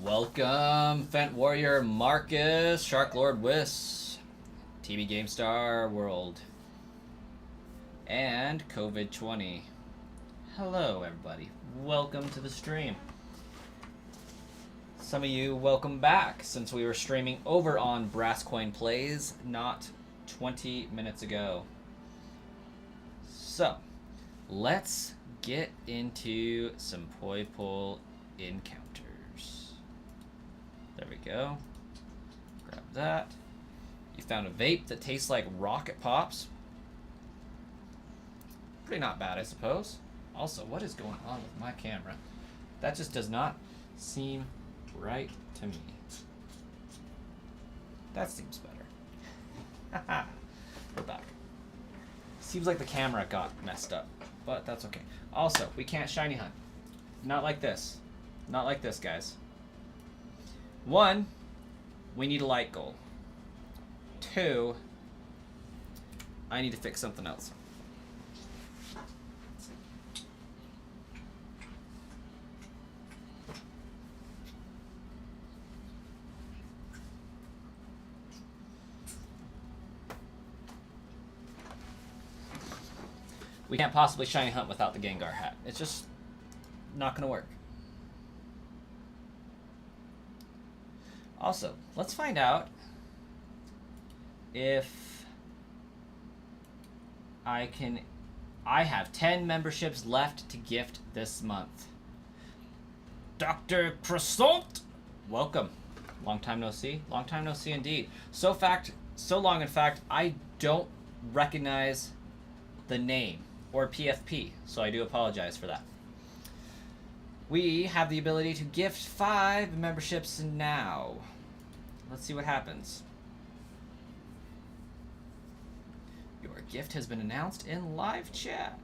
Welcome, Fent Warrior, Marcus, Shark Lord Wiss, TV Game Star World, and COVID-20. Hello, everybody. Welcome to the stream. Some of you, welcome back, since we were streaming over on Brass Coin Plays not 20 minutes ago. So, let's get into some Poipole encounters. There we go. Grab that. You found a vape that tastes like rocket pops. Pretty not bad, I suppose. Also, what is going on with my camera? That just does not seem right to me. That seems better. Haha. We're back. Seems like the camera got messed up, but that's okay. Also, we can't shiny hunt. Not like this. Not like this, guys. One, we need a light goal. Two, I need to fix something else. We can't possibly shiny hunt without the Gengar hat. It's just not going to work. Also, let's find out if I have 10 memberships left to gift this month. Dr. Croissant, welcome. Long time no see. Long time no see indeed. So long in fact, I don't recognize the name or PFP, so I do apologize for that. We have the ability to gift 5 memberships now. Let's see what happens. Your gift has been announced in live chat.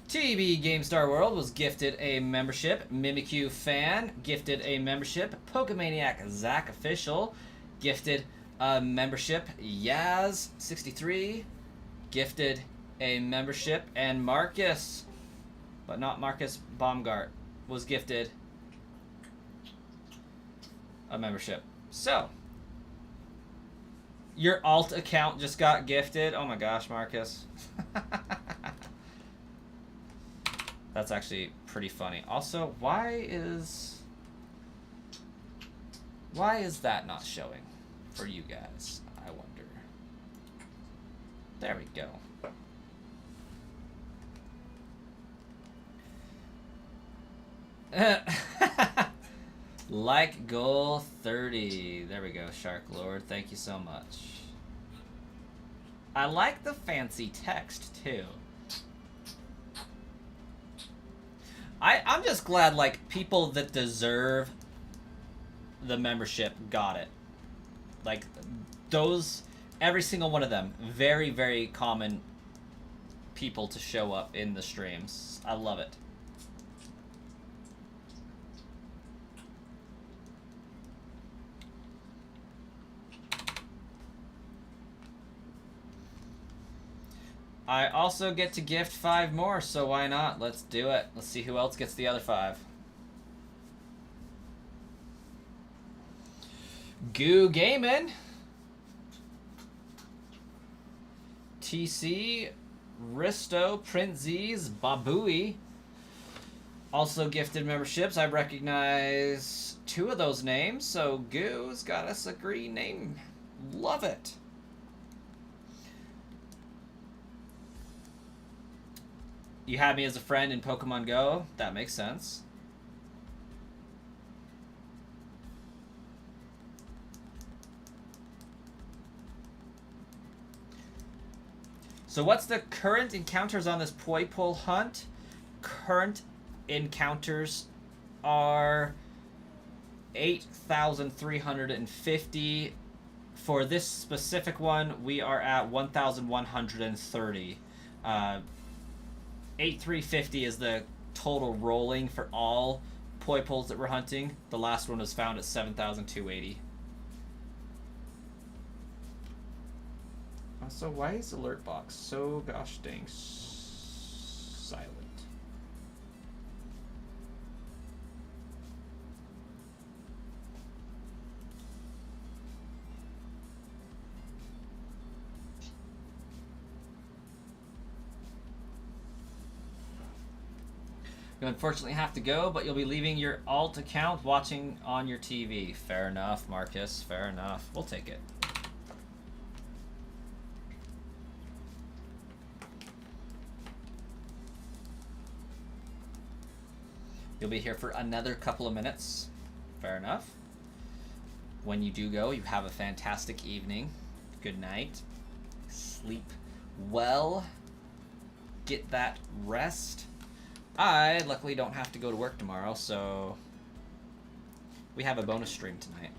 TV Game Star World was gifted a membership. Mimikyu Fan gifted a membership. Pokemaniac Zach Official gifted a membership. Yaz63 gifted a membership. And Marcus, but not Marcus Baumgart, was gifted a membership. So, your alt account just got gifted. Oh my gosh, Marcus. That's actually pretty funny. Also, why is that not showing for you guys? I wonder. There we go. Like goal 30. There we go, Shark Lord. Thank you so much. I like the fancy text too. I'm just glad like people that deserve the membership got it. Like those, every single one of them, very, very common people to show up in the streams. I love it. I also get to gift 5 more, so why not? Let's do it. Let's see who else gets the other 5. Goo Gamin, TC, Risto, Prince Z's, Babui also gifted memberships. I recognize 2 of those names, so Goo's got us a green name. Love it. You had me as a friend in Pokemon Go. That makes sense. So what's the current encounters on this Poipole hunt? Current encounters are 8,350. For this specific one, we are at 1,130. 8,350 is the total rolling for all Poipoles that we're hunting. The last one was found at 7,280. So why is alert box so gosh dang silent? You unfortunately have to go, but you'll be leaving your alt account watching on your TV. Fair enough, Marcus. Fair enough. We'll take it. You'll be here for another couple of minutes. Fair enough. When you do go, you have a fantastic evening. Good night. Sleep well. Get that rest. I luckily don't have to go to work tomorrow, so we have a bonus stream tonight.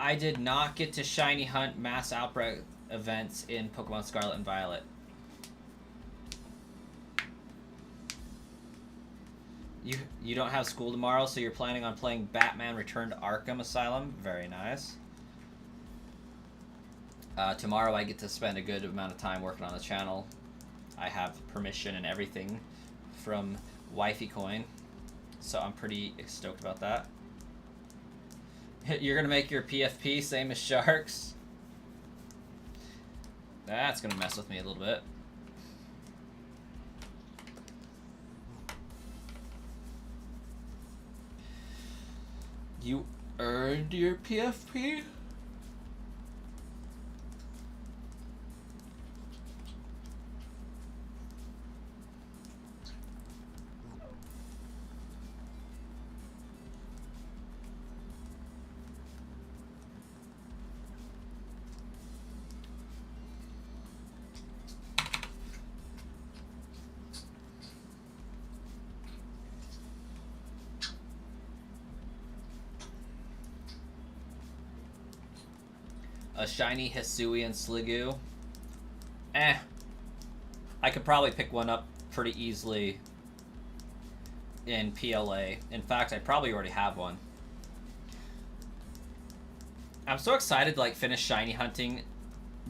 I did not get to shiny hunt mass outbreak events in Pokemon Scarlet and Violet. You don't have school tomorrow, so you're planning on playing Batman Return to Arkham Asylum? Very nice. Tomorrow I get to spend a good amount of time working on the channel. I have permission and everything from Wifey Coin, so I'm pretty stoked about that. You're gonna make your PFP same as Sharks? That's gonna mess with me a little bit. You earned your PFP? A shiny Hisuian Sliggoo. I could probably pick one up pretty easily in PLA. In fact, I probably already have one. I'm so excited to like finish shiny hunting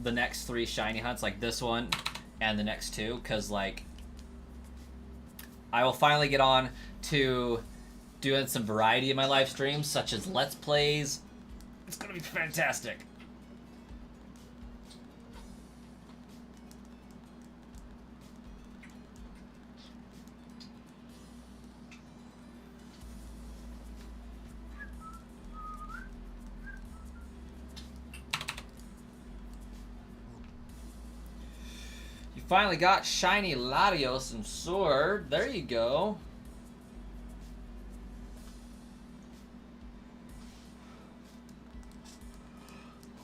the next 3 shiny hunts, like this one and the next 2, because like I will finally get on to doing some variety in my live streams, such as Let's Plays. It's gonna be fantastic. Finally got shiny Latios and Sword. There you go.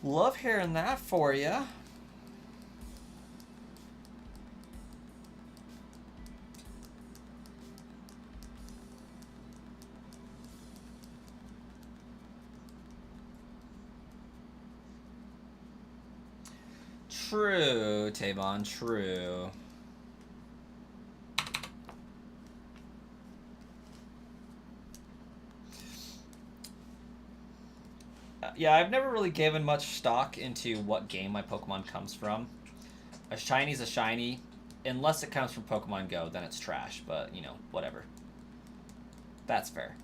Love hearing that for you. True, Tavon, true. Yeah, I've never really given much stock into what game my Pokemon comes from. A shiny's a shiny. Unless it comes from Pokemon Go, then it's trash, but, you know, whatever. That's fair.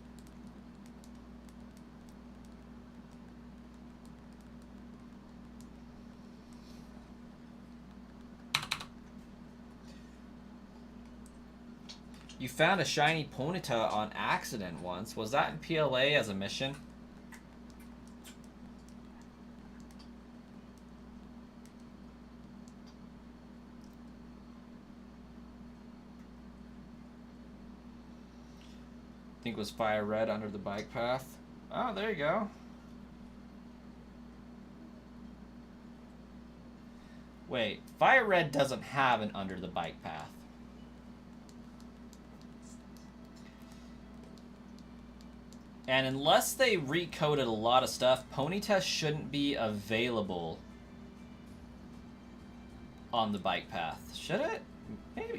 You found a shiny Ponyta on accident once. Was that in PLA as a mission? I think it was Fire Red under the bike path. Oh, there you go. Wait, Fire Red doesn't have an under the bike path. And unless they recoded a lot of stuff, Ponyta shouldn't be available on the bike path. Should it?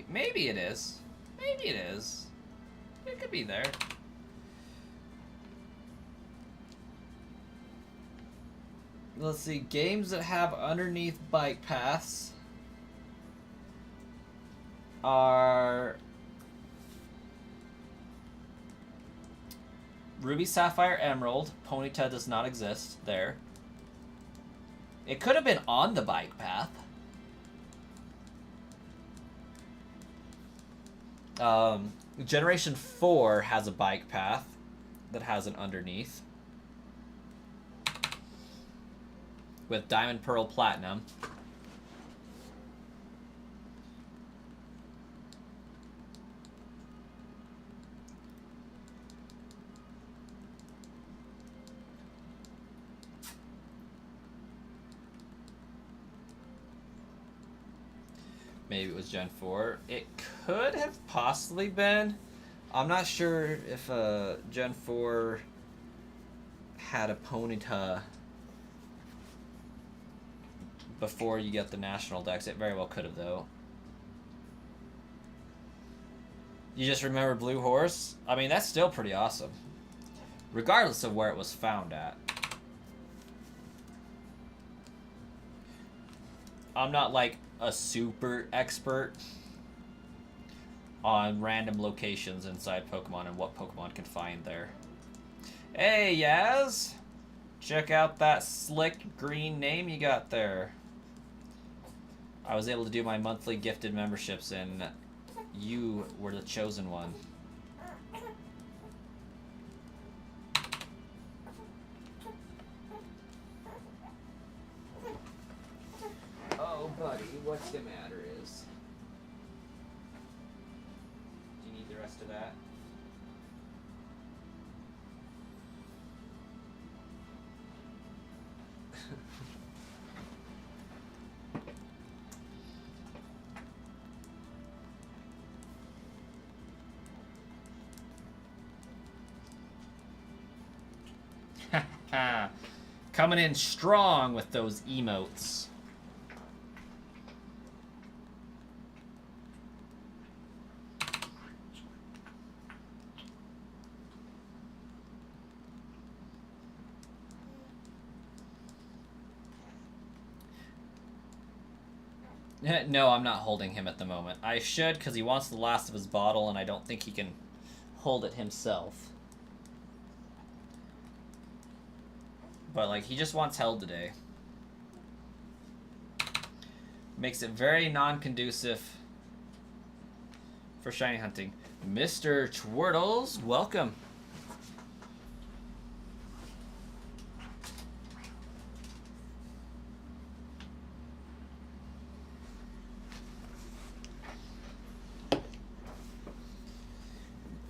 Maybe it is. Maybe it is. It could be there. Let's see, games that have underneath bike paths are Ruby, Sapphire, Emerald. Ponyta does not exist there. It could have been on the bike path. Generation 4 has a bike path that has an underneath. With Diamond, Pearl, Platinum. Maybe it was Gen 4. It could have possibly been. I'm not sure if Gen 4 had a Ponyta before you get the National Dex. It very well could have, though. You just remember Blue Horse? I mean, that's still pretty awesome. Regardless of where it was found at. I'm not like a super expert on random locations inside Pokemon and what Pokemon can find there. Hey, Yaz! Check out that slick green name you got there. I was able to do my monthly gifted memberships and you were the chosen one. Oh, buddy, what's the matter is? Do you need the rest of that? Coming in strong with those emotes. No, I'm not holding him at the moment. I should, because he wants the last of his bottle, and I don't think he can hold it himself. But, like, he just wants held today. Makes it very non-conducive for shiny hunting. Mr. Twirtles, welcome.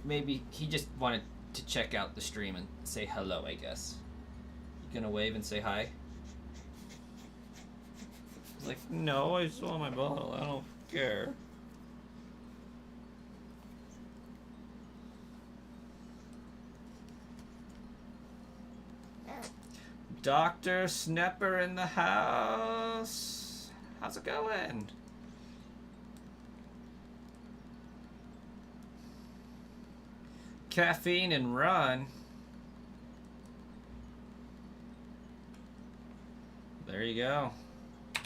Maybe he just wanted to check out the stream and say hello, I guess. You gonna wave and say hi? He's like, no, I saw my bottle. I don't care. Dr. Snapper in the house. How's it going? Caffeine and run. There you go.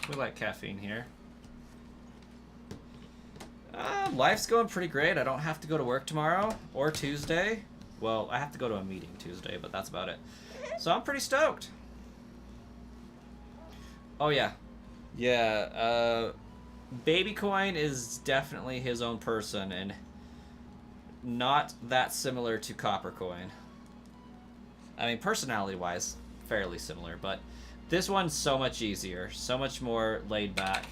We like caffeine here. Life's going pretty great. I don't have to go to work tomorrow or Tuesday. Well, I have to go to a meeting Tuesday, but that's about it. So I'm pretty stoked. Oh yeah. Yeah, Baby Coin is definitely his own person and not that similar to Copper Coin. I mean, personality-wise, fairly similar, but this one's so much easier, so much more laid back.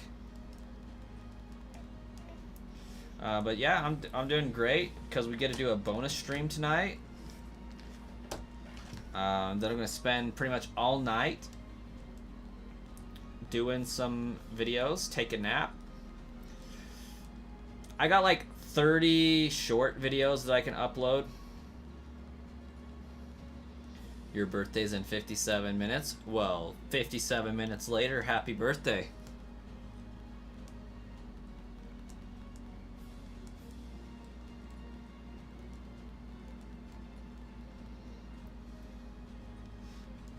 But yeah, I'm doing great because we get to do a bonus stream tonight. That I'm gonna spend pretty much all night doing some videos, take a nap. I got like 30 short videos that I can upload. Your birthday's in 57 minutes. Well, 57 minutes later, happy birthday.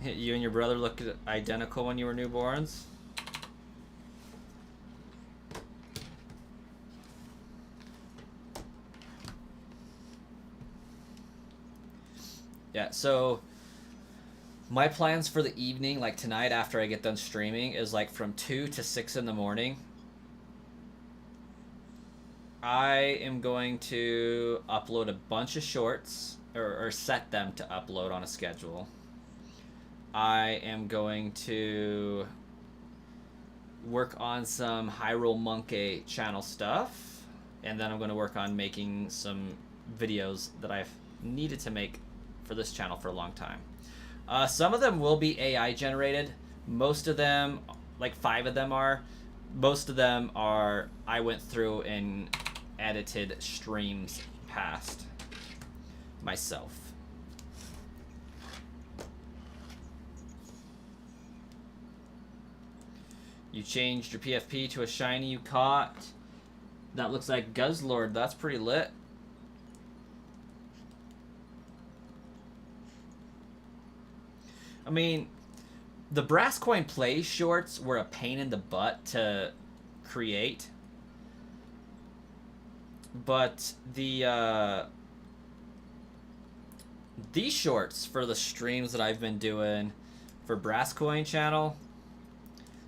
You and your brother looked identical when you were newborns. Yeah, so my plans for the evening, like tonight after I get done streaming, is like from 2 to 6 in the morning. I am going to upload a bunch of shorts, or set them to upload on a schedule. I am going to work on some Hyrule Monkey channel stuff, and then I'm going to work on making some videos that I've needed to make for this channel for a long time. Some of them will be AI generated. Most of them, like 5 of them are. Most of them are I went through and edited streams past myself. You changed your PFP to a shiny you caught. That looks like Guzzlord. That's pretty lit. I mean, the Brass Coin Play shorts were a pain in the butt to create. But these shorts for the streams that I've been doing for Brass Coin channel,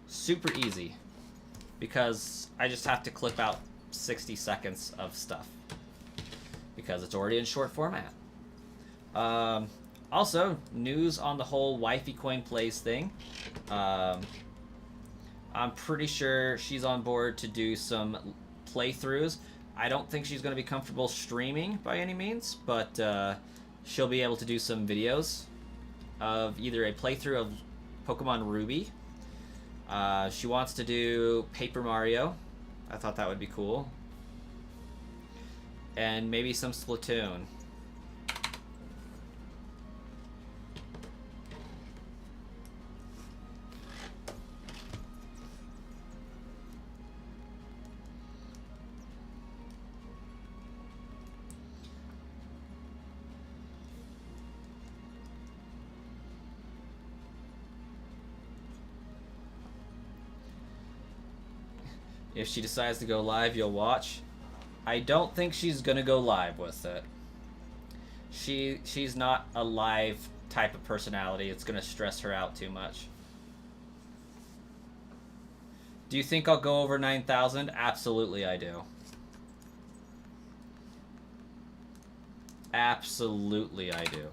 super easy. Because I just have to clip out 60 seconds of stuff. Because it's already in short format. Also, news on the whole Wifey Coin Plays thing. I'm pretty sure she's on board to do some playthroughs. I don't think she's going to be comfortable streaming by any means, but she'll be able to do some videos of either a playthrough of Pokemon Ruby. She wants to do Paper Mario. I thought that would be cool. And maybe some Splatoon. If she decides to go live, you'll watch. I don't think she's gonna go live with it. She's not a live type of personality. It's gonna stress her out too much. Do you think I'll go over 9,000? Absolutely I do. Absolutely I do.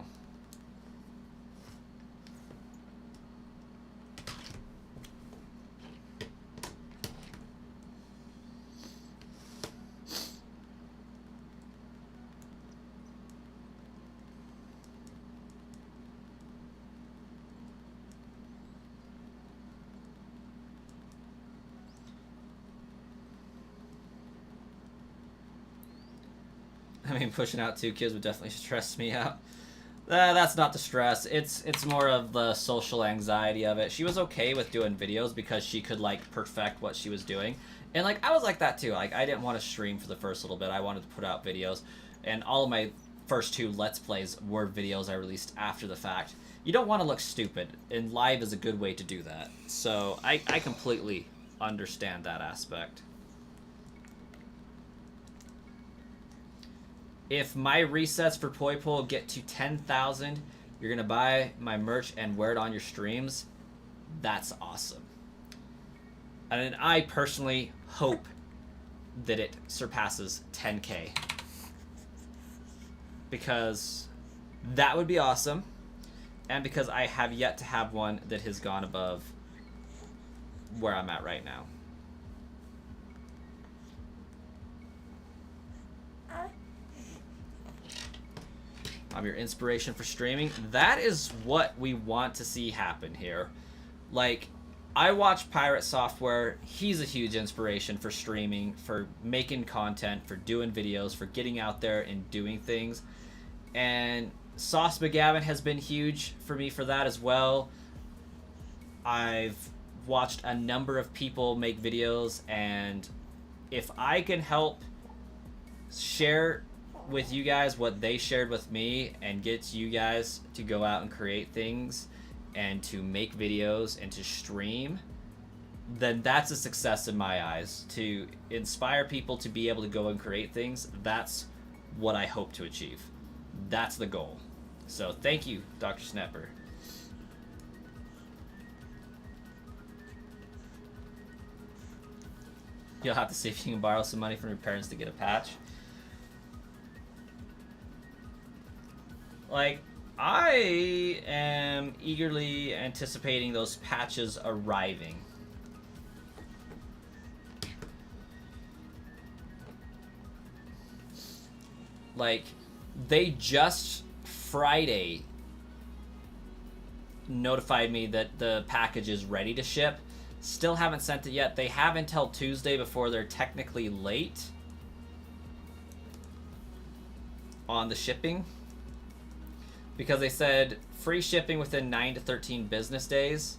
I mean, pushing out 2 kids would definitely stress me out. That's not the stress. It's more of the social anxiety of it. She was okay with doing videos because she could, like, perfect what she was doing. And, like, I was like that, too. Like, I didn't want to stream for the first little bit. I wanted to put out videos. And all of my first 2 Let's Plays were videos I released after the fact. You don't want to look stupid, and live is a good way to do that. So, I completely understand that aspect. If my resets for Poipole get to 10,000, you're going to buy my merch and wear it on your streams. That's awesome. And I personally hope that it surpasses 10K. Because that would be awesome. And because I have yet to have one that has gone above where I'm at right now. I'm your inspiration for streaming. That is what we want to see happen here. Like, I watch Pirate Software. He's a huge inspiration for streaming, for making content, for doing videos, for getting out there and doing things. And Sauce McGavin has been huge for me for that as well. I've watched a number of people make videos, and if I can help share with you guys what they shared with me and get you guys to go out and create things and to make videos and to stream, then that's a success in my eyes. To inspire people to be able to go and create things, that's what I hope to achieve. That's the goal. So thank you, Dr. Snapper. You'll have to see if you can borrow some money from your parents to get a patch. Like, I am eagerly anticipating those patches arriving. Like, they just Friday notified me that the package is ready to ship. Still haven't sent it yet. They have until Tuesday before they're technically late on the shipping. Because they said free shipping within 9 to 13 business days.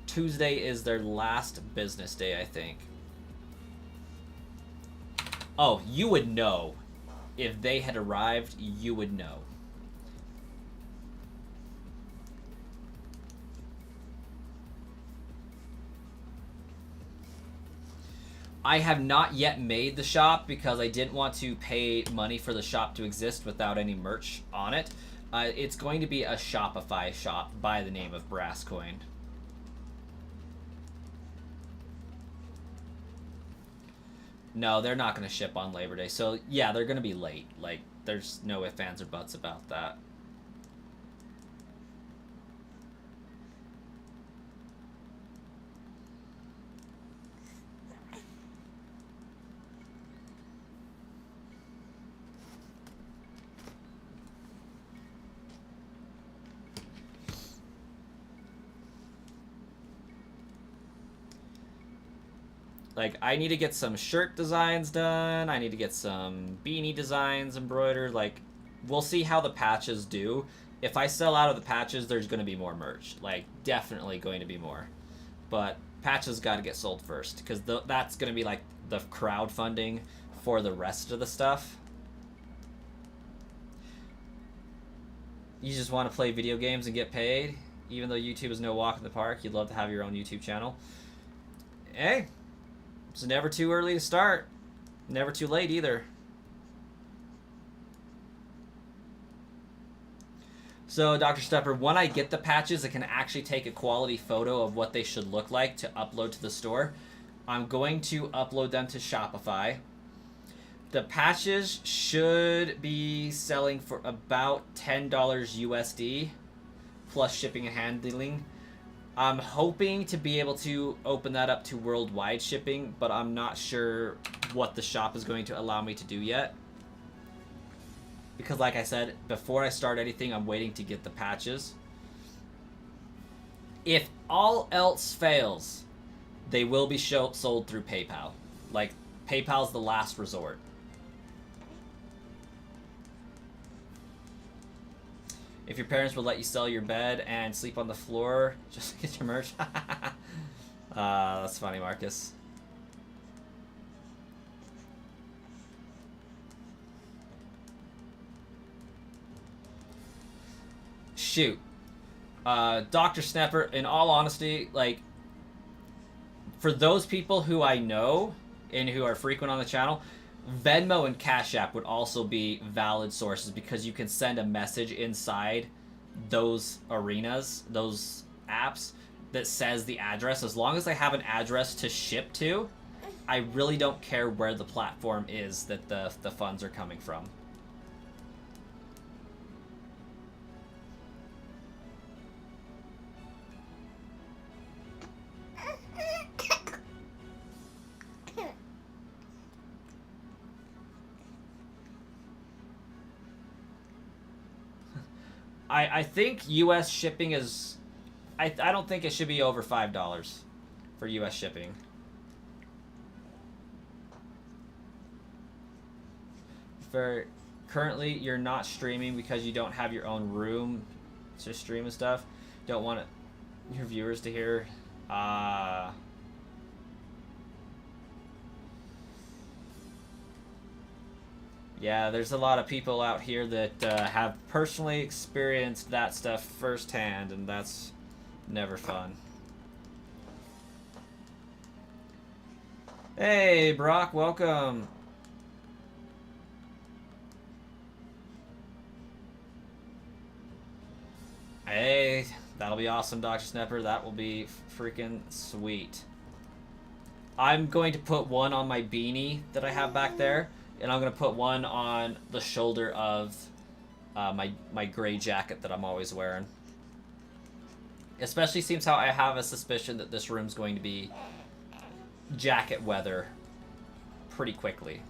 Tuesday is their last business day, I think. Oh, you would know. If they had arrived, you would know. I have not yet made the shop because I didn't want to pay money for the shop to exist without any merch on it. It's going to be a Shopify shop by the name of Brasscoin. No, they're not going to ship on Labor Day. So, yeah, they're going to be late. Like, there's no ifs, ands, or buts about that. Like, I need to get some shirt designs done. I need to get some beanie designs embroidered. Like, we'll see how the patches do. If I sell out of the patches, there's going to be more merch. Like, definitely going to be more. But patches got to get sold first. Because that's going to be, like, the crowdfunding for the rest of the stuff. You just want to play video games and get paid? Even though YouTube is no walk in the park, you'd love to have your own YouTube channel. Hey. It's never too early to start. Never too late either. So, Dr. Stepper, when I get the patches, I can actually take a quality photo of what they should look like to upload to the store. I'm going to upload them to Shopify. The patches should be selling for about $10 USD, plus shipping and handling. I'm hoping to be able to open that up to worldwide shipping, but I'm not sure what the shop is going to allow me to do yet. Because like I said, before I start anything, I'm waiting to get the patches. If all else fails, they will be sold through PayPal. Like, PayPal's the last resort. If your parents would let you sell your bed and sleep on the floor just to get your merch. That's funny, Marcus. Shoot. Dr. Snapper, in all honesty, like, for those people who I know and who are frequent on the channel, Venmo and Cash App would also be valid sources because you can send a message inside those arenas, those apps, that says the address. As long as I have an address to ship to, I really don't care where the platform is that the funds are coming from. I think U.S. shipping is... I don't think it should be over $5 for U.S. shipping. Currently, you're not streaming because you don't have your own room to stream and stuff. Don't want your viewers to hear... Yeah, there's a lot of people out here that have personally experienced that stuff firsthand, and that's Never fun. Hey, Brock, welcome. Hey, that'll be awesome, Dr. Snapper. That will be freaking sweet. I'm going to put one on my beanie that I have back there, and I'm going to put one on the shoulder of my gray jacket that I'm always wearing. Especially seems how I have a suspicion that this room's going to be jacket weather pretty quickly.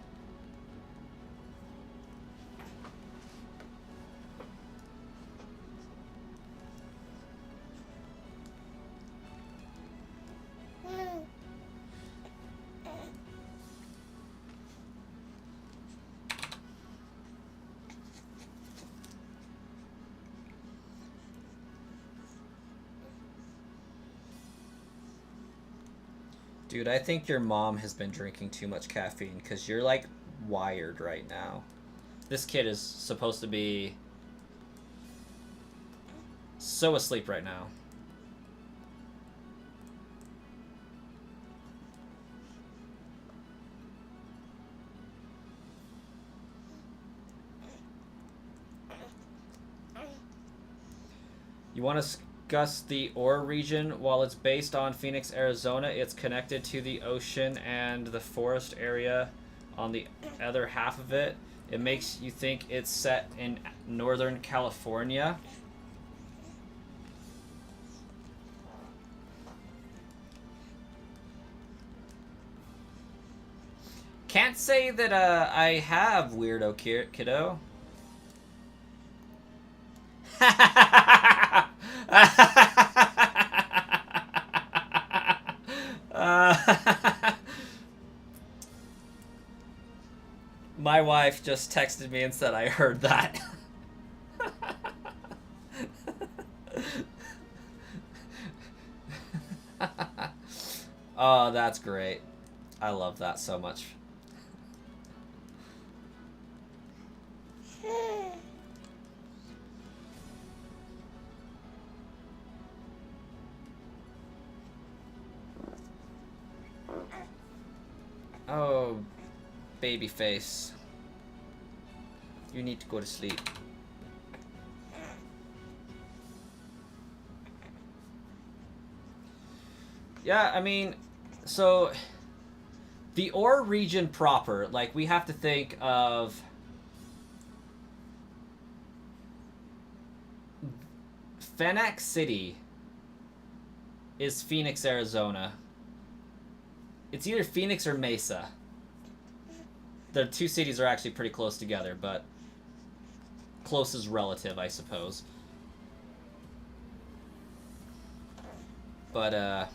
Dude, I think your mom has been drinking too much caffeine because you're like wired right now. This kid is supposed to be so asleep right now. You want to discuss the Ore region? While it's based on Phoenix, Arizona, it's connected to the ocean and the forest area on the other half of it. It makes you think it's set in Northern California. Can't say that I have, weirdo kiddo. My wife just texted me and said I heard that. Oh, that's great. I love that so much. Oh, baby face. You need to go to sleep. Yeah, I mean, so the Ore region proper, like, we have to think of Phoenix City is Phoenix, Arizona. It's either Phoenix or Mesa. The two cities are actually pretty close together, but close is relative, I suppose. But,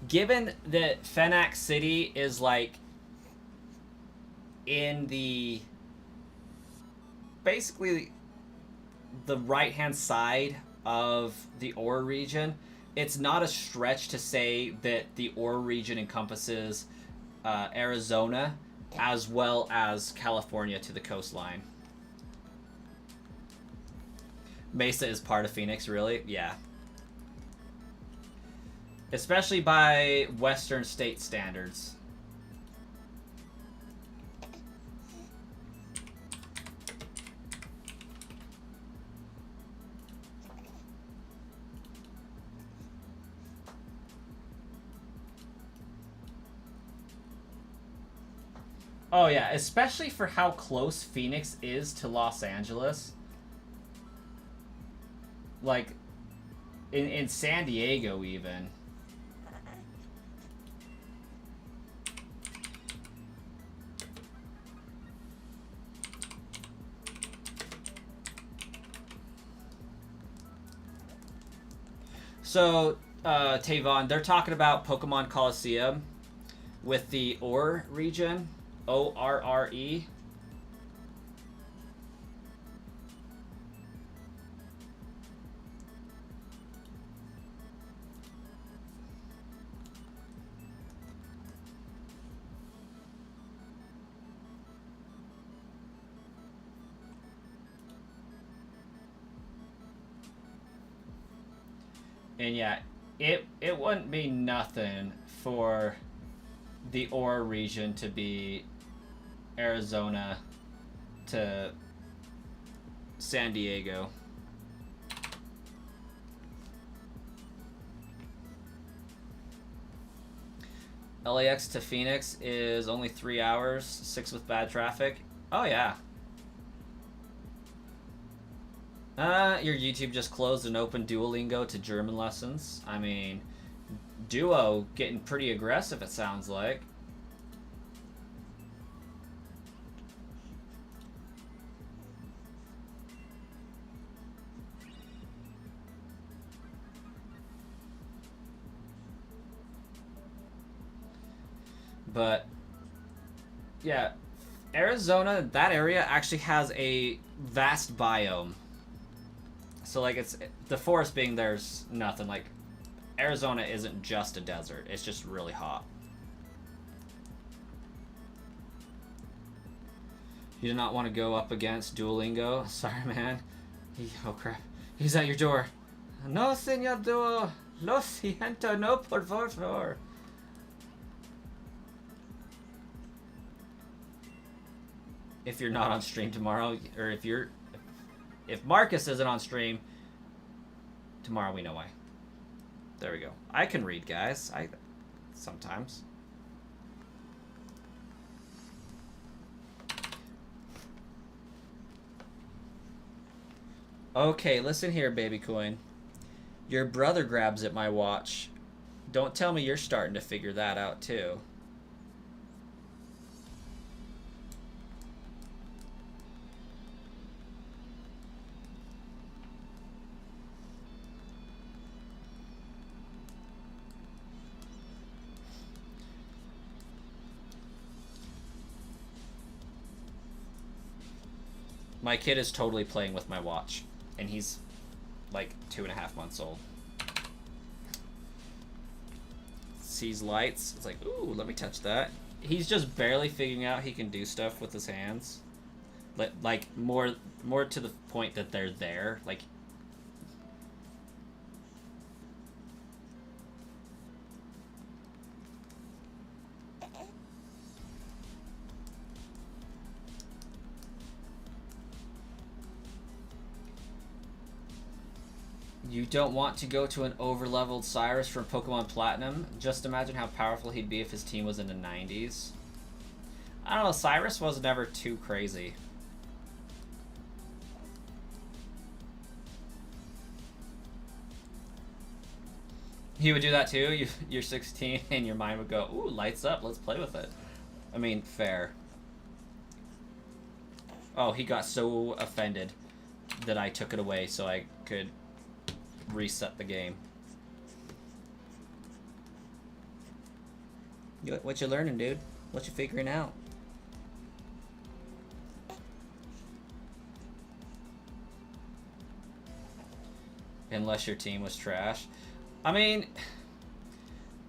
given that Phoenix City is, like, in the... basically the right-hand side of the Ore region, it's not a stretch to say that the Ore region encompasses Arizona as well as California to the coastline. Mesa is part of Phoenix, really? Yeah. Especially by Western state standards. Oh yeah, especially for how close Phoenix is to Los Angeles. Like, in San Diego even. So, Tavon, they're talking about Pokemon Coliseum with the Ore region. O-R-R-E. And yeah, it wouldn't be nothing for the Ore region to be Arizona to San Diego. LAX to Phoenix is only 3 hours, 6 with bad traffic. Oh yeah. Your YouTube just closed and opened Duolingo to German lessons. I mean, Duo getting pretty aggressive, it sounds like. But yeah, Arizona, that area actually has a vast biome. So like it's the forest being there's nothing. Like Arizona isn't just a desert. It's just really hot. You do not want to go up against Duolingo. Sorry, man. Oh crap. He's at your door. No, señor Duo. Lo siento, no por favor. If you're not on stream tomorrow, or if Marcus isn't on stream tomorrow, we know why. There we go. I can read, guys. Sometimes. Okay, listen here, baby coin. Your brother grabs at my watch. Don't tell me you're starting to figure that out too. My kid is totally playing with my watch, and he's like 2.5 months old. Sees lights, it's like, ooh, let me touch that. He's just barely figuring out he can do stuff with his hands. Like more to the point that they're there. Like, you don't want to go to an over-leveled Cyrus from Pokemon Platinum? Just imagine how powerful he'd be if his team was in the 90s. I don't know, Cyrus was never too crazy. He would do that too? You're 16 and your mind would go, ooh, lights up, let's play with it. I mean, fair. Oh, he got so offended that I took it away so I could reset the game. What you learning, dude? What you figuring out? Unless your team was trash. I mean,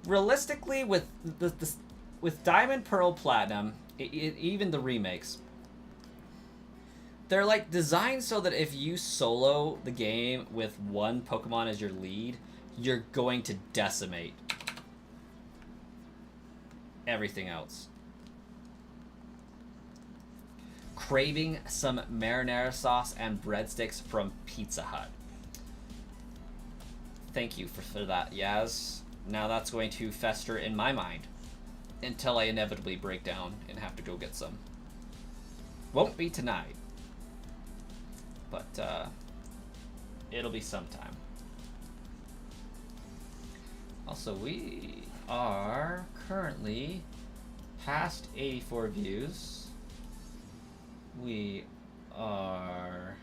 realistically, with with Diamond, Pearl, Platinum, even the remakes, they're like designed so that if you solo the game with one Pokemon as your lead, you're going to decimate everything else. Craving some marinara sauce and breadsticks from Pizza Hut. Thank you for that, Yaz. Now that's going to fester in my mind until I inevitably break down and have to go get some. Won't be tonight, but it'll be sometime. Also, we are currently past 84 views. We are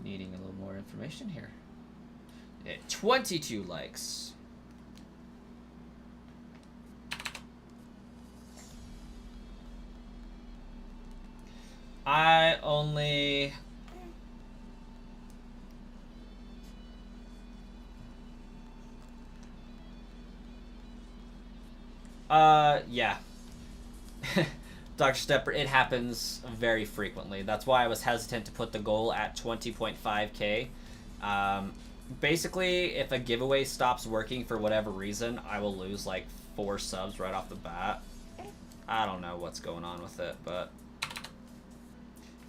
needing a little more information here. 22 likes. I only... yeah. Dr. Stepper, it happens very frequently. That's why I was hesitant to put the goal at 20.5k. Basically, if a giveaway stops working for whatever reason, I will lose like 4 subs right off the bat. I don't know what's going on with it, but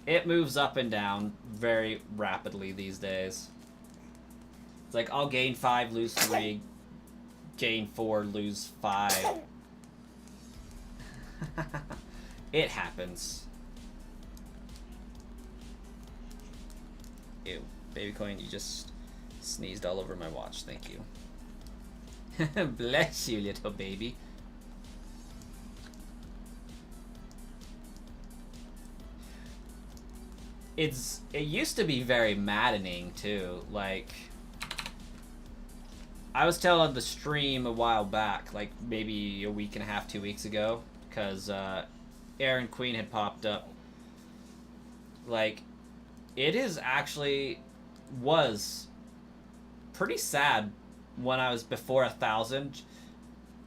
it moves up and down very rapidly these days. It's like I'll gain 5, lose 3, gain 4, lose 5. It happens. Ew. Baby Coin, you just sneezed all over my watch. Thank you. Bless you, little baby. It used to be very maddening too. Like, I was telling the stream a while back, like maybe a week and a half, 2 weeks ago, because Aaron Queen had popped up. Like, it is actually was pretty sad when I was before 1,000,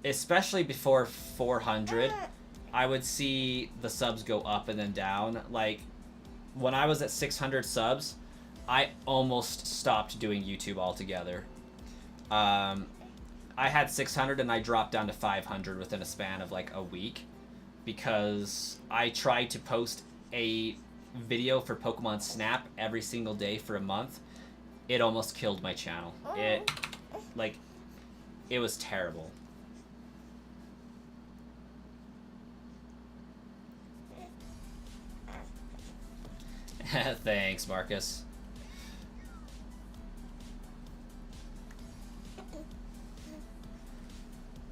especially before 400. I would see the subs go up and then down. Like, when I was at 600 subs, I almost stopped doing YouTube altogether. I had 600 and I dropped down to 500 within a span of like a week because I tried to post a video for Pokemon Snap every single day for a month. It almost killed my channel. It was terrible. Thanks, Marcus.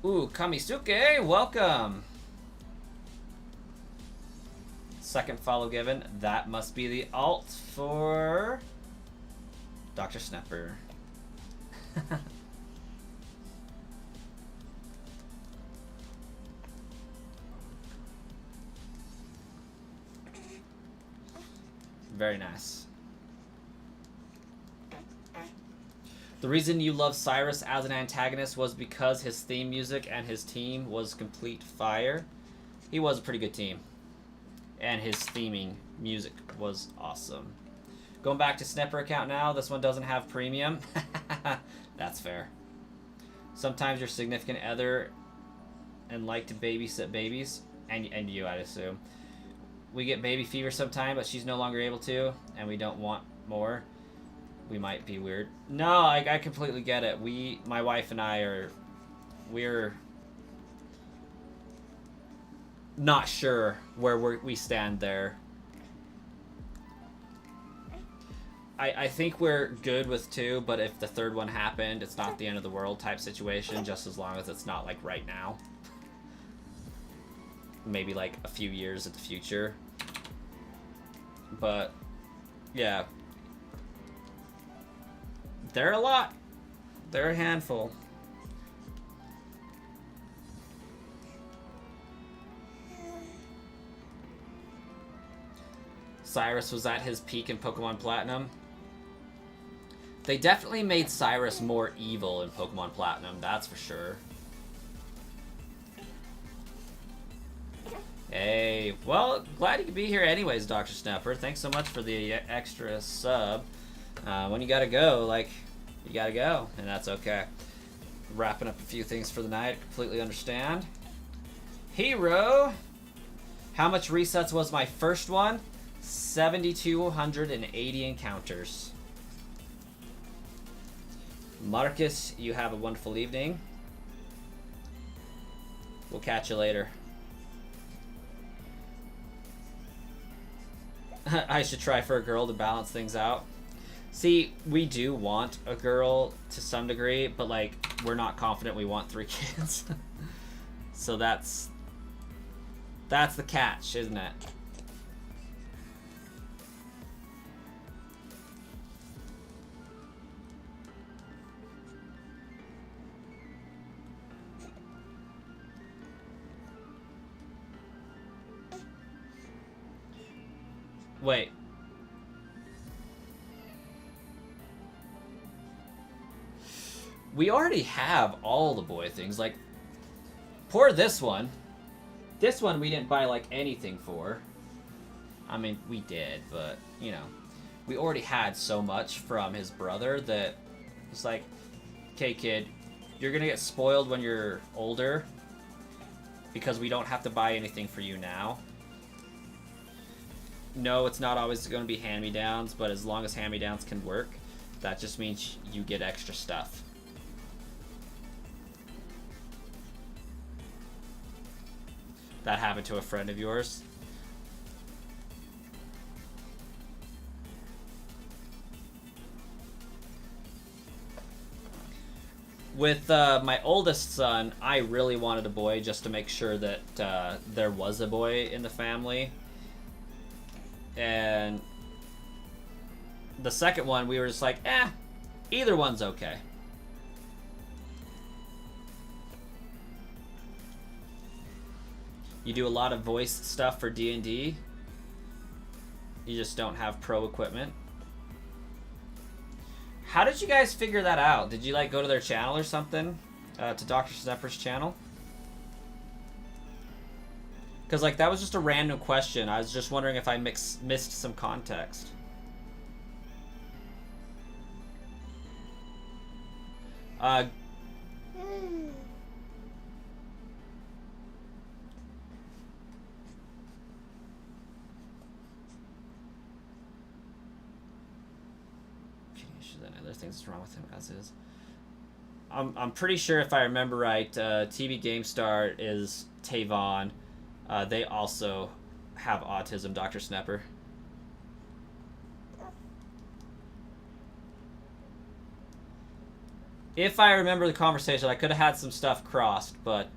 Ooh, Kamisuke, welcome. Second follow given. That must be the alt for Dr. Snapper. Very nice. The reason you love Cyrus as an antagonist was because his theme music and his team was complete fire. He was a pretty good team. And his theming music was awesome. Going back to Snapper account now, this one doesn't have premium. That's fair. Sometimes your significant other and like to babysit babies, and you, I'd assume. We get baby fever sometime, but she's no longer able to, and we don't want more. We might be weird. No, I completely get it. My wife and I we're not sure where we stand there. I think we're good with 2, but if the 3rd one happened, it's not the end of the world type situation, just as long as it's not like right now. Maybe like a few years in the future. But yeah, they're a lot. They're a handful. Cyrus was at his peak in Pokemon Platinum. They definitely made Cyrus more evil in Pokemon Platinum, that's for sure. Hey, well, glad you could be here anyways, Dr. Snapper. Thanks so much for the extra sub. When you gotta go, like, you gotta go, and that's okay. Wrapping up a few things for the night, completely understand. Hero! How much resets was my first one? 7,280 encounters. Marcus, you have a wonderful evening. We'll catch you later. I should try for a girl to balance things out. See, we do want a girl to some degree, but like, we're not confident we want 3 kids. So that's the catch, isn't it? Wait. We already have all the boy things. Like, poor this one. This one we didn't buy, like, anything for. I mean, we did, but, you know. we already had so much from his brother that it's like, okay, kid, you're gonna get spoiled when you're older because we don't have to buy anything for you now. No, it's not always going to be hand-me-downs, but as long as hand-me-downs can work, that just means you get extra stuff. That happened to a friend of yours? With my oldest son, I really wanted a boy just to make sure that there was a boy in the family. And the second one, we were just like, either one's okay. You do a lot of voice stuff for D&D. You just don't have pro equipment. How did you guys figure that out? Did you like go to their channel or something? To Dr. Snepper's channel? Because like that was just a random question. I was just wondering if I missed some context. Other things wrong with him as is. I'm pretty sure if I remember right, TB GameStar is Tavon. They also have autism, Dr. Snepper. If I remember the conversation, I could have had some stuff crossed, but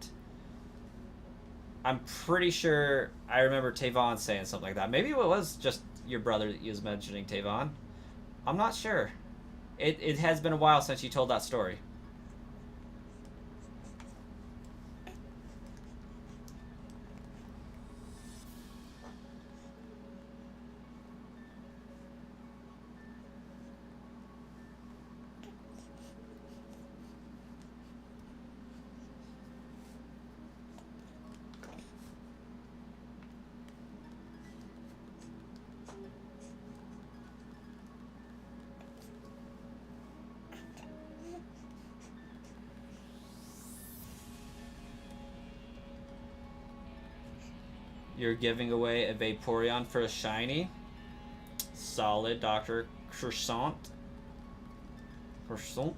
I'm pretty sure I remember Tavon saying something like that. Maybe it was just your brother that you was mentioning, Tavon. I'm not sure. It has been a while since you told that story. You're giving away a Vaporeon for a shiny. Solid, Dr. Croissant. Croissant.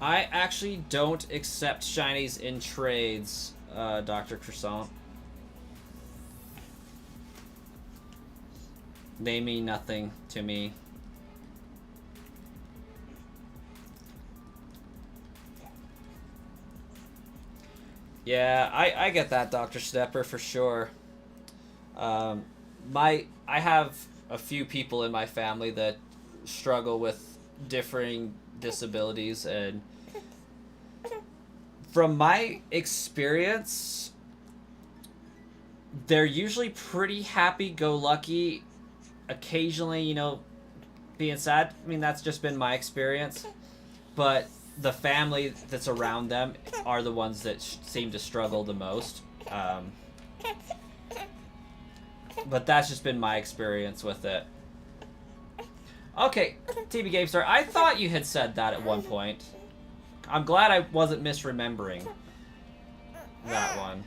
I actually don't accept shinies in trades, Dr. Croissant. They mean nothing to me. Yeah, I get that, Dr. Stepper, for sure. I have a few people in my family that struggle with differing disabilities, and from my experience, they're usually pretty happy-go-lucky. Occasionally, you know, being sad. I mean, that's just been my experience. But the family that's around them are the ones that seem to struggle the most. But that's just been my experience with it. Okay, TB GameStar, I thought you had said that at one point. I'm glad I wasn't misremembering that one.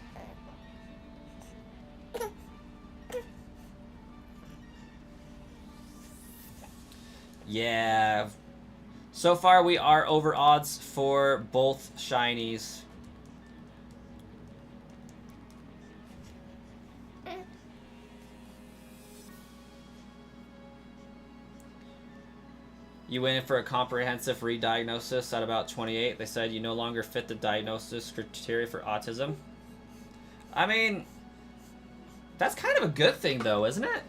Yeah. So far, we are over odds for both shinies. You went in for a comprehensive re-diagnosis at about 28. They said you no longer fit the diagnosis criteria for autism. I mean, that's kind of a good thing, though, isn't it?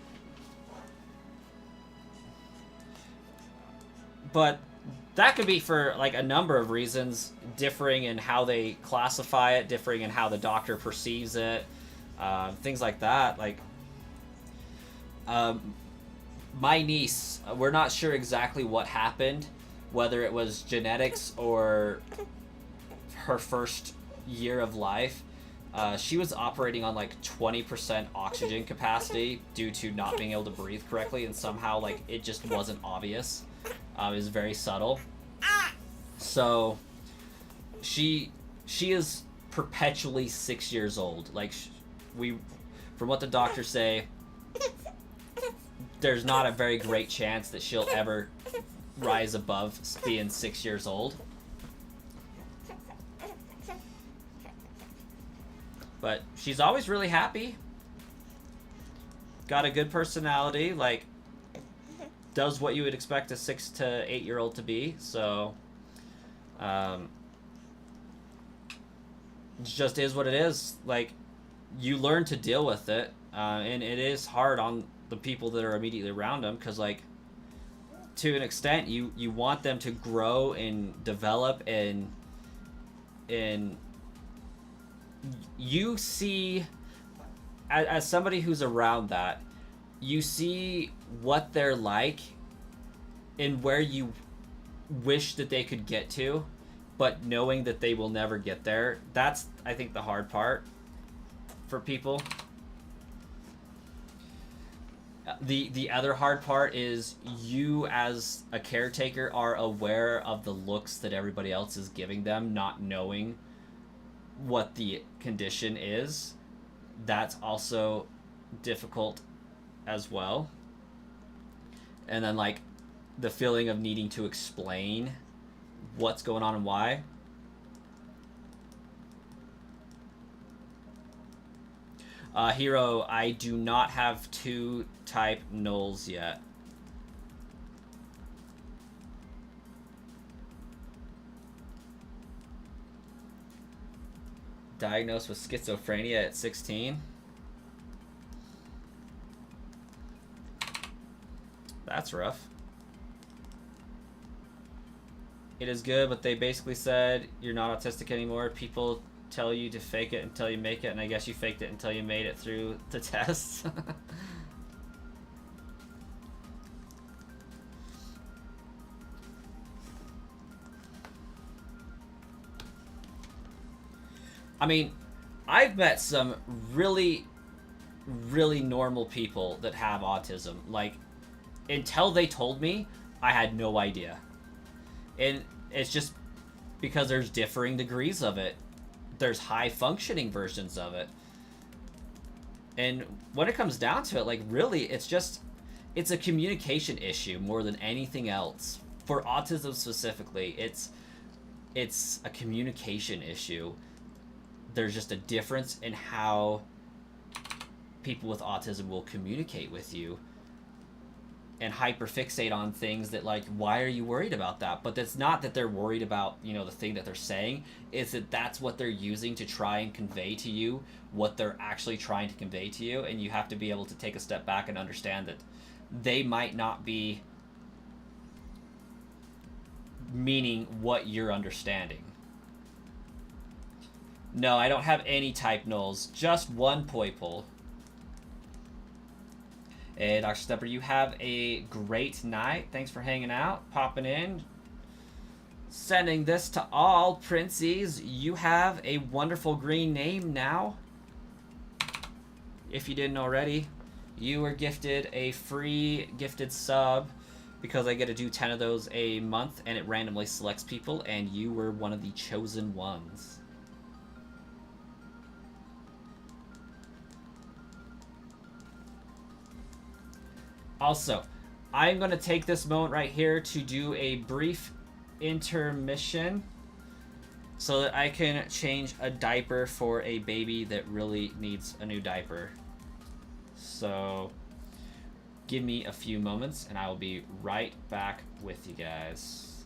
But that could be for like a number of reasons, differing in how they classify it, differing in how the doctor perceives it, things like that. Like, my niece, we're not sure exactly what happened, whether it was genetics or her first year of life. She was operating on like 20% oxygen capacity due to not being able to breathe correctly, and somehow like it just wasn't obvious. It was very subtle. So she is perpetually 6 years old. Like from what the doctors say, there's not a very great chance that she'll ever rise above being 6 years old. But she's always really happy. Got a good personality, like does what you would expect a 6 to 8 year old to be. So it just is what it is. Like, you learn to deal with it, and it is hard on the people that are immediately around them, because like to an extent you want them to grow and develop, and you see, as somebody who's around that, you see what they're like and where you wish that they could get to, but knowing that they will never get there. That's, I think, the hard part for people. The other hard part is you as a caretaker are aware of the looks that everybody else is giving them, not knowing what the condition is. That's also difficult as well. And then like the feeling of needing to explain what's going on and why. Hero, I do not have 2 type nulls yet. Diagnosed with schizophrenia at 16. That's rough. It is good, but they basically said you're not autistic anymore. People tell you to fake it until you make it, and I guess you faked it until you made it through the tests. I mean, I've met some really, really normal people that have autism. Like, until they told me, I had no idea. And it's just because there's differing degrees of it. There's high functioning versions of it. And when it comes down to it, like, really, it's a communication issue more than anything else. For autism specifically, it's a communication issue. There's just a difference in how people with autism will communicate with you and hyperfixate on things that, like, why are you worried about that? But it's not that they're worried about, you know, the thing that they're saying. It's that that's what they're using to try and convey to you what they're actually trying to convey to you. And you have to be able to take a step back and understand that they might not be meaning what you're understanding. No, I don't have any type nulls. Just 1 Poipole. Hey, Dr. Stepper, you have a great night. Thanks for hanging out, popping in. Sending this to all Princeys. You have a wonderful green name now. If you didn't already, you were gifted a free gifted sub because I get to do 10 of those a month, and it randomly selects people, and you were one of the chosen ones. Also, I'm going to take this moment right here to do a brief intermission so that I can change a diaper for a baby that really needs a new diaper. So, Give me a few moments, and I will be right back with you guys.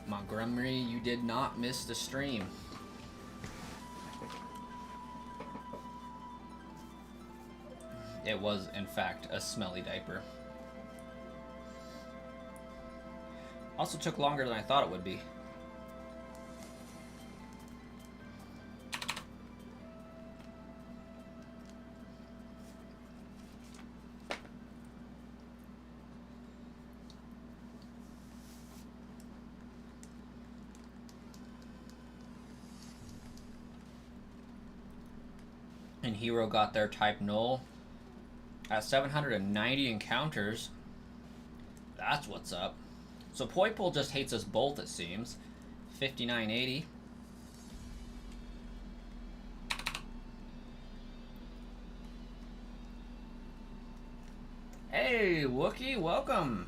Montgomery, you did not miss the stream. It was, in fact, a smelly diaper. Also took longer than I thought it would be. And Hero got their type null at 790 encounters. That's what's up. So Poipole just hates us both, it seems. 5980. Hey, Wookie, welcome.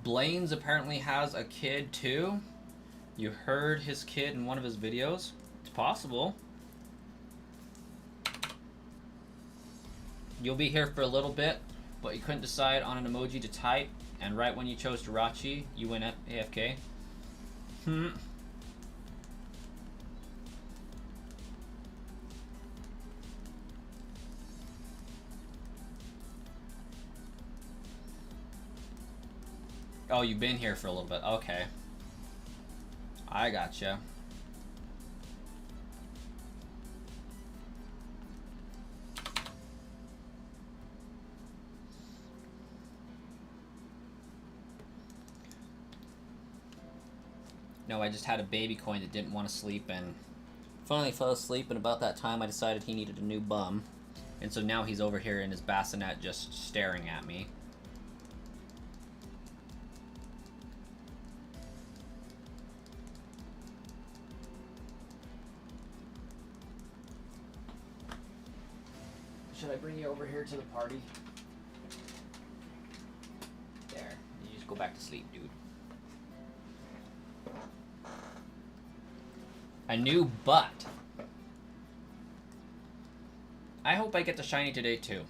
Blaine's apparently has a kid too. You heard his kid in one of his videos. It's possible. You'll be here for a little bit, but you couldn't decide on an emoji to type, and right when you chose Jirachi, you went AFK. Oh, you've been here for a little bit. Okay. I gotcha. No, I just had a baby coin that didn't want to sleep, and finally fell asleep, and about that time I decided he needed a new bum. And so now he's over here in his bassinet just staring at me. Should I bring you over here to the party? There. You just go back to sleep, dude. A new butt. I hope I get the shiny today, too.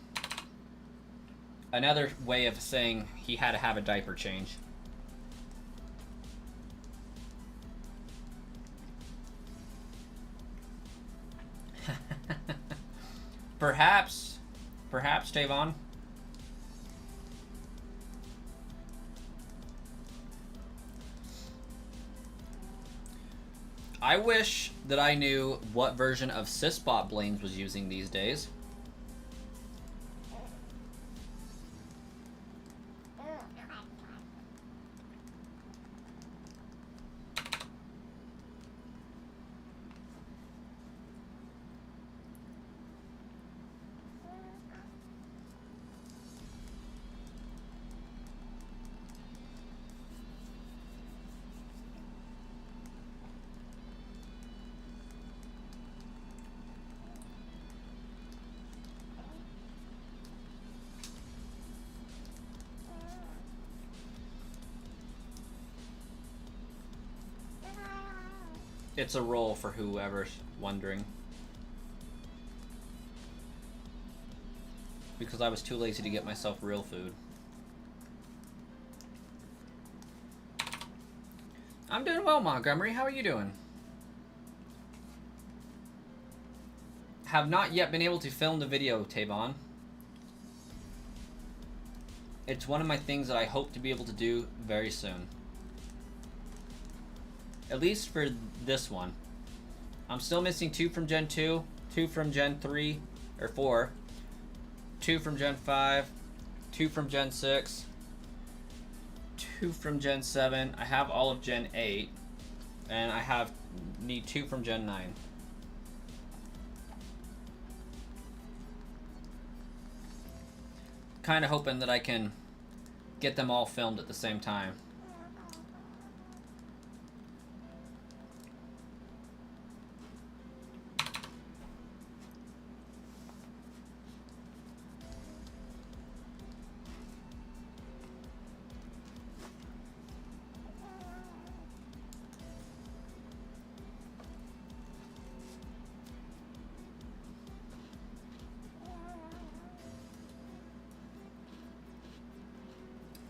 Another way of saying he had to have a diaper change. Perhaps, Tavon. I wish that I knew what version of Sysbot Blaines was using these days. It's a roll for whoever's wondering. Because I was too lazy to get myself real food. I'm doing well, Montgomery. How are you doing? Have not yet been able to film the video, Tavon. It's one of my things that I hope to be able to do very soon. At least for this one. I'm still missing 2 from Gen 2, 2 from Gen 3, or 4, 2 from Gen 5, 2 from Gen 6, 2 from Gen 7. I have all of Gen 8, and I need 2 from Gen 9. Kind of hoping that I can get them all filmed at the same time.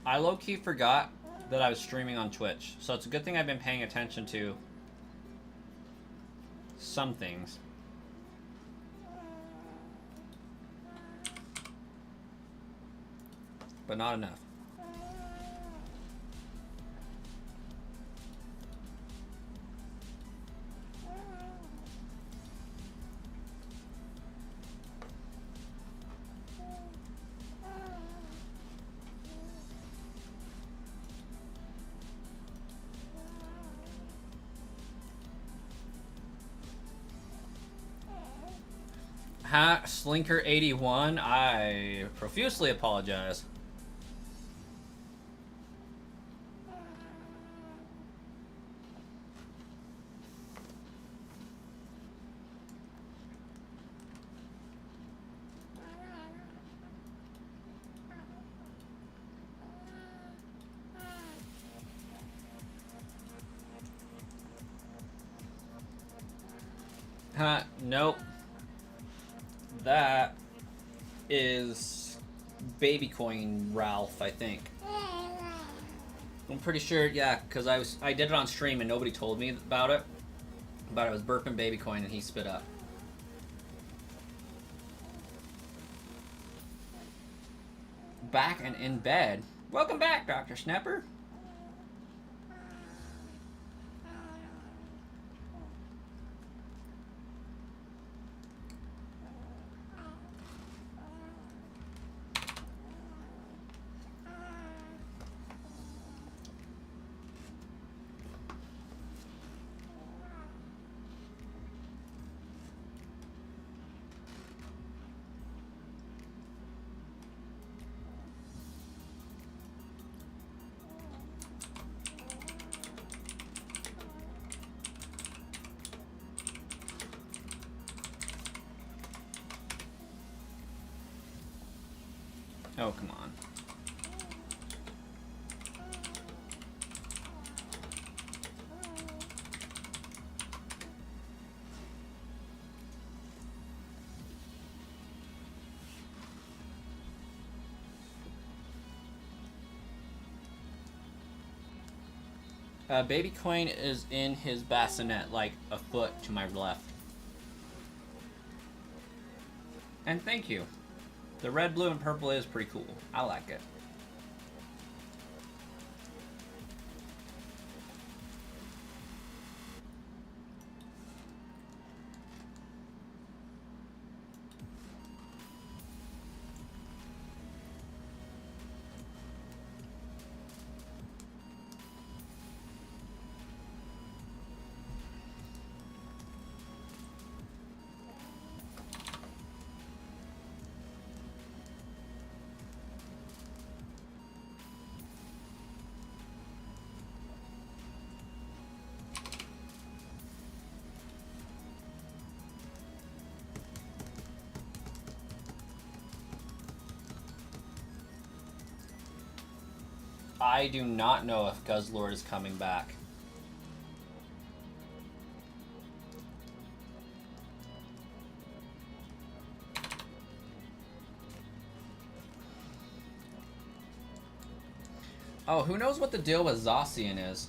I low-key forgot that I was streaming on Twitch, so it's a good thing I've been paying attention to some things. But not enough. Slinker81, I profusely apologize. Nope. That is Baby Coin Ralph, I think. I'm pretty sure, yeah, because I did it on stream and nobody told me about it. But I was burping Baby Coin and he spit up. Back and in bed. Welcome back, Dr. Snapper. Oh, come on. Baby Coin is in his bassinet, like a foot to my left. And thank you. The red, blue, and purple is pretty cool. I like it. I do not know if Guzzlord is coming back. Oh, who knows what the deal with Zacian is?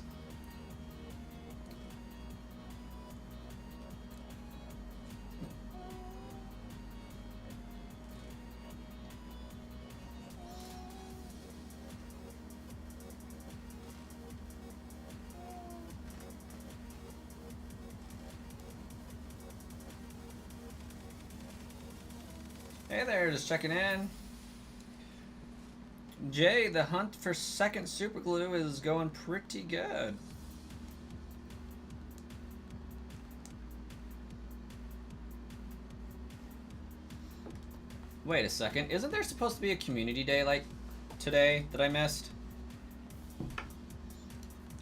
Hey there, just checking in. Jay, the hunt for second super glue is going pretty good. Wait a second, isn't there supposed to be a community day like today that I missed?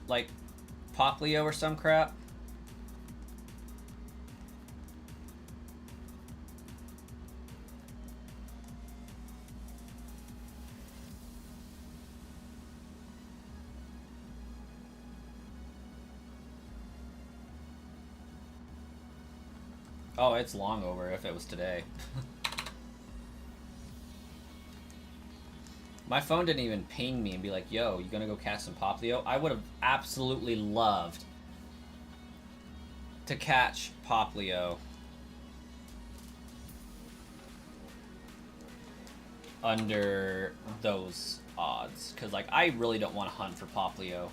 Like Poplio or some crap? Oh, it's long over if it was today. My phone didn't even ping me and be like, yo, you gonna go catch some Poplio? I would have absolutely loved to catch Poplio under those odds. Because, like, I really don't want to hunt for Poplio.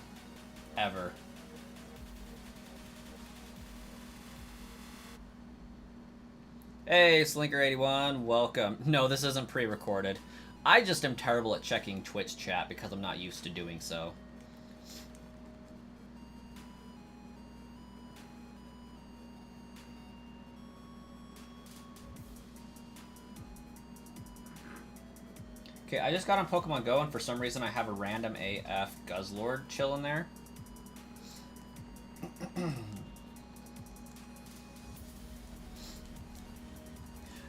Ever. Hey, Slinker81, welcome. No, this isn't pre-recorded. I just am terrible at checking Twitch chat because I'm not used to doing so. Okay, I just got on Pokemon Go and for some reason I have a random AF Guzzlord chilling there.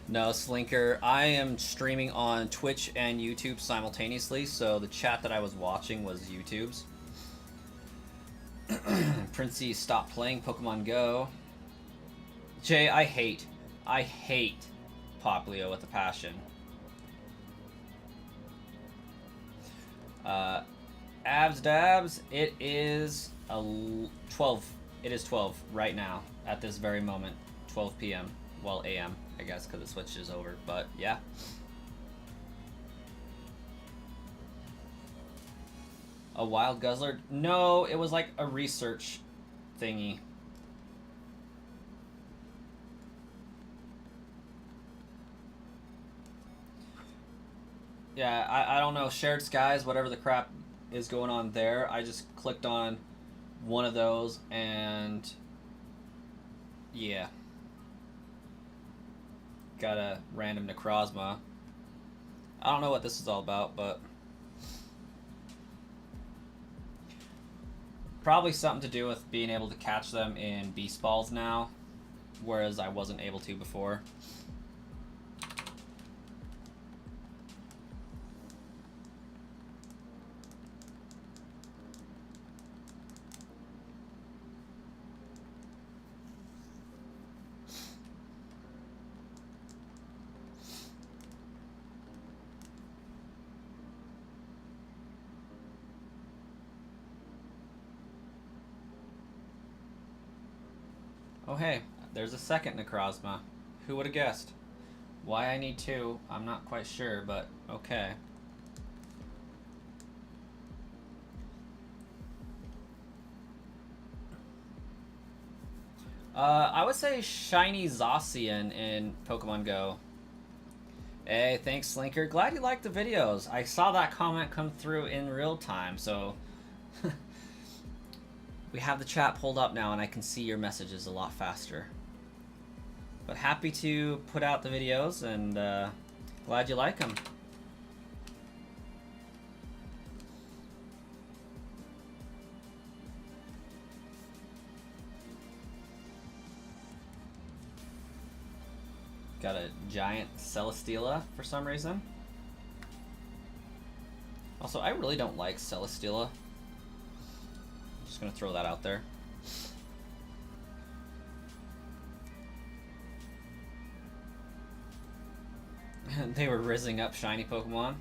No, Slinker, I am streaming on Twitch and YouTube simultaneously, so the chat that I was watching was YouTube's. Princey, stop playing Pokemon Go. Jay, I hate Poplio with a passion. Abs Dabs, it is 12. It is 12 right now, at this very moment. 12 p.m. Well, a.m. I guess, because it switches over, but yeah. A wild guzzler? No, it was like a research thingy. Yeah, I don't know, shared skies, whatever the crap is going on there. I just clicked on one of those and yeah. Got a random Necrozma. I don't know what this is all about, but probably something to do with being able to catch them in beast balls now, whereas I wasn't able to before. Oh hey, there's a second Necrozma. Who would have guessed? Why I need two, I'm not quite sure, but okay. I would say Shiny Zacian in Pokemon Go. Hey, thanks Slinker. Glad you liked the videos. I saw that comment come through in real time, so we have the chat pulled up now and I can see your messages a lot faster. But happy to put out the videos and glad you like them. Got a giant Celesteela for some reason. Also, I really don't like Celesteela. Just gonna throw that out there. They were rizzing up shiny Pokemon.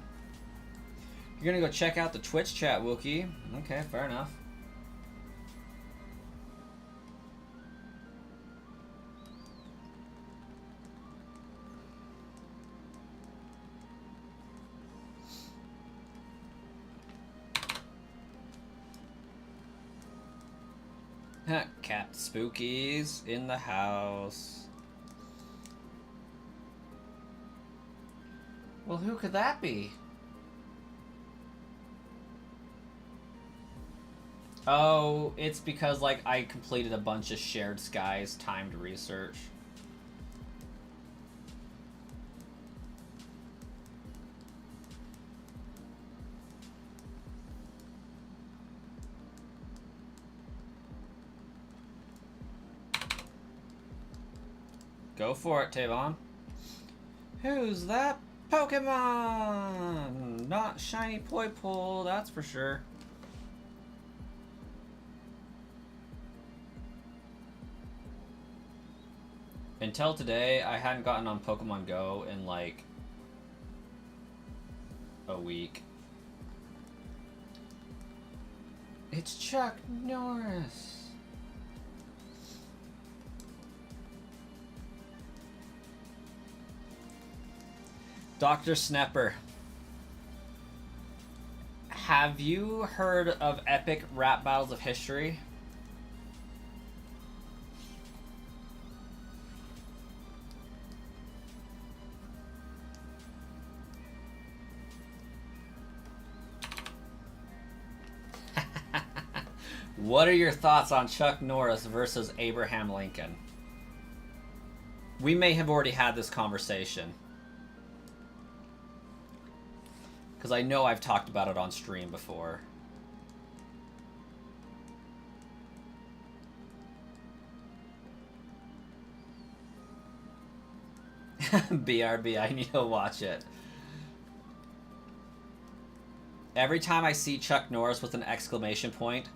You're gonna go check out the Twitch chat, Wookie. Okay, fair enough. Cat Spookies in the house. Well, who could that be? Oh, it's because, like, I completed a bunch of shared skies timed research. Go for it, Tavon. Who's that Pokemon? Not shiny Poipole, that's for sure. Until today, I hadn't gotten on Pokemon Go in like a week. It's Chuck Norris. Dr. Snapper. Have you heard of epic rap battles of history? What are your thoughts on Chuck Norris versus Abraham Lincoln? We may have already had this conversation. Because I know I've talked about it on stream before. BRB, I need to watch it. Every time I see Chuck Norris with an exclamation point,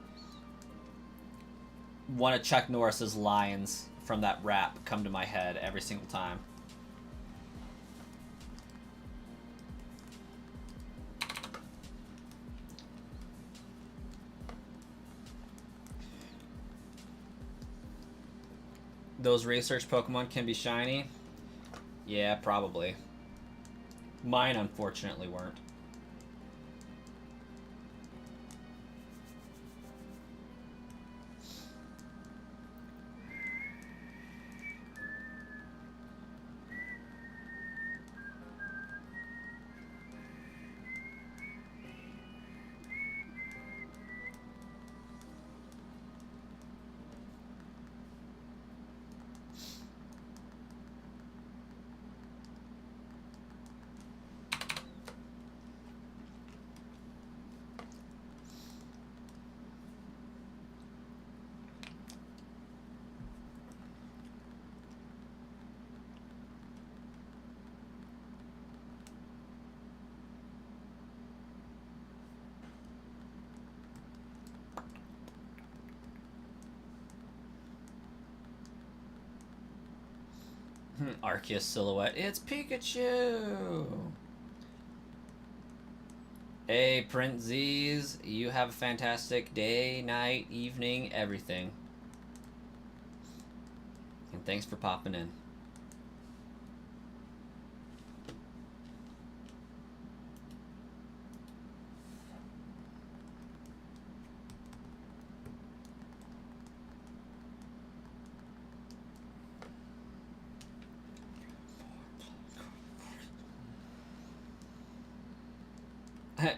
one of Chuck Norris's lines from that rap come to my head every single time. Those research Pokemon can be shiny? Yeah, probably. Mine, unfortunately, weren't. Arceus silhouette. It's Pikachu! Hey, Prince Z's. You have a fantastic day, night, evening, everything. And thanks for popping in.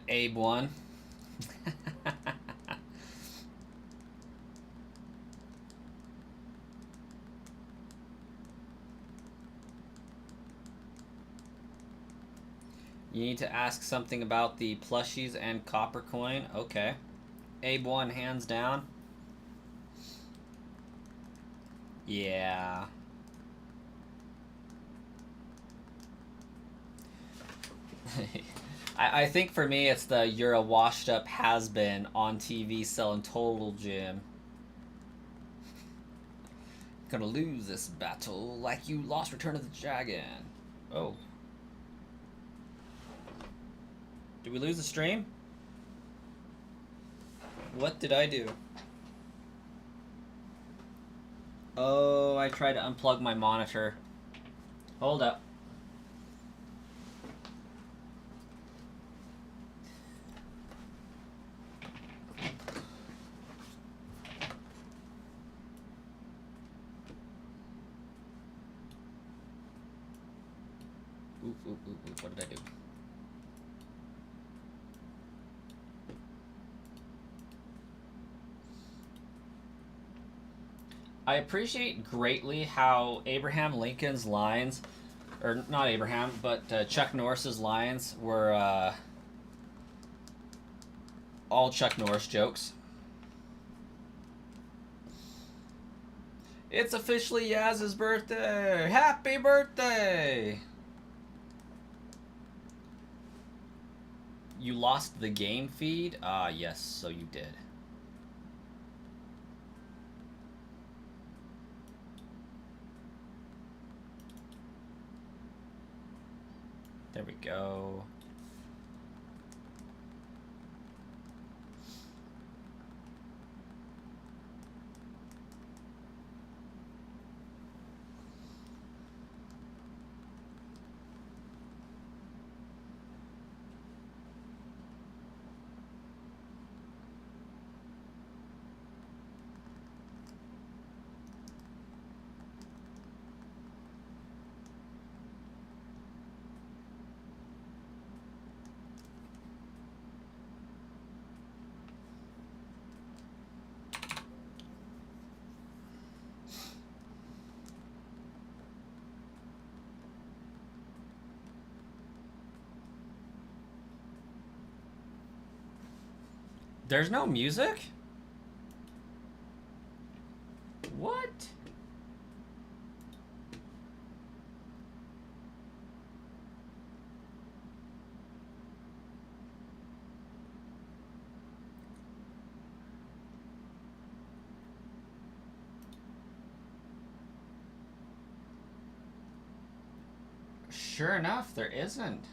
Abe won. You need to ask something about the plushies and copper coin. Okay. Abe won, hands down. Yeah. I think for me it's the you're a washed up has-been on TV selling Total Gym. Gonna lose this battle like you lost Return of the Dragon. Oh. Did we lose the stream? What did I do? Oh, I tried to unplug my monitor. Hold up. Ooh, what did I do? I appreciate greatly how Abraham Lincoln's lines, or not Abraham, but Chuck Norris's lines were all Chuck Norris jokes. It's officially Yaz's birthday! Happy birthday! You lost the game feed? Ah, yes, so you did. There we go. There's no music? What? Sure enough, there isn't.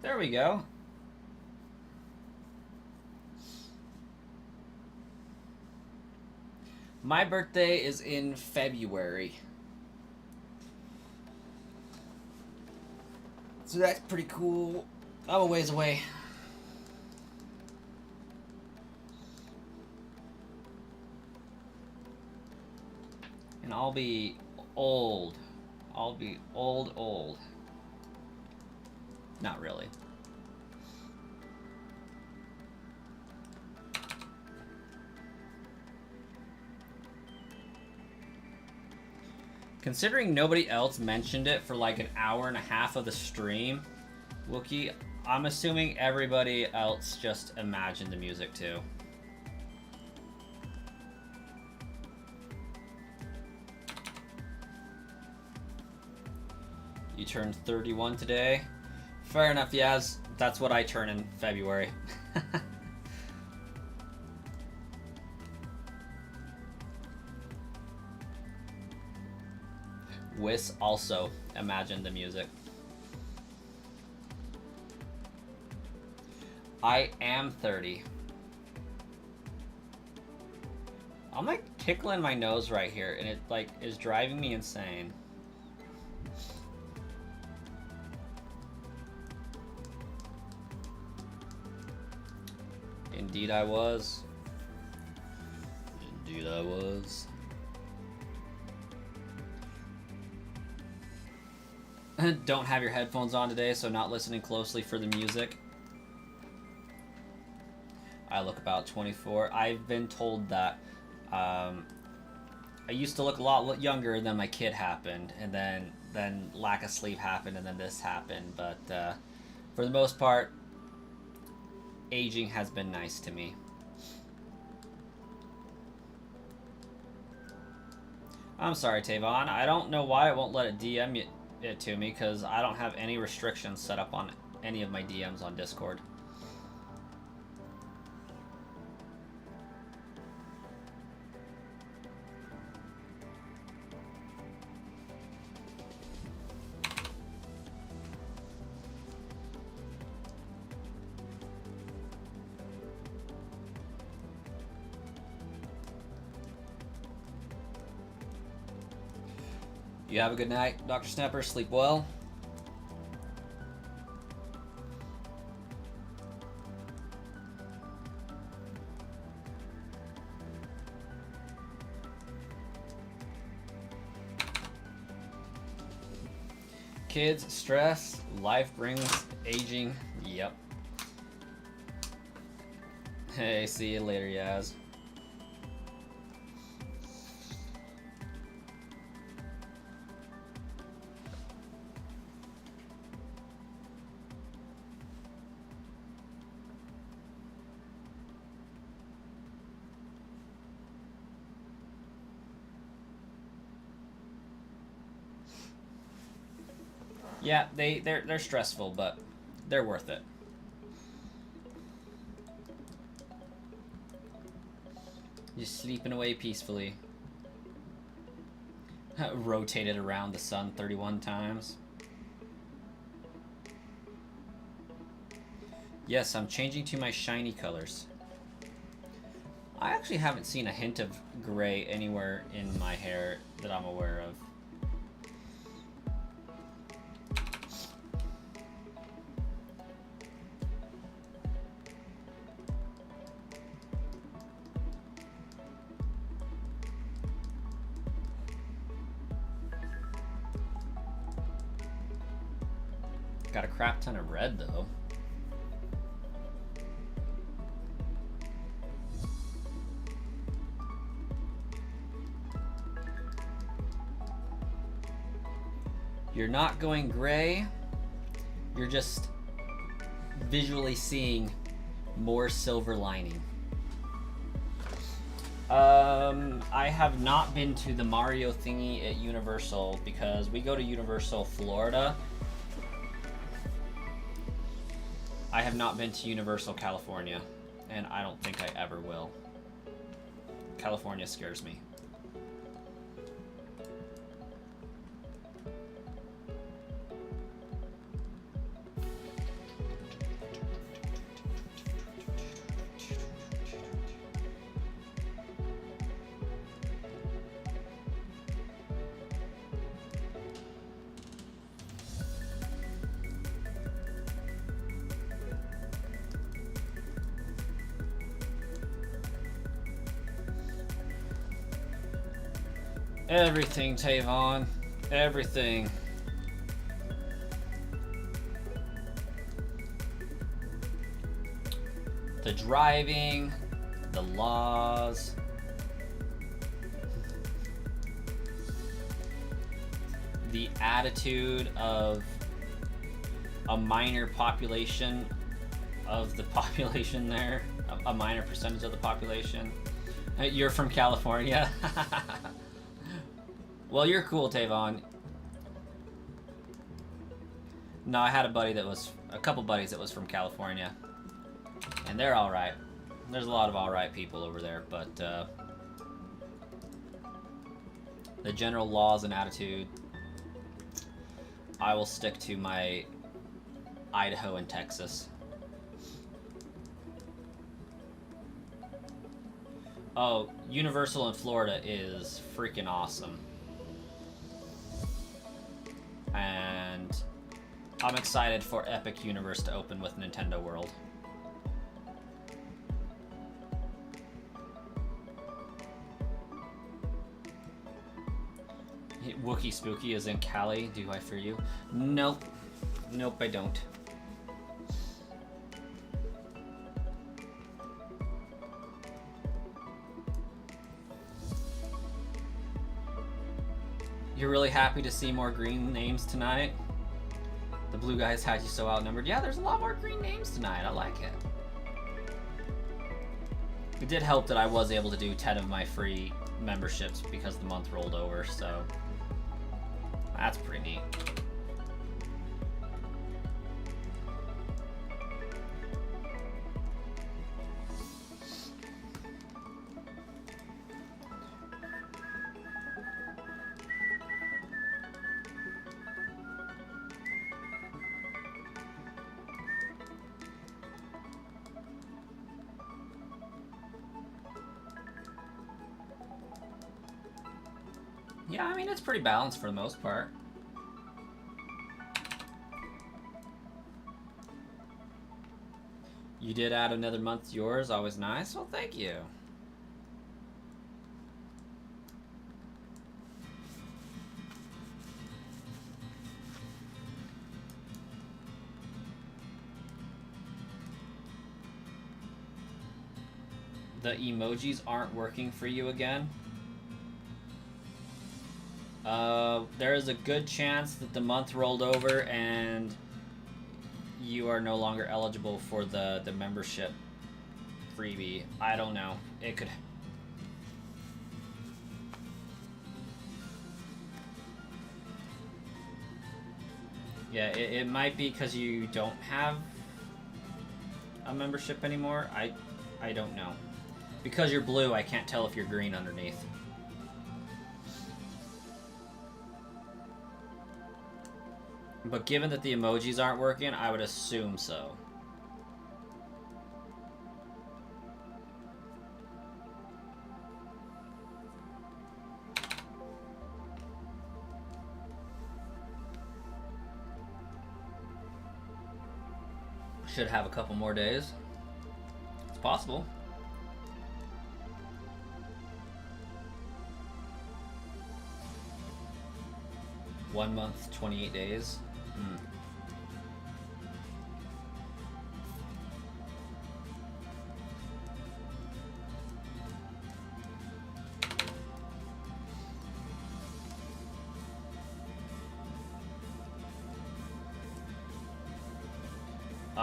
There we go. My birthday is in February. So that's pretty cool. I'm a ways away. And I'll be old. I'll be old. Not really. Considering nobody else mentioned it for like an hour and a half of the stream, Wookie, I'm assuming everybody else just imagined the music too. You turned 31 today? Fair enough, Yaz. That's what I turn in February. Wiss also imagined the music. I am 30. I'm like tickling my nose right here, and it like is driving me insane. Indeed I was. Indeed I was. Don't have your headphones on today, so not listening closely for the music. I look about 24. I've been told that I used to look a lot younger than my kid happened, and then lack of sleep happened, and then this happened. But for the most part, aging has been nice to me. I'm sorry, Tavon. I don't know why it won't let it DM it to me, because I don't have any restrictions set up on any of my DMs on Discord. You have a good night, Dr. Snapper. Sleep well. Kids, stress, life brings aging. Yep. Hey, see you later, Yaz. Yeah, they're stressful, but they're worth it. Just sleeping away peacefully. Rotated around the sun 31 times. Yes, I'm changing to my shiny colors. I actually haven't seen a hint of gray anywhere in my hair that I'm aware of. Got a crap ton of red, though. You're not going gray. You're just visually seeing more silver lining. I have not been to the Mario thingy at Universal because we go to Universal Florida. I have not been to Universal California, and I don't think I ever will. California scares me. Everything, Tavon. Everything. The driving, the laws, the attitude of a minor population of the population there, a minor percentage of the population. You're from California? Well, you're cool, Tavon. No, I had a couple buddies that was from California. And they're alright. There's a lot of alright people over there, but the general laws and attitude, I will stick to my Idaho and Texas. Oh, Universal in Florida is freaking awesome. And I'm excited for Epic Universe to open with Nintendo World. Wookie Spooky is in Cali. Do I fear you? Nope. Nope, I don't. You're really happy to see more green names tonight? The blue guys had you so outnumbered. Yeah, there's a lot more green names tonight. I like it. It did help that I was able to do 10 of my free memberships because the month rolled over, so that's pretty neat. Yeah, I mean, it's pretty balanced for the most part. You did add another month to yours, always nice. Well, thank you. The emojis aren't working for you again? There is a good chance that the month rolled over and you are no longer eligible for the membership freebie. I don't know. It could... Yeah, it might be because you don't have a membership anymore. I don't know. Because you're blue, I can't tell if you're green underneath. But given that the emojis aren't working, I would assume so. Should have a couple more days. It's possible. One month, 28 days.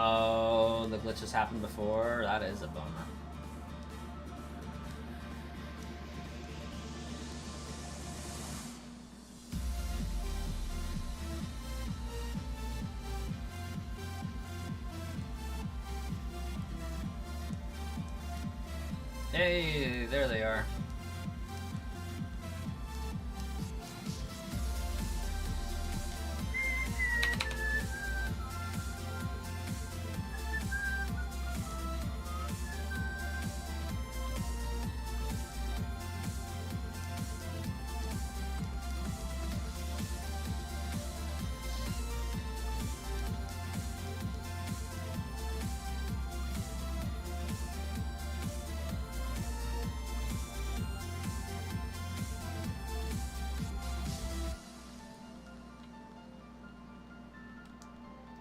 Oh, the glitches happened before? That is a bummer. Hey, there they are.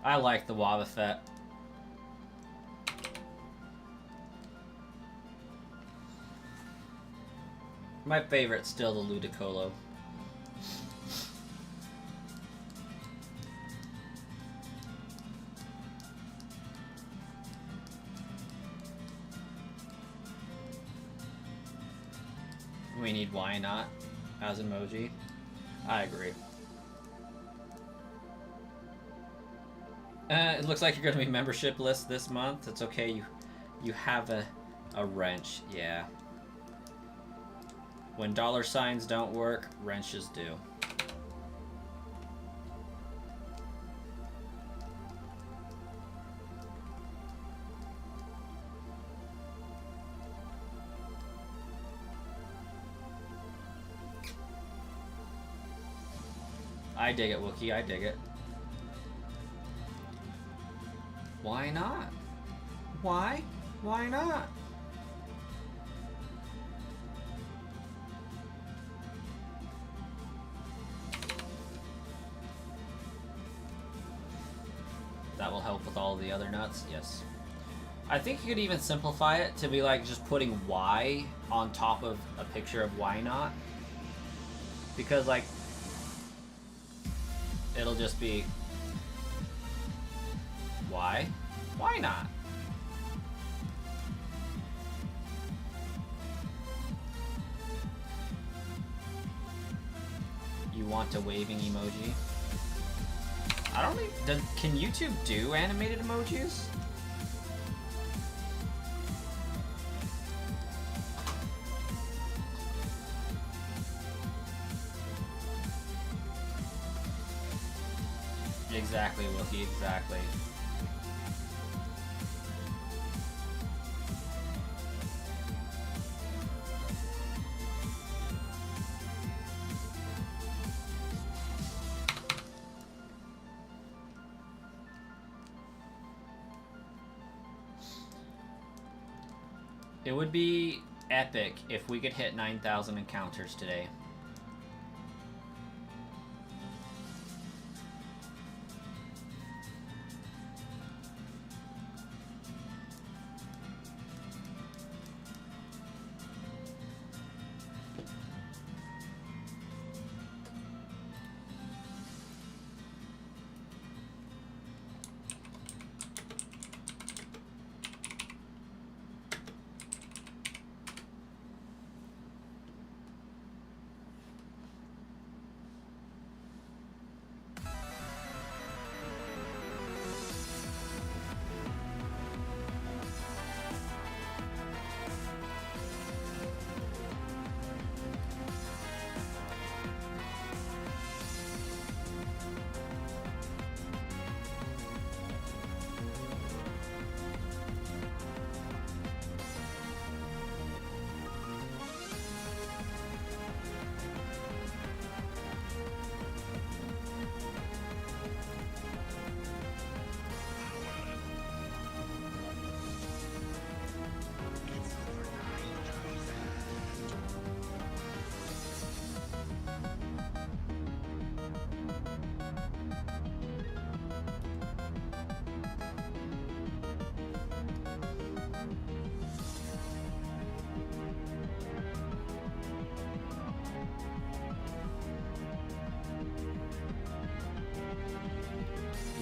I like the Wobbuffet. My favorite's still the Ludicolo. We need why not as emoji. I agree. It looks like you're going to be membership list this month. It's okay. You have a wrench. Yeah. When dollar signs don't work, wrenches do. I dig it, Wookie. I dig it. Why not? Why? Why not? That will help with all the other nuts, yes. I think you could even simplify it to be like just putting why on top of a picture of why not. Because like, it'll just be, why? Why not? You want a waving emoji? I don't think, can YouTube do animated emojis? Exactly, Wookie, exactly. It would be epic if we could hit 9,000 encounters today.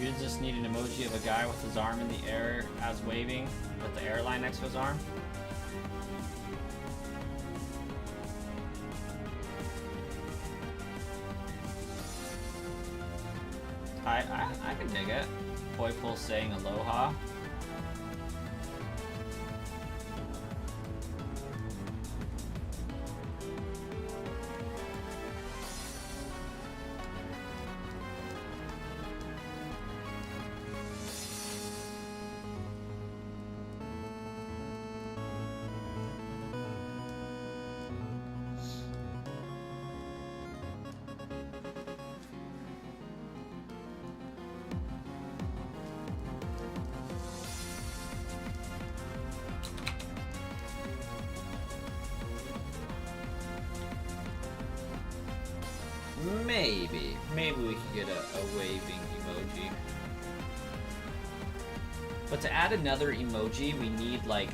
You just need an emoji of a guy with his arm in the air as waving with the airline next to his arm. I can dig it. Poipole saying aloha. Maybe we could get a waving emoji. But to add another emoji, we need like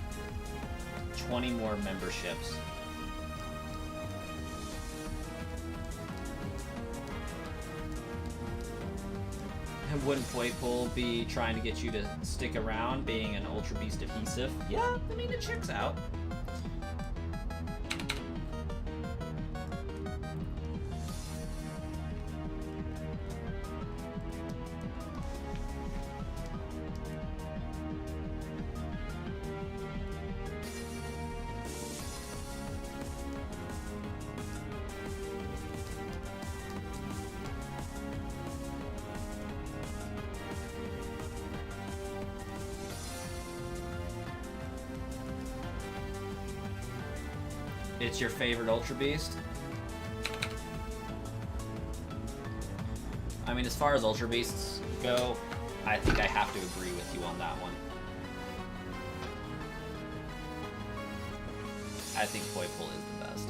20 more memberships. And wouldn't Poipole be trying to get you to stick around, being an Ultra Beast adhesive? Yeah, I mean, it checks out. It's your favorite Ultra Beast? I mean, as far as Ultra Beasts go, I think I have to agree with you on that one. I think Poipole is the best.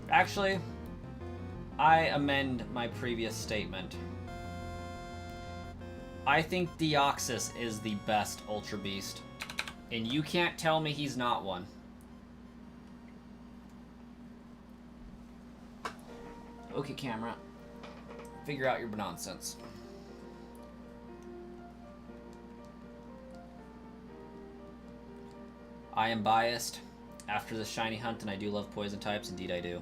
Actually, I amend my previous statement. I think Deoxys is the best Ultra Beast, and you can't tell me he's not one. Okay, camera. Figure out your nonsense. I am biased after the shiny hunt, and I do love poison types. Indeed, I do.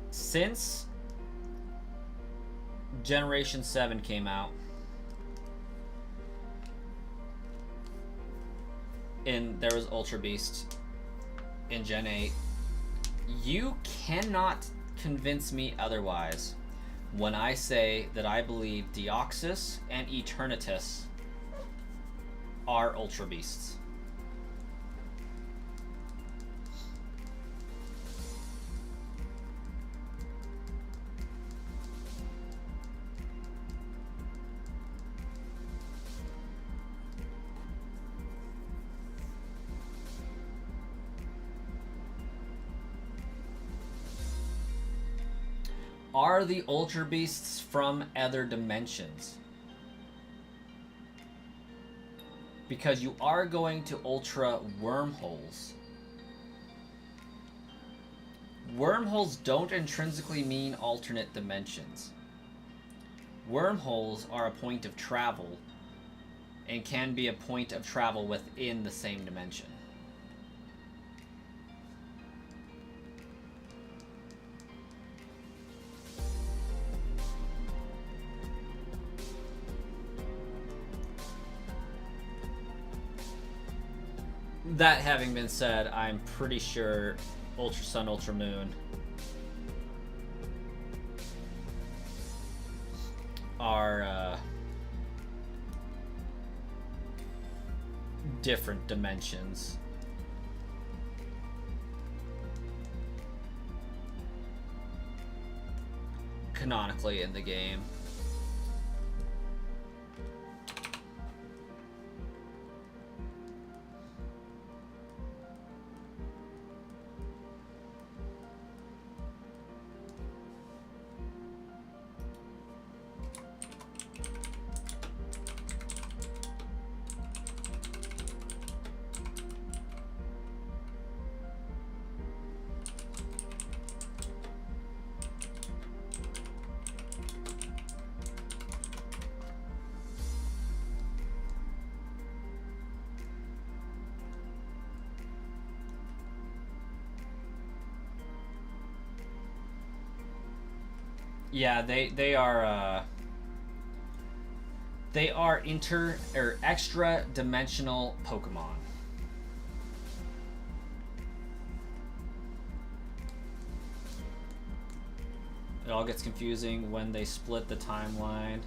Since Generation 7 came out, and there was Ultra Beast in Gen 8, you cannot convince me otherwise when I say that I believe Deoxys and Eternatus are Ultra Beasts. Are the Ultra Beasts from other dimensions? Because you are going to Ultra Wormholes. Wormholes don't intrinsically mean alternate dimensions. Wormholes are a point of travel and can be a point of travel within the same dimension. That having been said, I'm pretty sure Ultra Sun, Ultra Moon are different dimensions. Canonically in the game. Yeah, they are inter or extra dimensional Pokemon. It all gets confusing when they split the timeline.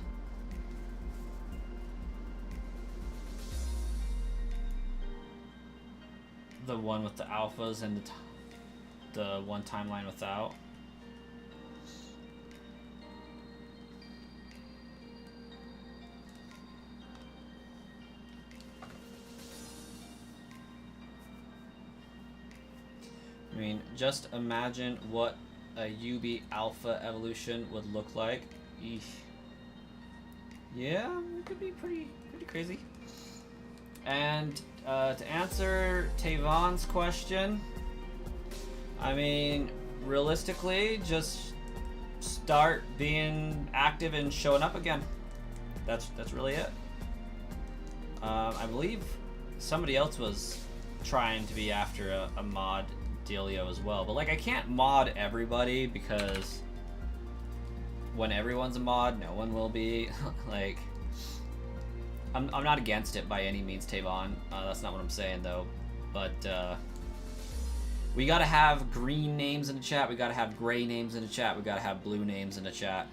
The one with the alphas and the one timeline without. I mean, just imagine what a UB alpha evolution would look like. Eesh. Yeah, it could be pretty crazy. And to answer Tavon's question, I mean, realistically, just start being active and showing up again. That's really it. I believe somebody else was trying to be after a mod dealio as well, but like I can't mod everybody because when everyone's a mod, no one will be. Like, I'm not against it by any means, Tavon. That's not what I'm saying though. But we gotta have green names in the chat. We gotta have gray names in the chat. We gotta have blue names in the chat.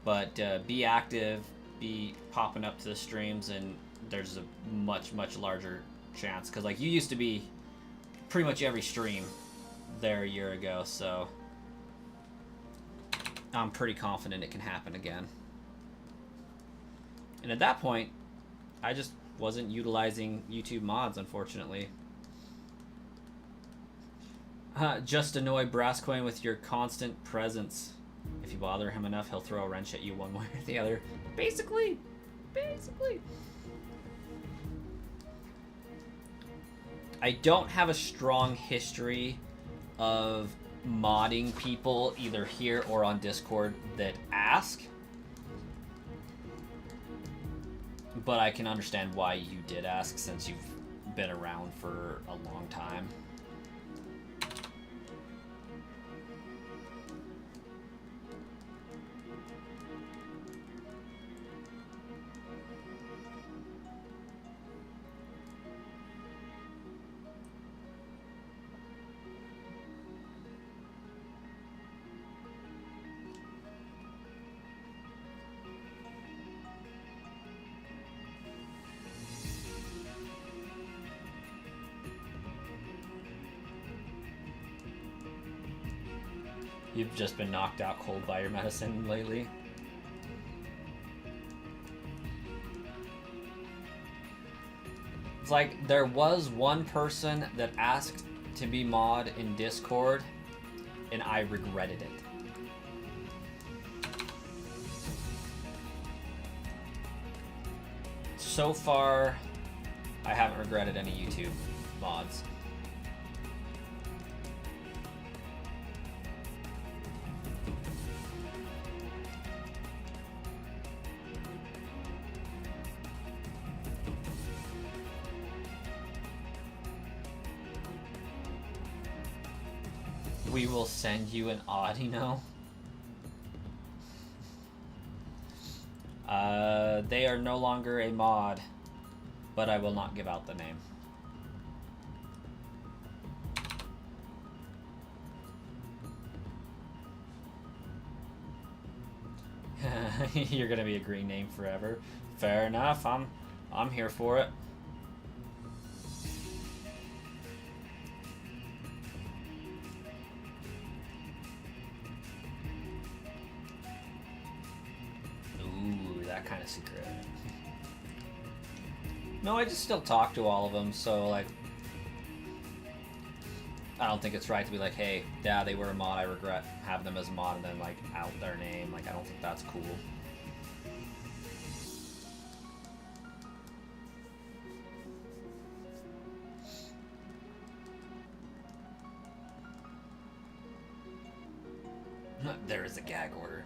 But be active, be popping up to the streams, and there's a much larger chance. Because like you used to be pretty much every stream there a year ago, so I'm pretty confident it can happen again. And at that point, I just wasn't utilizing YouTube mods, unfortunately. Just annoy Brascoin with your constant presence. If you bother him enough, he'll throw a wrench at you one way or the other. Basically. I don't have a strong history of modding people either here or on Discord that ask. But I can understand why you did ask since you've been around for a long time. You've just been knocked out cold by your medicine lately. It's like there was one person that asked to be mod in Discord, and I regretted it. So far, I haven't regretted any YouTube mods. We will send you an Audino. They are no longer a mod, but I will not give out the name. You're gonna be a green name forever. Fair enough. I'm here for it. Kind of secret. No, I just still talk to all of them, so like I don't think it's right to be like, hey, yeah, they were a mod, I regret having them as a mod, and then like out their name. Like, I don't think that's cool. There is a gag order.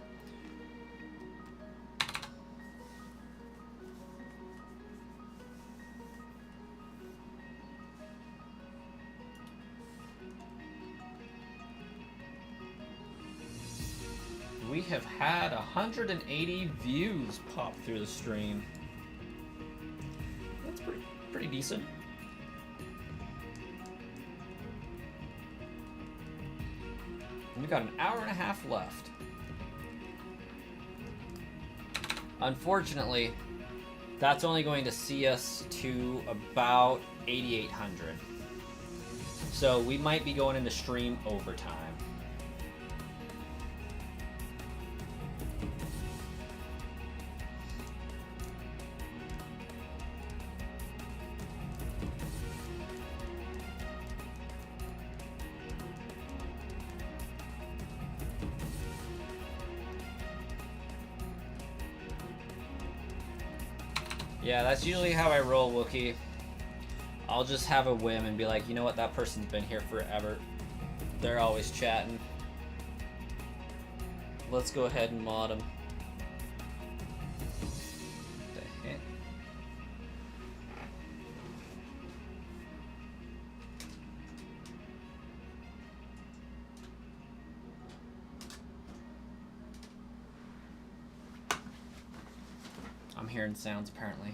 we have had 180 views pop through the stream. That's pretty decent. We've got an hour and a half left. Unfortunately, that's only going to see us to about 8,800. So we might be going into stream overtime. Yeah, that's usually how I roll, Wookie. I'll just have a whim and be like, you know what, that person's been here forever. They're always chatting. Let's go ahead and mod them. What the heck? I'm hearing sounds apparently.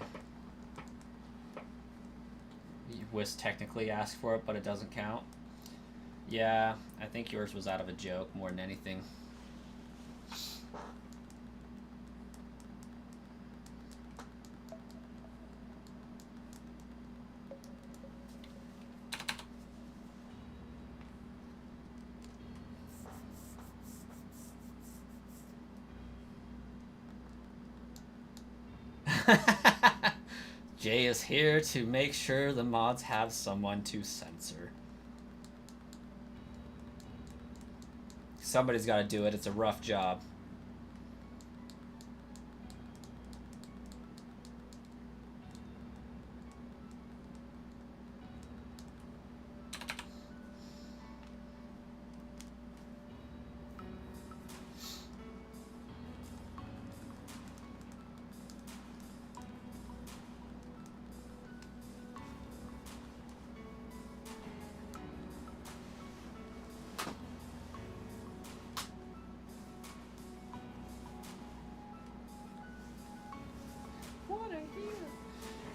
Was technically asked for it, but it doesn't count. Yeah, I think yours was out of a joke more than anything. Jay is here to make sure the mods have someone to censor. Somebody's got to do it. It's a rough job.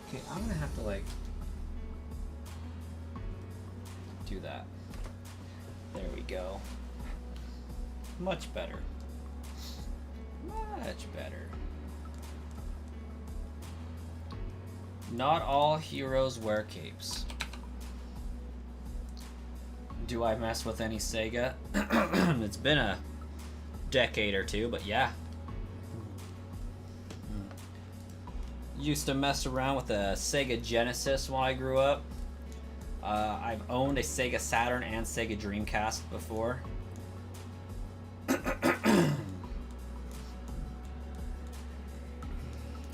Okay, I'm gonna have to like do that. There we go. Much better. Much better. Not all heroes wear capes. Do I mess with any Sega? It's been a decade or two, but yeah. Used to mess around with a Sega Genesis when I grew up. I've owned a Sega Saturn and Sega Dreamcast before.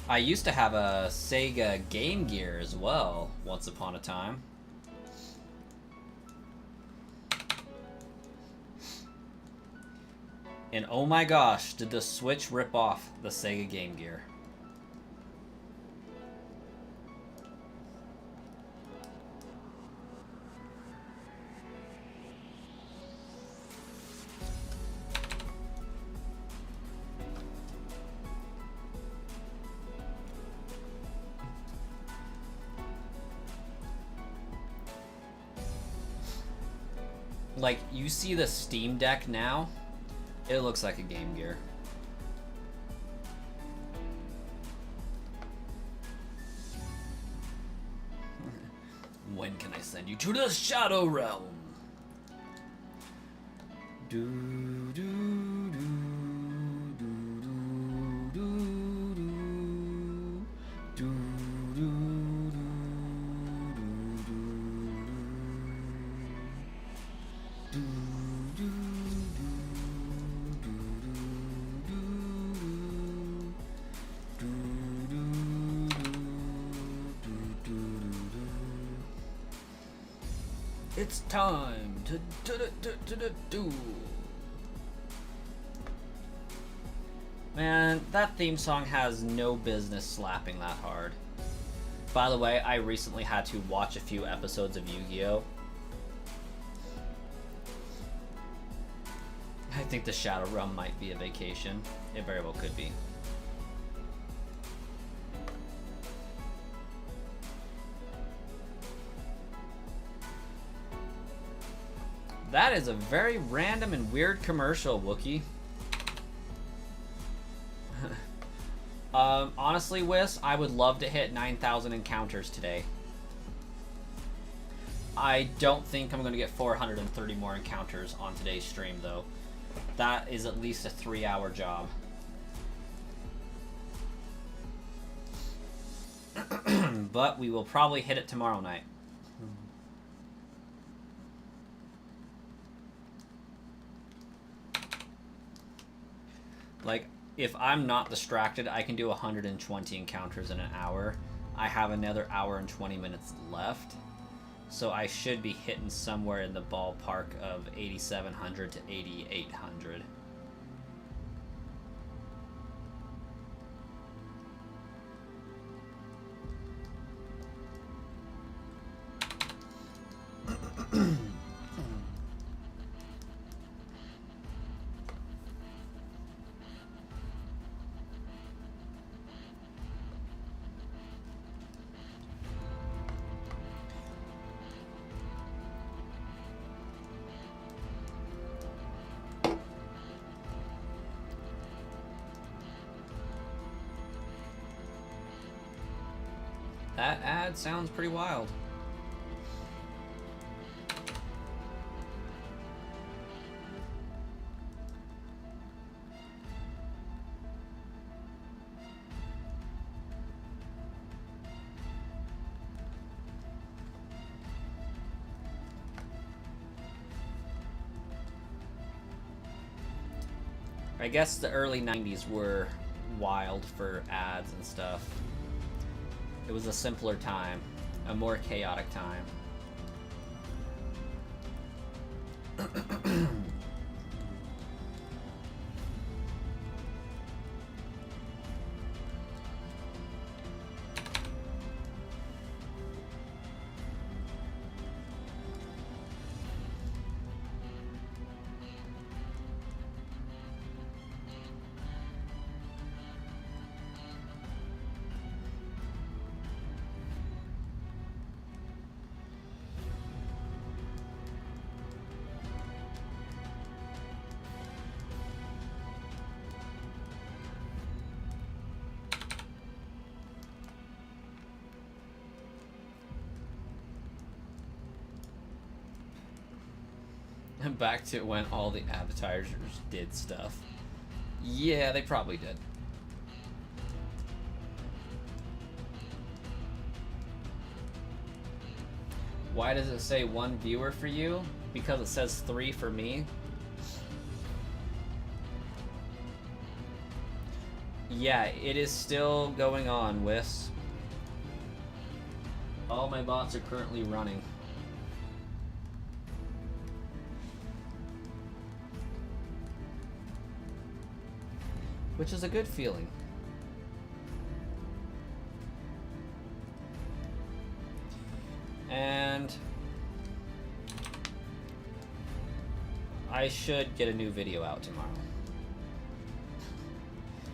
I used to have a Sega Game Gear as well, once upon a time. And oh my gosh, did the Switch rip off the Sega Game Gear. Like, you see the Steam Deck now, it looks like a Game Gear. When can I send you to the Shadow Realm? Do do do do do do do do. It's time to do. Man, that theme song has no business slapping that hard. By the way, I recently had to watch a few episodes of Yu-Gi-Oh! I think the Shadow Realm might be a vacation. It very well could be. That is a very random and weird commercial, Wookie. Honestly, Wiss, I would love to hit 9,000 encounters today. I don't think I'm going to get 430 more encounters on today's stream, though. That is at least a 3-hour job. But we will probably hit it tomorrow night. Like, if I'm not distracted, I can do 120 encounters in an hour. I have another hour and 20 minutes left. So I should be hitting somewhere in the ballpark of 8,700 to 8,800. That ad sounds pretty wild. I guess the early 90s were wild for ads and stuff. It was a simpler time, a more chaotic time. Back to when all the advertisers did stuff. Yeah, they probably did. Why does it say 1 viewer for you? Because it says 3 for me. Yeah, it is still going on, Wiss. All my bots are currently running. Which is a good feeling. And I should get a new video out tomorrow.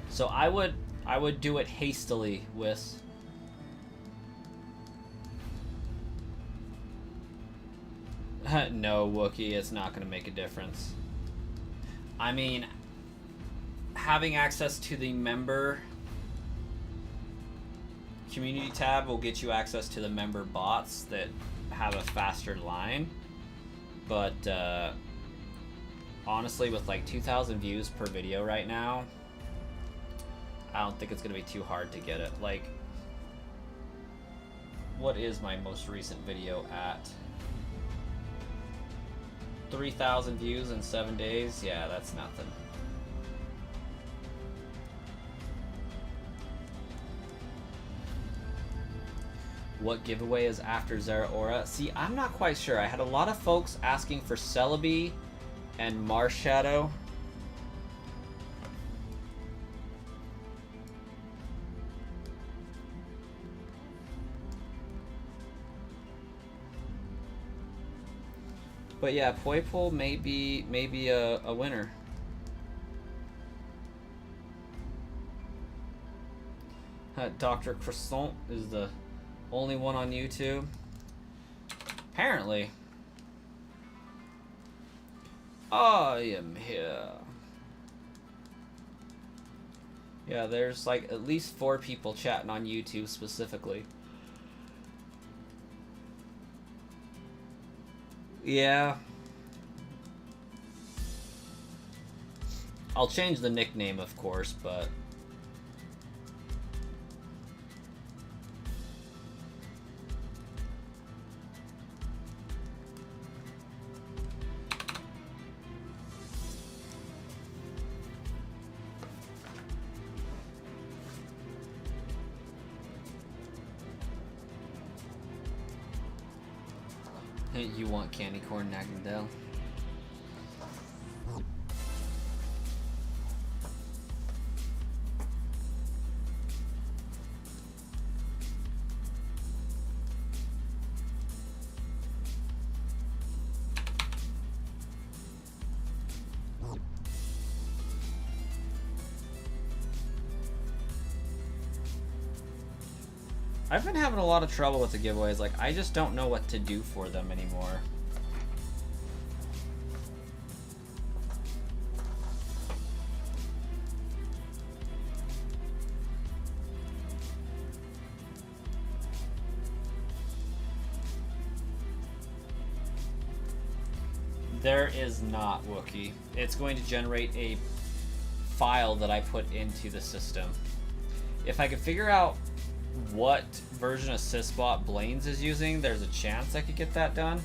So I would do it hastily, Wiss. No, Wookie, it's not going to make a difference. I mean, having access to the member community tab will get you access to the member bots that have a faster line. But honestly, with like 2,000 views per video right now, I don't think it's going to be too hard to get it. Like, what is my most recent video at? 3,000 views in 7 days? Yeah, that's nothing. What giveaway is after Zera Aura? See, I'm not quite sure. I had a lot of folks asking for Celebi and Marshadow. But yeah, Poipole may be a winner. Dr. Croissant is the only one on YouTube. Apparently. I am here. Yeah, there's like at least 4 people chatting on YouTube specifically. Yeah. I'll change the nickname, of course, but... You want candy corn Naggandale? I've been having a lot of trouble with the giveaways. Like, I just don't know what to do for them anymore. There is not, Wookie. It's going to generate a file that I put into the system. If I could figure out what version of Sysbot Blaine's is using, there's a chance I could get that done.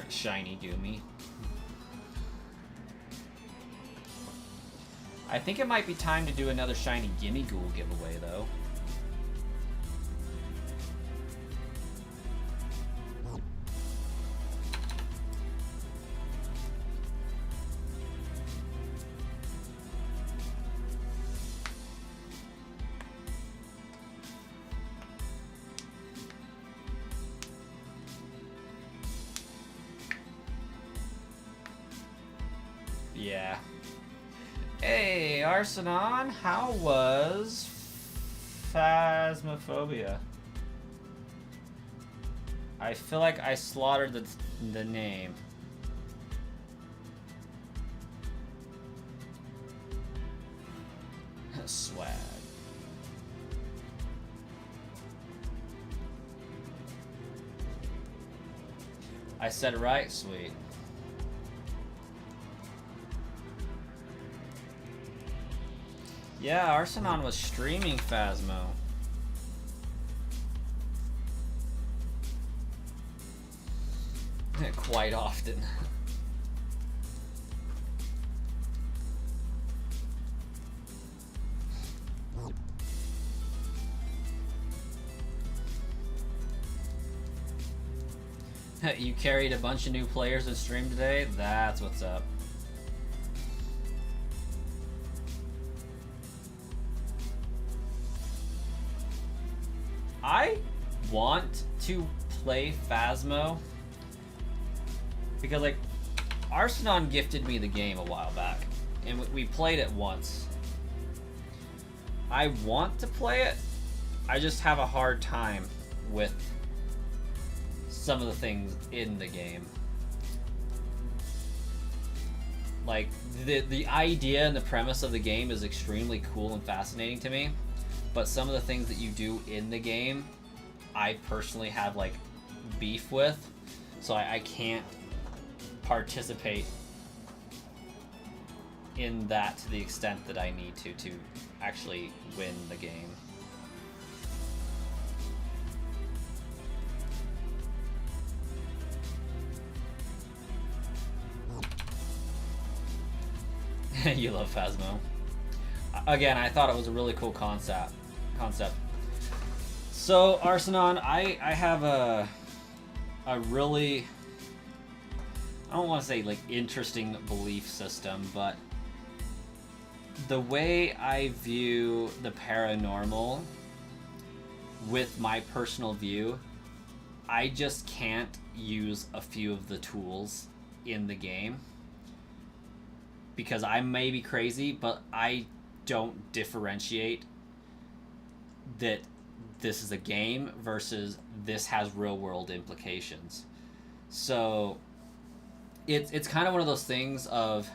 Shiny Doomy. I think it might be time to do another Shiny Gimme Ghoul giveaway, though. Yeah. Hey, Arsenon, how was Phasmophobia? I feel like I slaughtered the name. Swag. I said it right? Sweet. Yeah, Arsenon was streaming Phasmo. Quite often. You carried a bunch of new players in stream today? That's what's up. I want to play Phasmo because, like, Arsenon gifted me the game a while back, and we played it once. I want to play it, I just have a hard time with some of the things in the game. Like, the idea and the premise of the game is extremely cool and fascinating to me, but some of the things that you do in the game, I personally have, like, beef with, so I can't participate in that to the extent that I need to actually win the game. You love Phasmo. Again, I thought it was a really cool concept. So, Arsenon, I have a really, I don't want to say like interesting belief system, but the way I view the paranormal with my personal view, I just can't use a few of the tools in the game because I may be crazy, but I don't differentiate that this is a game versus this has real world implications. So it's kind of one of those things of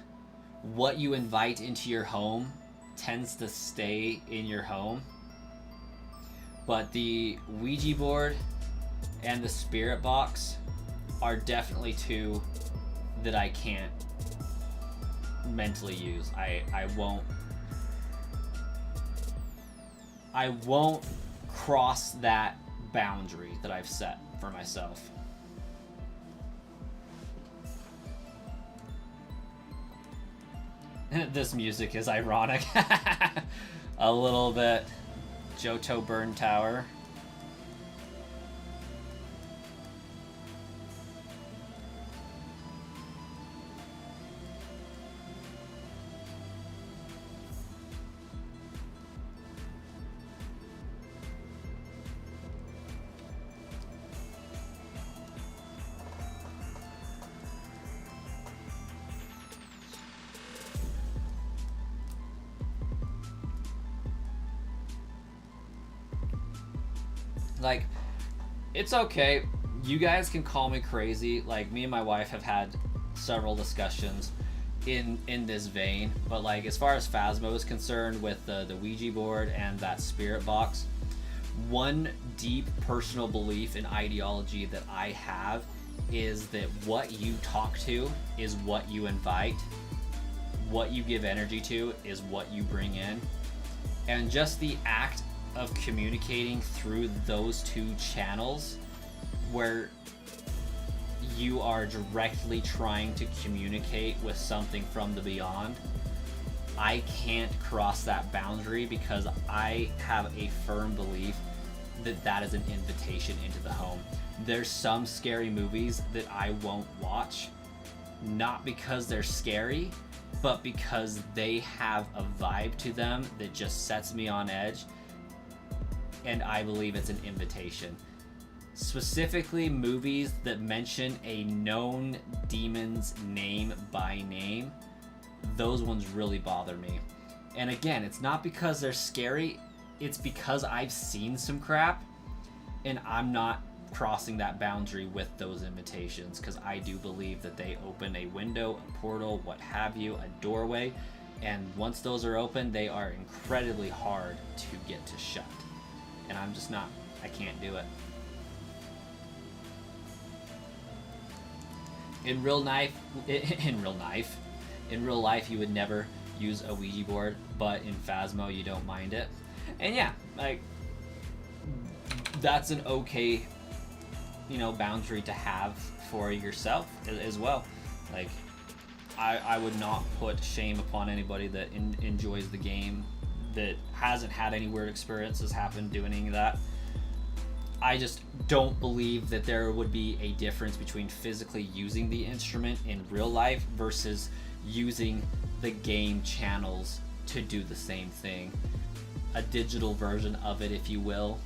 what you invite into your home tends to stay in your home. But the Ouija board and the spirit box are definitely two that I can't mentally use. I won't cross that boundary that I've set for myself. This music is ironic. A little bit. Johto Burn Tower. Like, it's okay. You guys can call me crazy. Like, me and my wife have had several discussions in this vein. But, like, as far as Phasmo is concerned with the Ouija board and that spirit box, one deep personal belief and ideology that I have is that what you talk to is what you invite. What you give energy to is what you bring in. And just the act of communicating through those two channels where you are directly trying to communicate with something from the beyond, I can't cross that boundary because I have a firm belief that that is an invitation into the home. There's some scary movies that I won't watch, not because they're scary, but because they have a vibe to them that just sets me on edge. And I believe it's an invitation. Specifically, movies that mention a known demon's name by name, those ones really bother me. And again, it's not because they're scary, it's because I've seen some crap, and I'm not crossing that boundary with those invitations, because I do believe that they open a window, a portal, what have you, a doorway, and once those are open, they are incredibly hard to get to shut. And I'm just not, I can't do it. In real life, you would never use a Ouija board, but in Phasmo, you don't mind it. And yeah, like, that's an okay, boundary to have for yourself as well. Like, I would not put shame upon anybody that enjoys the game, that hasn't had any weird experiences happen doing any of that. I just don't believe that there would be a difference between physically using the instrument in real life versus using the game channels to do the same thing. A digital version of it, if you will,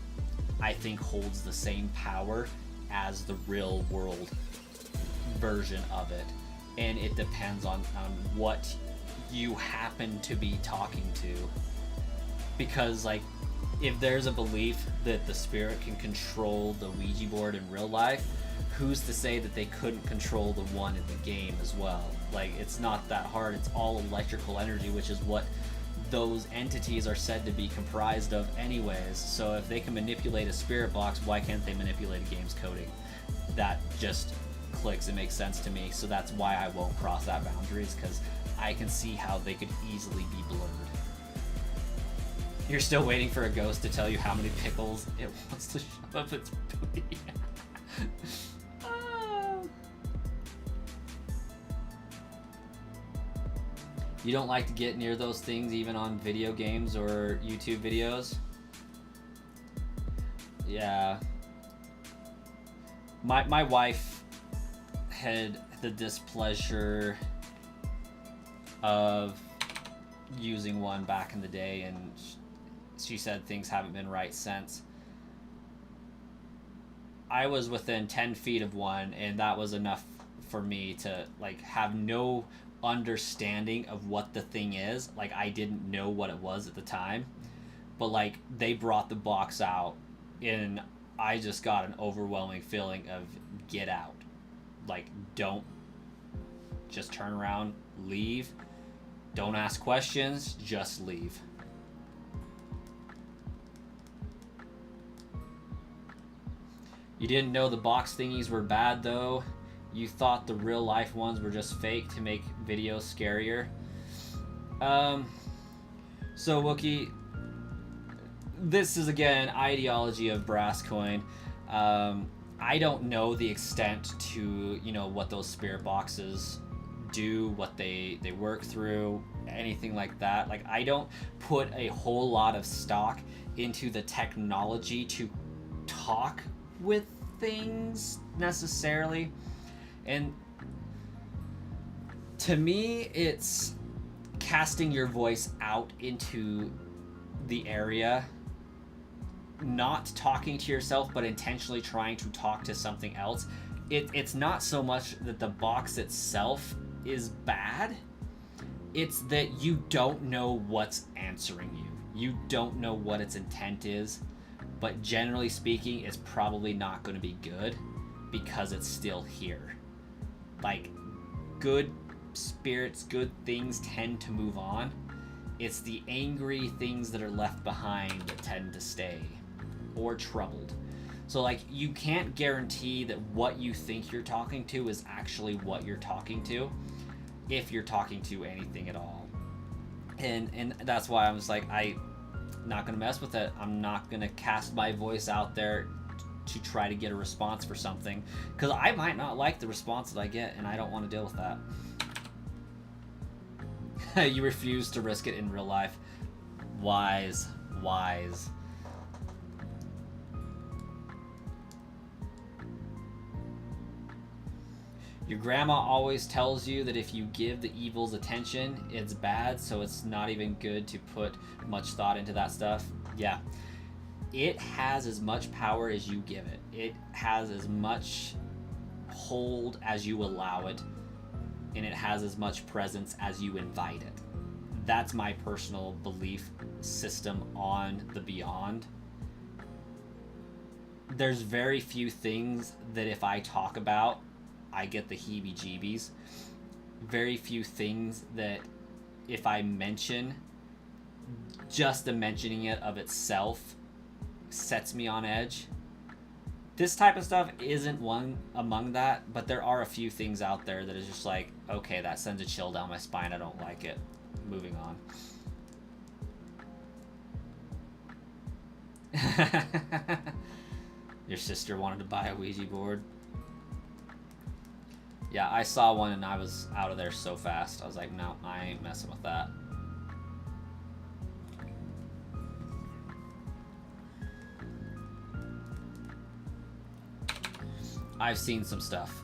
I think holds the same power as the real world version of it. And it depends on what you happen to be talking to. Because, like, if there's a belief that the spirit can control the Ouija board in real life, who's to say that they couldn't control the one in the game as well? Like, it's not that hard. It's all electrical energy, which is what those entities are said to be comprised of anyways. So if they can manipulate a spirit box, why can't they manipulate a game's coding? That just clicks and makes sense to me. So that's why I won't cross that boundary, is because I can see how they could easily be blurred. You're still waiting for a ghost to tell you how many pickles it wants to shove up its booty. You don't like to get near those things even on video games or YouTube videos? Yeah. My wife had the displeasure of using one back in the day, and she said things haven't been right since. I was within 10 feet of one, and that was enough for me to like have no understanding of what the thing is. Like, I didn't know what it was at the time, but like they brought the box out, and I just got an overwhelming feeling of get out. Like, don't, just turn around, leave. Don't ask questions, just leave. You didn't know the box thingies were bad, though. You thought the real life ones were just fake to make videos scarier. So Wookie, this is again ideology of Brass Coin. I don't know the extent to, you know, what those spirit boxes do, what they work through, anything like that. Like, I don't put a whole lot of stock into the technology to talk with things necessarily. And to me, it's casting your voice out into the area, not talking to yourself, but intentionally trying to talk to something else. It's not so much that the box itself is bad, it's that you don't know what's answering you. You don't know what its intent is, but generally speaking, it's probably not going to be good because it's still here. Like, good spirits, good things tend to move on. It's the angry things that are left behind that tend to stay, or troubled. So like, you can't guarantee that what you think you're talking to is actually what you're talking to, if you're talking to anything at all. And that's why I was like, I'm not gonna mess with it. I'm not gonna cast my voice out there to try to get a response for something, because I might not like the response that I get, and I don't want to deal with that. You refuse to risk it in real life. Wise. Your grandma always tells you that if you give the evils attention, it's bad, so it's not even good to put much thought into that stuff. Yeah. It has as much power as you give it. It has as much hold as you allow it, and it has as much presence as you invite it. That's my personal belief system on the beyond. There's very few things that if I talk about, I get the heebie-jeebies. Very few things that if I mention, just the mentioning it of itself sets me on edge. This type of stuff isn't one among that, but there are a few things out there that is just like, okay, that sends a chill down my spine, I don't like it. Moving on. Your sister wanted to buy a Ouija board. Yeah, I saw one and I was out of there so fast. I was like, no, I ain't messing with that. I've seen some stuff,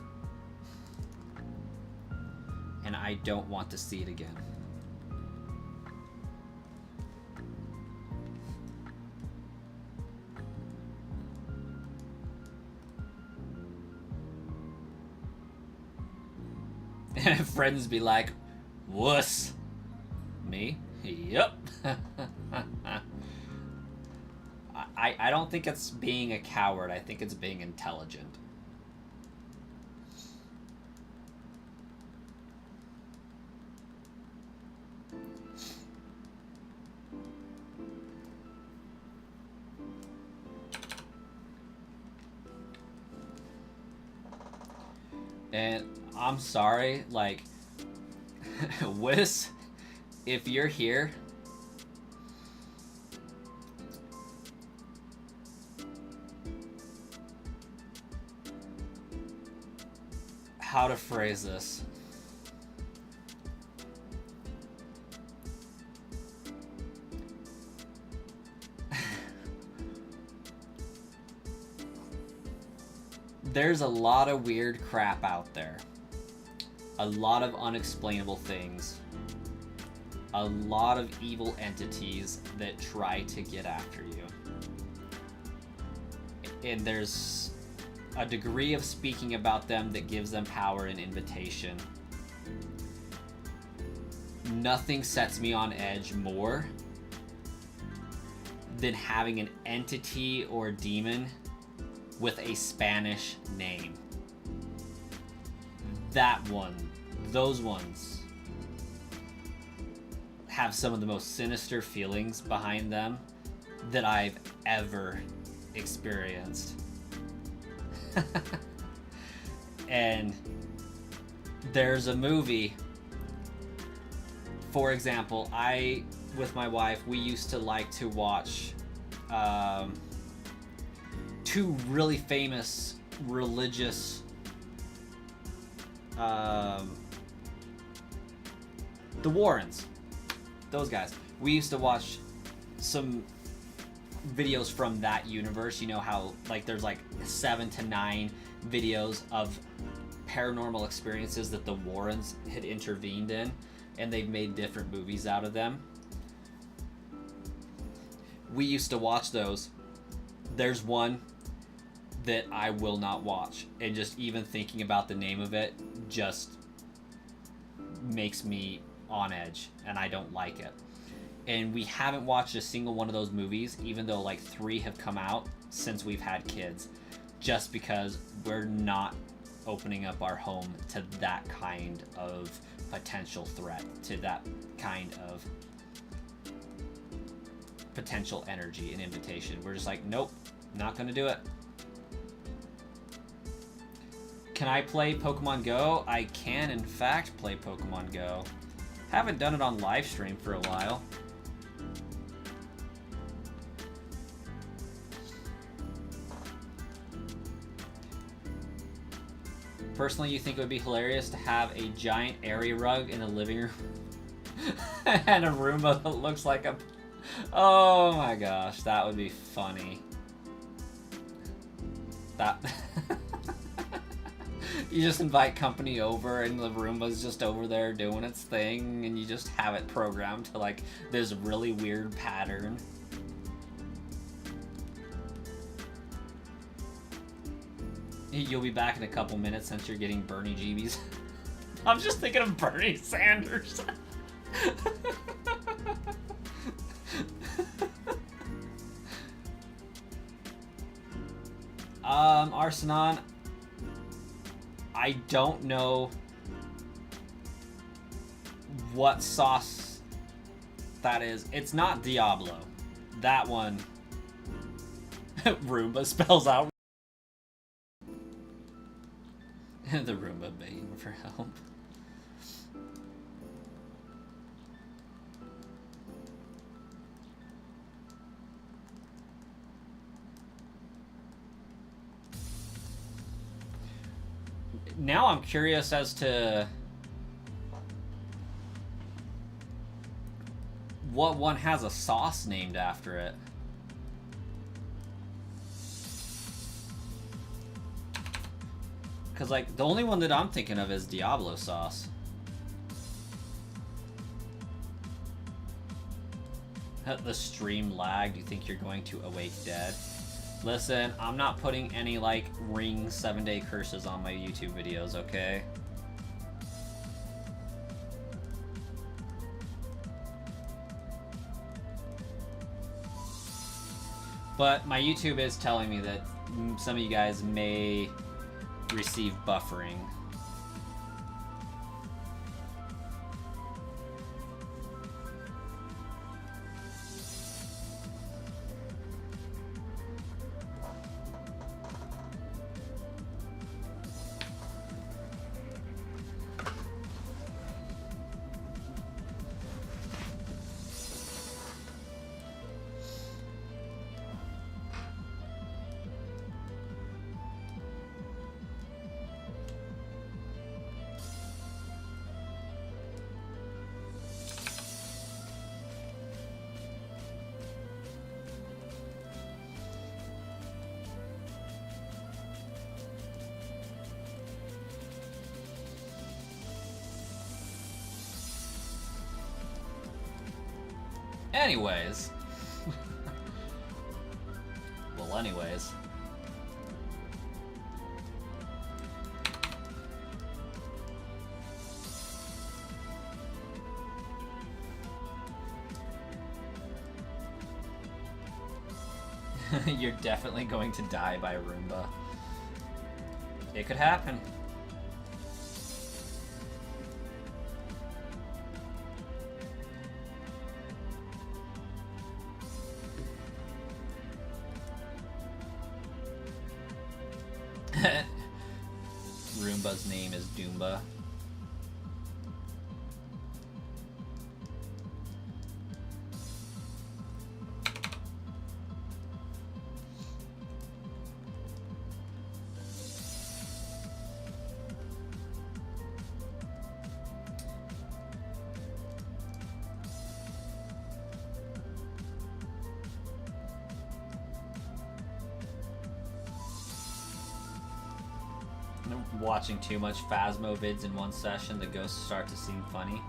and I don't want to see it again. Friends be like, wuss. Me? Yep. I don't think it's being a coward. I think it's being intelligent. And I'm sorry, like, Wiz, if you're here, how to phrase this? There's a lot of weird crap out there. A lot of unexplainable things. A lot of evil entities that try to get after you. And there's a degree of speaking about them that gives them power and invitation. Nothing sets me on edge more than having an entity or demon with a Spanish name. Those ones have some of the most sinister feelings behind them that I've ever experienced. And there's a movie, for example, with my wife, we used to like to watch two really famous religious the Warrens, those guys. We used to watch some videos from that universe. You know how like there's like 7 to 9 videos of paranormal experiences that the Warrens had intervened in, and they've made different movies out of them. We used to watch those. There's one that I will not watch, and just even thinking about the name of it just makes me on edge, and I don't like it. And we haven't watched a single one of those movies, even though like 3 have come out since we've had kids, just because we're not opening up our home to that kind of potential threat, to that kind of potential energy and invitation. We're just like, nope, not gonna do it. Can I play Pokemon Go? I can, in fact, play Pokemon Go. Haven't done it on live stream for a while. Personally, you think it would be hilarious to have a giant area rug in the living room and a Roomba that looks like a... Oh my gosh, that would be funny. That... You just invite company over and the Roomba's just over there doing its thing, and you just have it programmed to like this really weird pattern. You'll be back in a couple minutes since you're getting Bernie GBs. I'm just thinking of Bernie Sanders. Arsenon, I don't know what sauce that is. It's not Diablo. That one, Roomba spells out. The Roomba begging for help. Now I'm curious as to what one has a sauce named after it. Because, like, the only one that I'm thinking of is Diablo sauce. The stream lagged. You think you're going to awake dead? Listen, I'm not putting any, like, ring 7-day curses on my YouTube videos, okay? But my YouTube is telling me that some of you guys may receive buffering. Anyways. Well, anyways. You're definitely going to die by a Roomba. It could happen. Roomba's name is Doomba. Watching too much Phasmo vids in one session, the ghosts start to seem funny.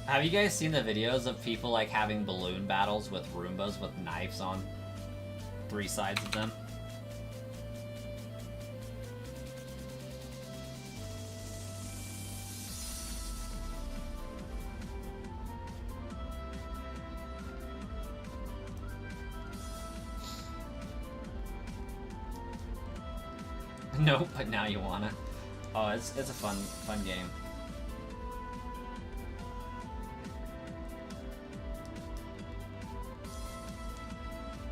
Have you guys seen the videos of people like having balloon battles with Roombas with knives on 3 sides of them? Nope, but now you wanna. Oh, it's a fun game.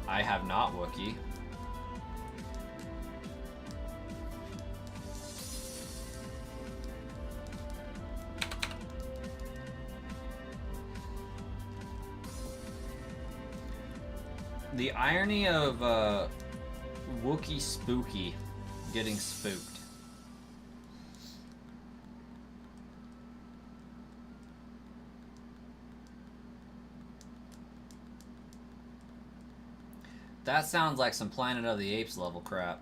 I have not, Wookie. The irony of Wookie Spooky getting spooked. That sounds like some Planet of the Apes level crap.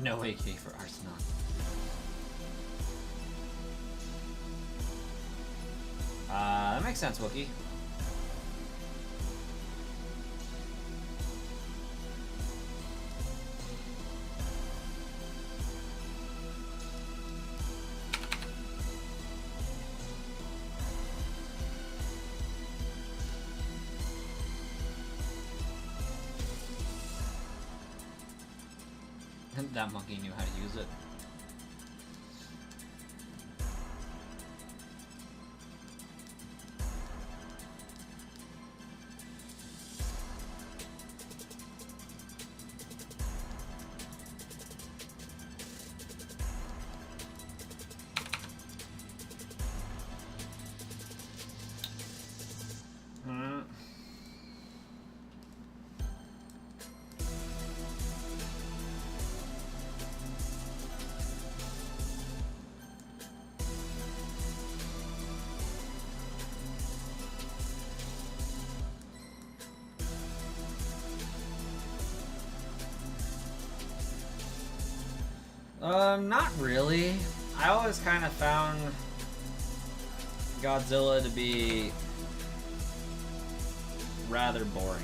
No AK for Arsenal. That makes sense, Wookie. That monkey knew how to use it. Not really. I always kind of found Godzilla to be rather boring.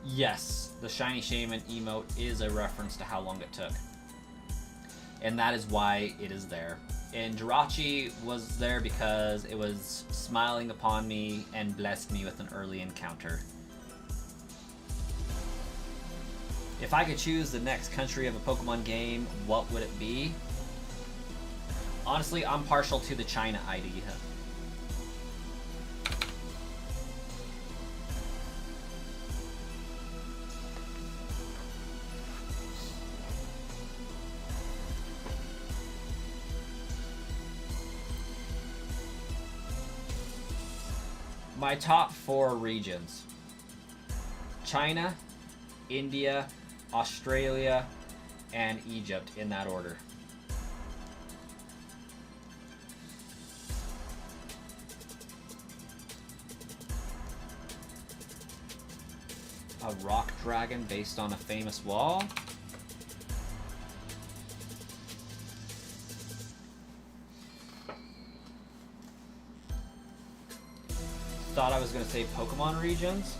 Yes, the Shiny Shaman emote is a reference to how long it took. And that is why it is there. And Jirachi was there because it was smiling upon me and blessed me with an early encounter. If I could choose the next country of a Pokemon game, what would it be? Honestly, I'm partial to the China idea. My top 4 regions: China, India, Australia, and Egypt, in that order. A rock dragon based on a famous wall. Thought I was going to say Pokemon regions.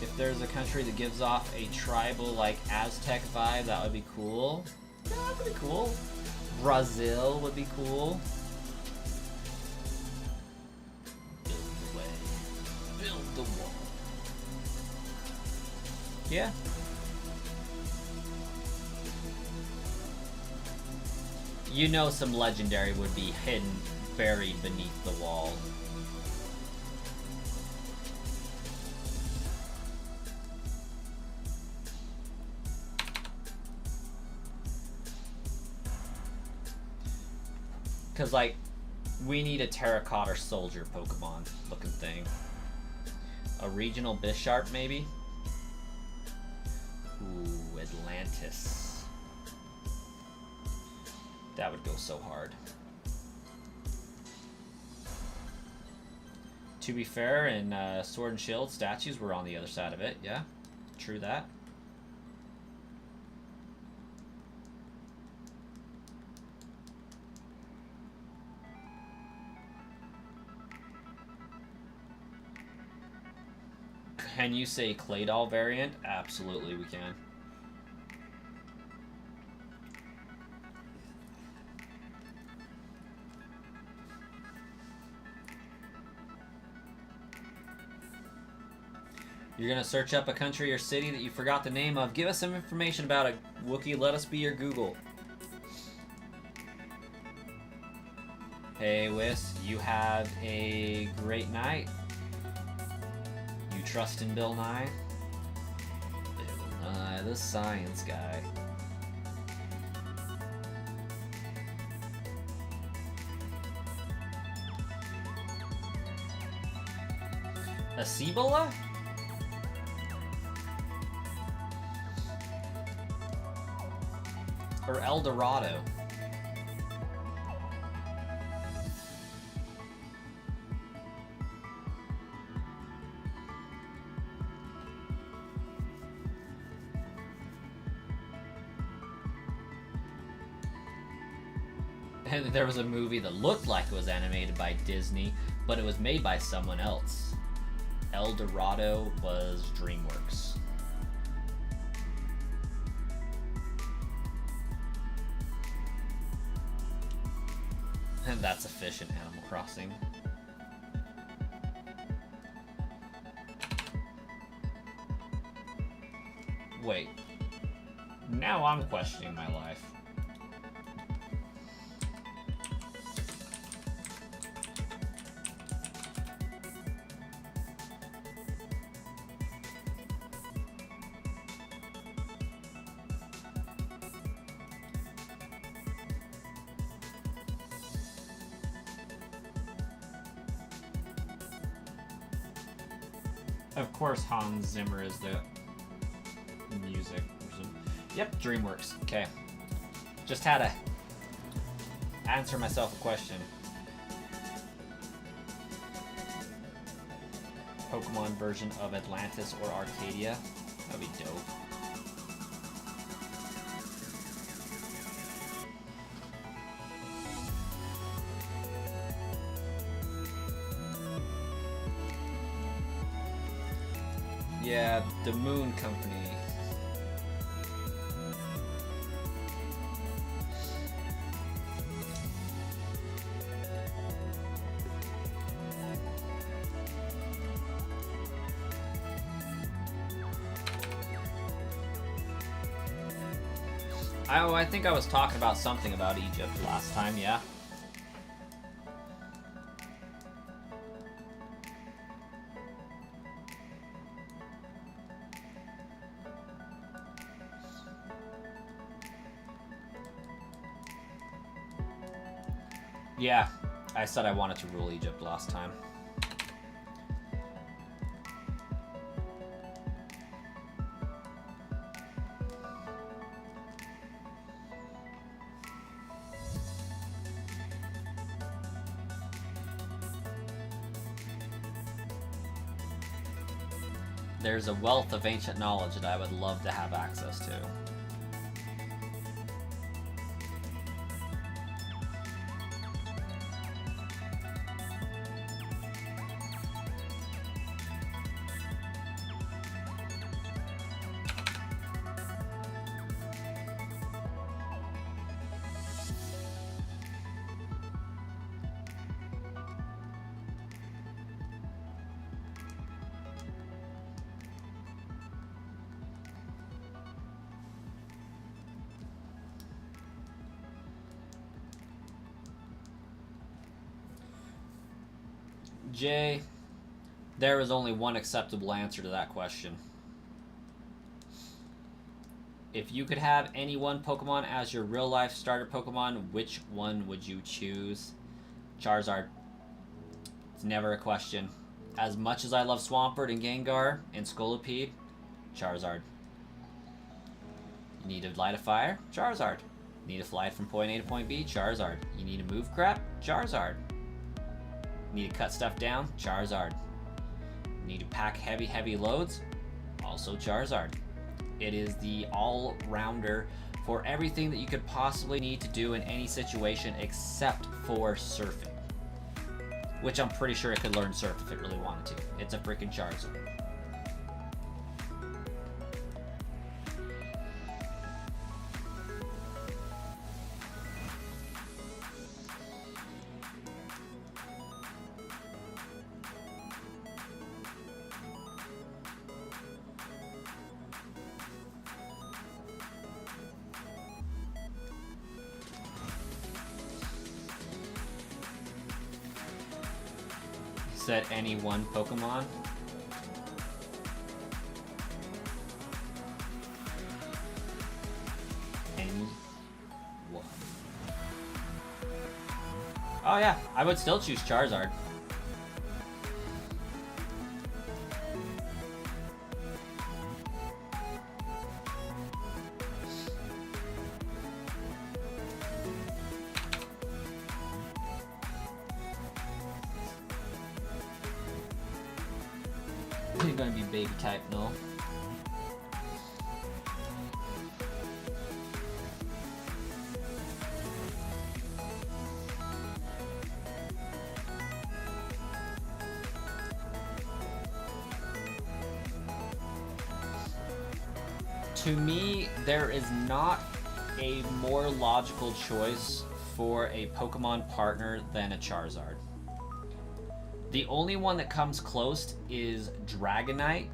If there's a country that gives off a tribal, like, Aztec vibe, that would be cool. Yeah, that would be cool. Brazil would be cool. Build the way. Build the wall. Yeah. You know some legendary would be hidden, buried beneath the wall. Because, like, we need a terracotta soldier Pokemon looking thing. A regional Bisharp, maybe? Ooh, Atlantis. That would go so hard. To be fair, in Sword and Shield, statues were on the other side of it. Yeah, true that. Can you say Claydol variant? Absolutely, we can. You're gonna search up a country or city that you forgot the name of. Give us some information about it, Wookie. Let us be your Google. Hey, Whis, you have a great night. You trust in Bill Nye? Bill Nye, the science guy. A Cibola? Or El Dorado? And there was a movie that looked like it was animated by Disney, but it was made by someone else. El Dorado was DreamWorks. And that's a fish in Animal Crossing. Wait. Now I'm questioning my life. Of course, Hans Zimmer is the music person. Yep, DreamWorks. Okay. Just had to answer myself a question. Pokemon version of Atlantis or Arcadia. That'd be dope. Yeah, the Moon Company. I think I was talking about something about Egypt last time, yeah. Yeah, I said I wanted to rule Egypt last time. There's a wealth of ancient knowledge that I would love to have access to. Jay, there is only one acceptable answer to that question. If you could have any one Pokemon as your real-life starter Pokemon, which one would you choose? Charizard. It's never a question. As much as I love Swampert and Gengar and Scolipede, Charizard. You need to light a fire? Charizard. You need to fly from point A to point B? Charizard. You need to move crap? Charizard. Need to cut stuff down? Charizard. Need to pack heavy loads? Also Charizard. It is the all-rounder for everything that you could possibly need to do in any situation except for surfing. Which I'm pretty sure it could learn surf if it really wanted to. It's a freaking Charizard. Said any one Pokemon. Any one. Oh yeah, I would still choose Charizard. He's gonna be baby type, no? To me, there is not a more logical choice for a Pokemon partner than a Charizard. The only one that comes close is Dragonite.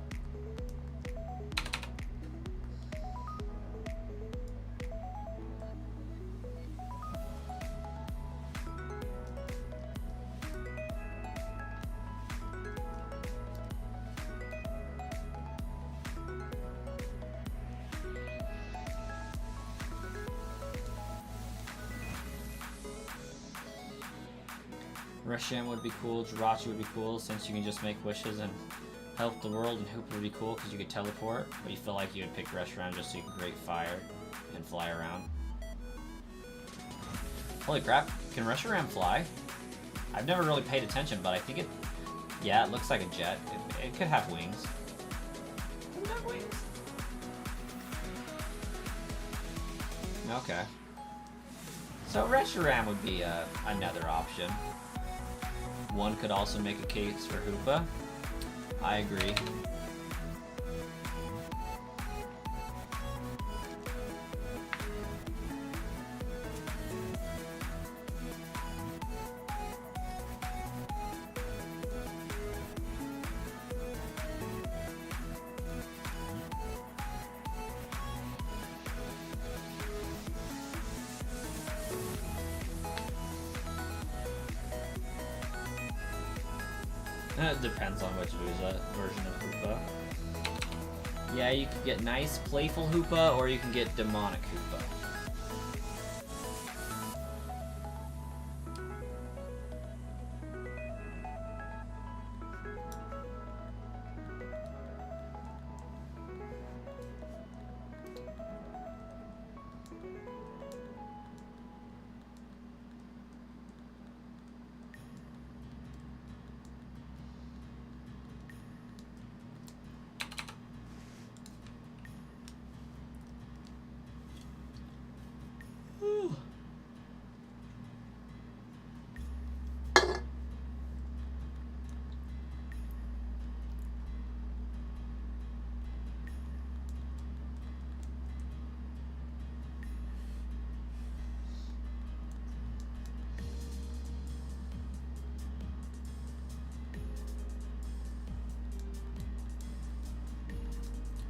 Reshiram would be cool, Jirachi would be cool, since you can just make wishes and help the world, and Hoopa would be cool because you could teleport, but you feel like you would pick Reshiram just so you can create fire and fly around. Holy crap, can Reshiram fly? I've never really paid attention, but I think it... Yeah, it looks like a jet. It could have wings. Does it have wings? Okay. So Reshiram would be another option. One could also make a case for Hoopa. I agree. It depends on which version of Hoopa. Yeah, you can get nice, playful Hoopa, or you can get demonic Hoopa.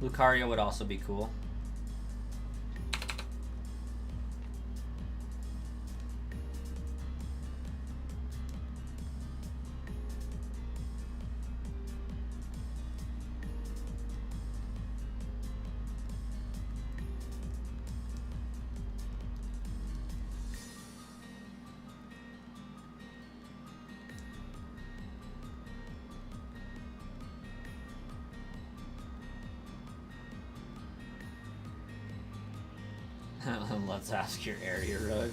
Lucario would also be cool. Let's ask your area rug.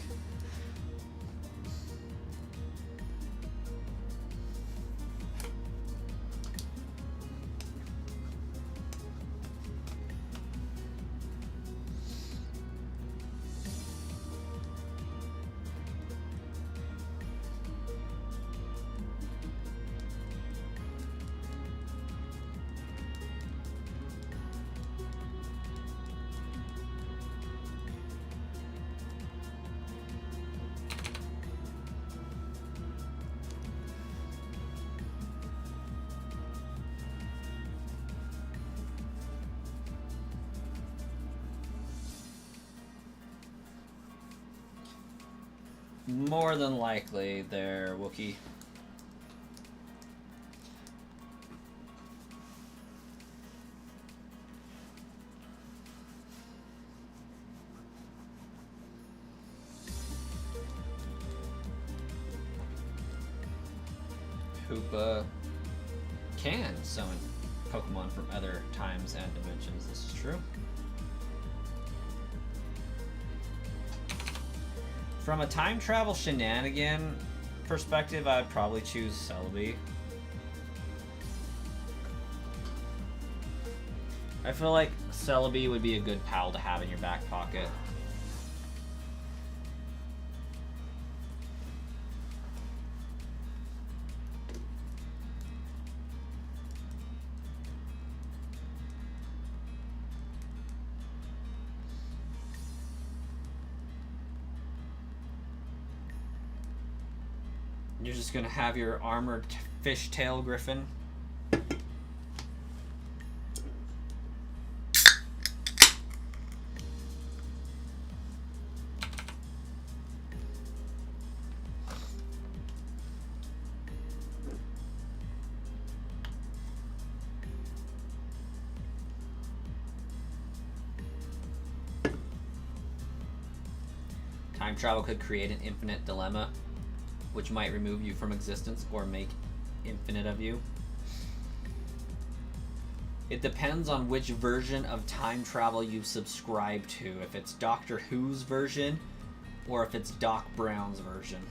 More than likely, they're Wookiee. Hoopa can summon Pokemon from other times and dimensions. This is true. From a time travel shenanigan perspective, I'd probably choose Celebi. I feel like Celebi would be a good pal to have in your back pocket. You're just gonna have your armored fishtail griffin. Time travel could create an infinite dilemma, which might remove you from existence or make infinite of you. It depends on which version of time travel you subscribe to, if it's Doctor Who's version or if it's Doc Brown's version.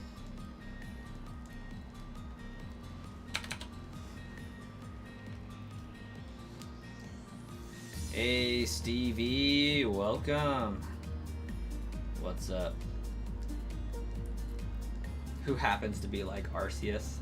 Hey Stevie, welcome. What's up? Who happens to be like Arceus.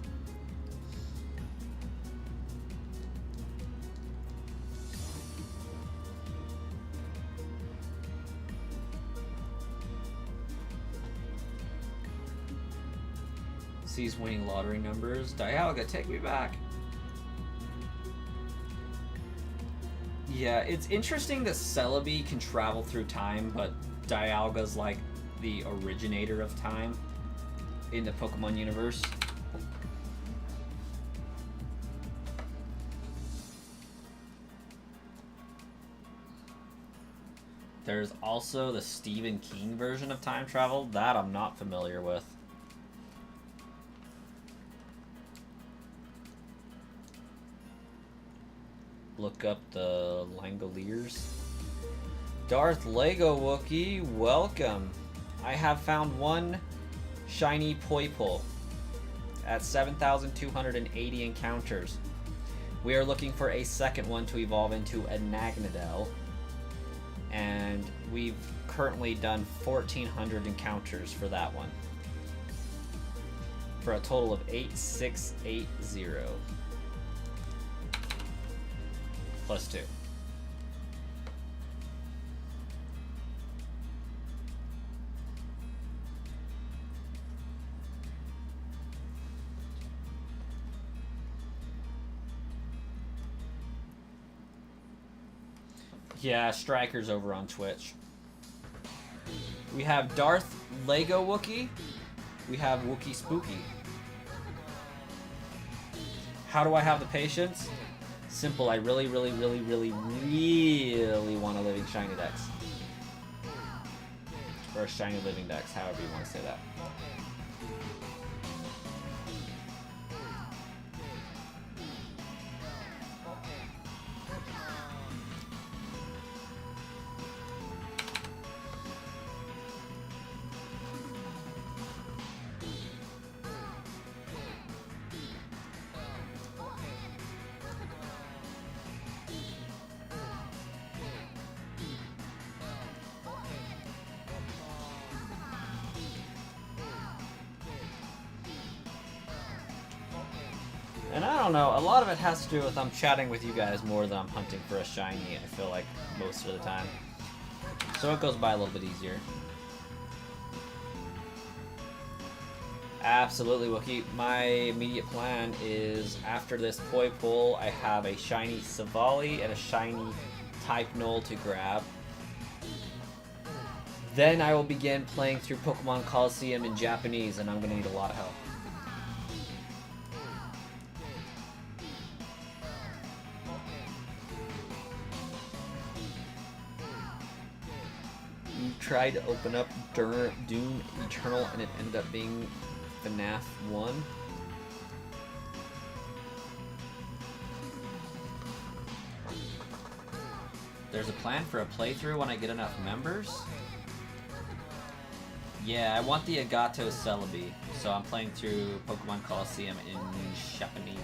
Sees winning lottery numbers. Dialga, take me back. Yeah, it's interesting that Celebi can travel through time, but Dialga's like the originator of time in the Pokemon universe. There's also the Stephen King version of time travel. That I'm not familiar with. Look up the Langoliers. Darth Lego Wookie, welcome. I have found one shiny Poipole at 7,280 encounters. We are looking for a second one to evolve into a Nagnadel. And we've currently done 1,400 encounters for that one. For a total of 8,680. Plus 2. Yeah, Striker's over on Twitch. We have Darth Lego Wookie. We have Wookie Spooky. How do I have the patience? Simple, I really want a living shiny dex. Or a shiny living dex, however you want to say that. And I don't know, a lot of it has to do with I'm chatting with you guys more than I'm hunting for a shiny, I feel like, most of the time. So it goes by a little bit easier. Absolutely, Wookie. My immediate plan is, after this Poipole, I have a shiny Savali and a shiny Type Null to grab. Then I will begin playing through Pokemon Coliseum in Japanese, and I'm going to need a lot of help. You tried to open up Doom Eternal, and it ended up being FNAF 1. There's a plan for a playthrough when I get enough members? Yeah, I want the Agato Celebi, so I'm playing through Pokemon Coliseum in Japanese.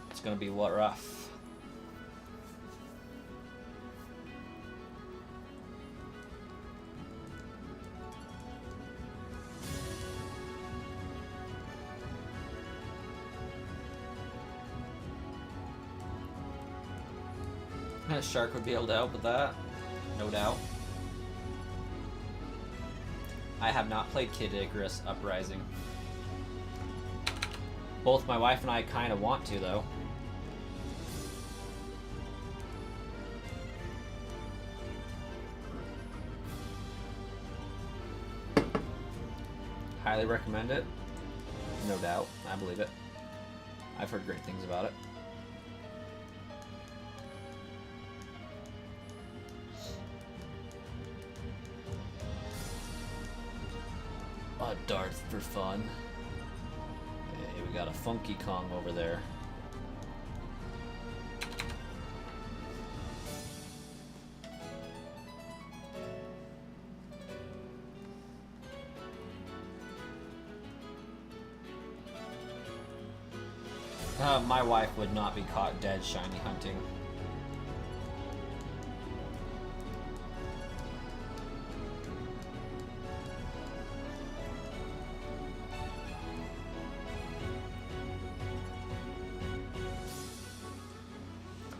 It's gonna be what rough. A shark would be able to help with that, no doubt. I have not played Kid Icarus Uprising. Both my wife and I kind of want to, though. Highly recommend it. No doubt. I believe it. I've heard great things about it. A Darth for fun. Hey, we got a Funky Kong over there. My wife would not be caught dead shiny hunting.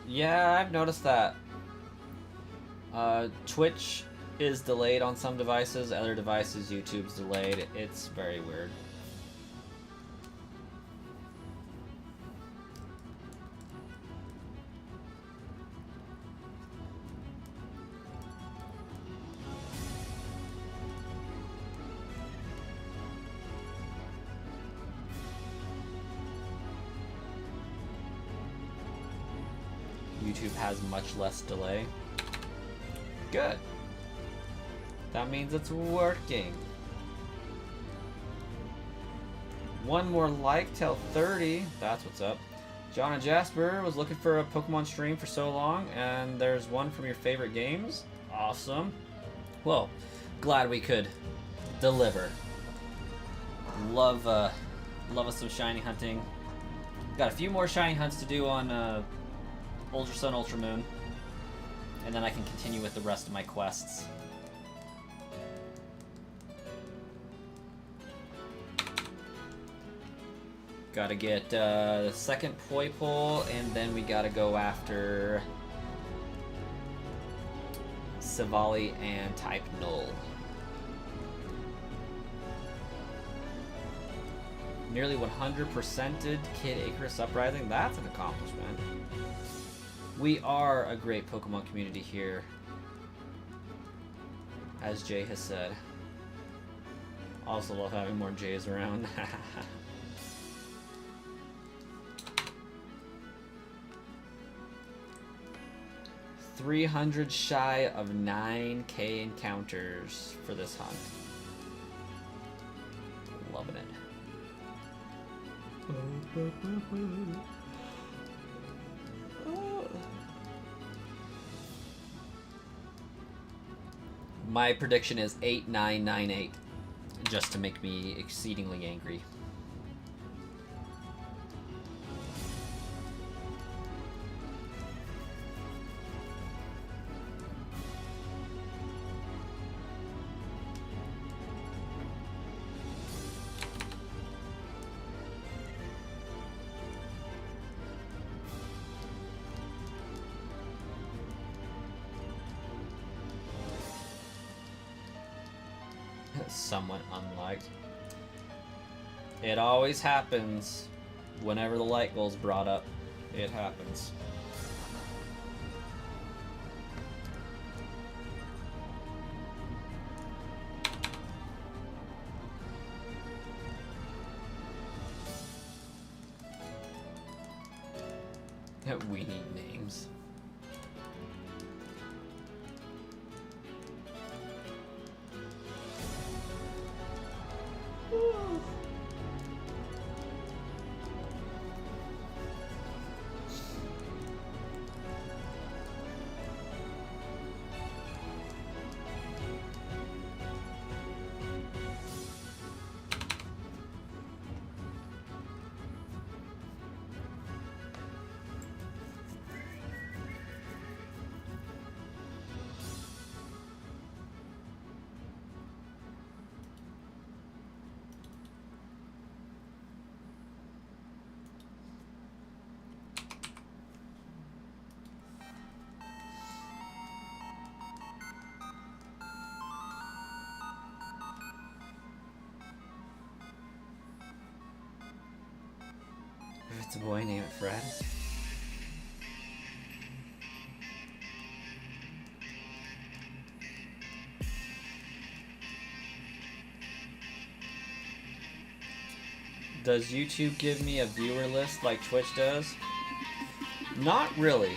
Yeah, I've noticed that. Twitch is delayed on some devices, other devices YouTube's delayed. It's very weird. YouTube has much less delay. Good. That means it's working. One more like till 30. That's what's up. John and Jasper was looking for a Pokemon stream for so long, and there's one from your favorite games. Awesome. Well, glad we could deliver. Love us some shiny hunting. Got a few more shiny hunts to do on Ultra Sun, Ultra Moon, and then I can continue with the rest of my quests. Gotta get the second Poipole, and then we gotta go after Savali and type Null. Nearly 100%ed Kid Icarus Uprising. That's an accomplishment. We are a great Pokemon community here, as Jay has said. Also love having more Jays around. 300 shy of 9K encounters for this hunt. Loving it. My prediction is 8998, just to make me exceedingly angry. Somewhat unliked. It always happens whenever the light goal's brought up. It happens. We need names. If it's a boy, name it Fred. Does YouTube give me a viewer list like Twitch does? Not really.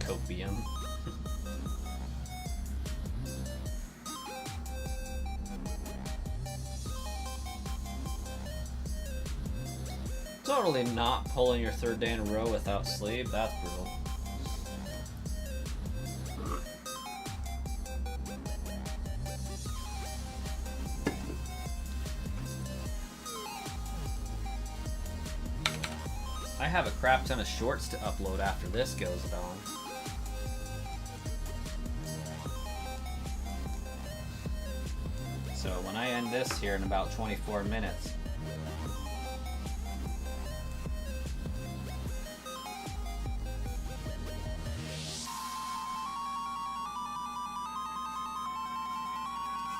Copium. Totally not pulling your third day in a row without sleep. That's brutal. I have a crap ton of shorts to upload after this goes on. end this here in about 24 minutes.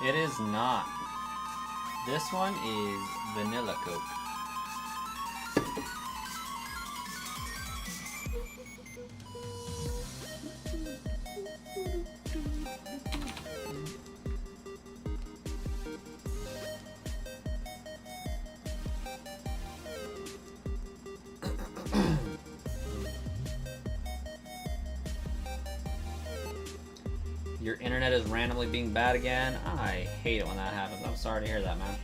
It is not. This one is vanilla Coke. Your internet is randomly being bad again. I hate it when that happens. I'm sorry to hear that, man.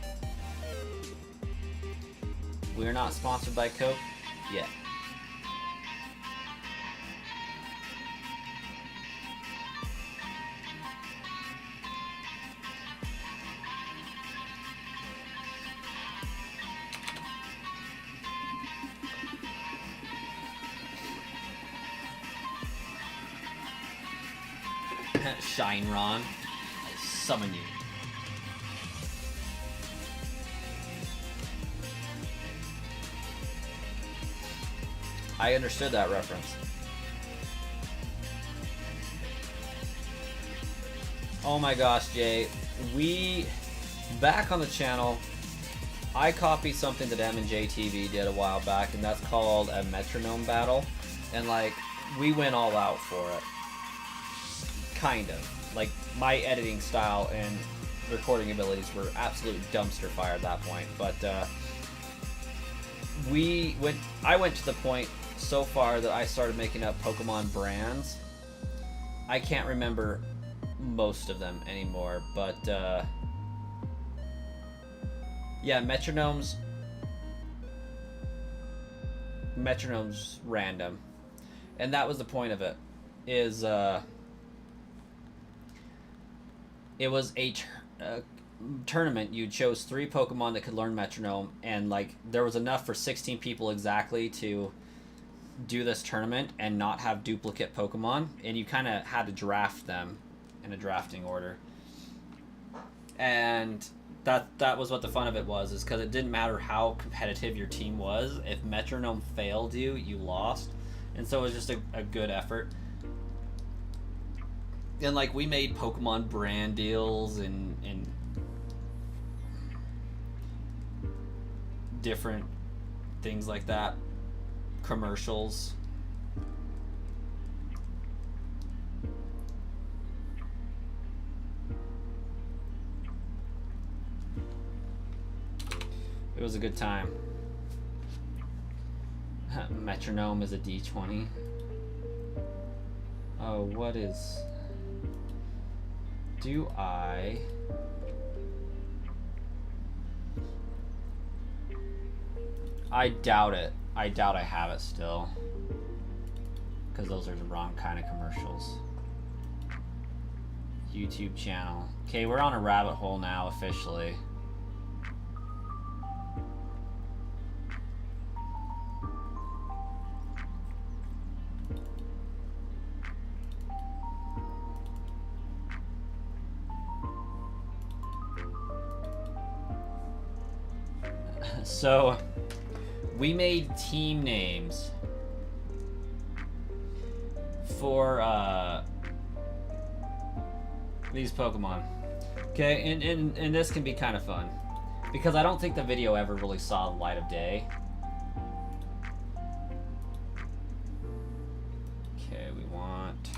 We're not sponsored by Coke yet. Shine Ron, I summon you. I understood that reference. Oh my gosh, Jay. Back on the channel, I copied something that M&J TV did a while back, and that's called a metronome battle. And like, we went all out for it. Kind of. Like, my editing style and recording abilities were absolute dumpster fire at that point. But I went to the point so far that I started making up Pokemon brands. I can't remember most of them anymore, but yeah, metronomes random. And that was the point of it. It was a tournament. You chose 3 Pokemon that could learn metronome, and like there was enough for 16 people exactly to do this tournament and not have duplicate Pokemon, and you kind of had to draft them in a drafting order. And that was what the fun of it was, is because it didn't matter how competitive your team was. If metronome failed you, you lost. And so it was just a good effort. And like, we made Pokemon brand deals and different things like that. Commercials. It was a good time. Metronome is a D20. Oh, what is... Do I doubt it. I doubt I have it still, because those are the wrong kind of commercials. YouTube channel. Okay, we're on a rabbit hole now officially. So, we made team names for these Pokemon. Okay, and this can be kind of fun, because I don't think the video ever really saw the light of day. Okay, we want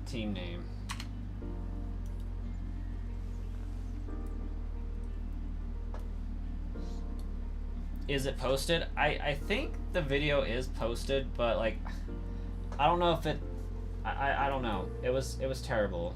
team name. Is it posted? I think the video is posted, but like, I don't know if it... I don't know. It was terrible.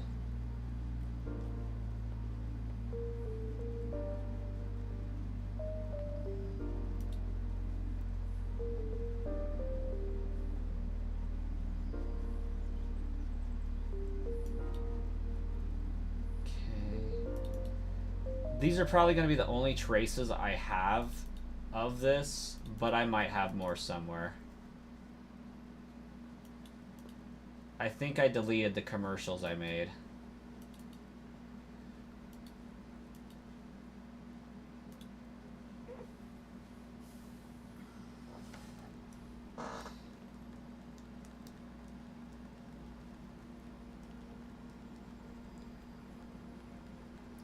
These are probably going to be the only traces I have of this, but I might have more somewhere. I think I deleted the commercials I made.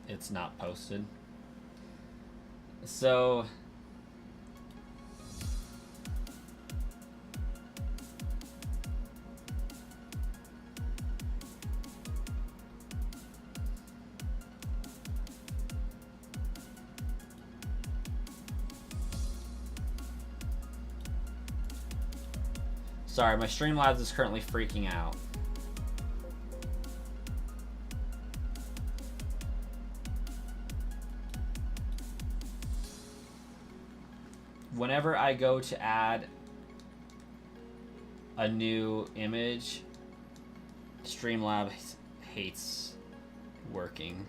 it's not posted. So sorry, my Streamlabs is currently freaking out. Whenever I go to add a new image, Streamlabs hates working.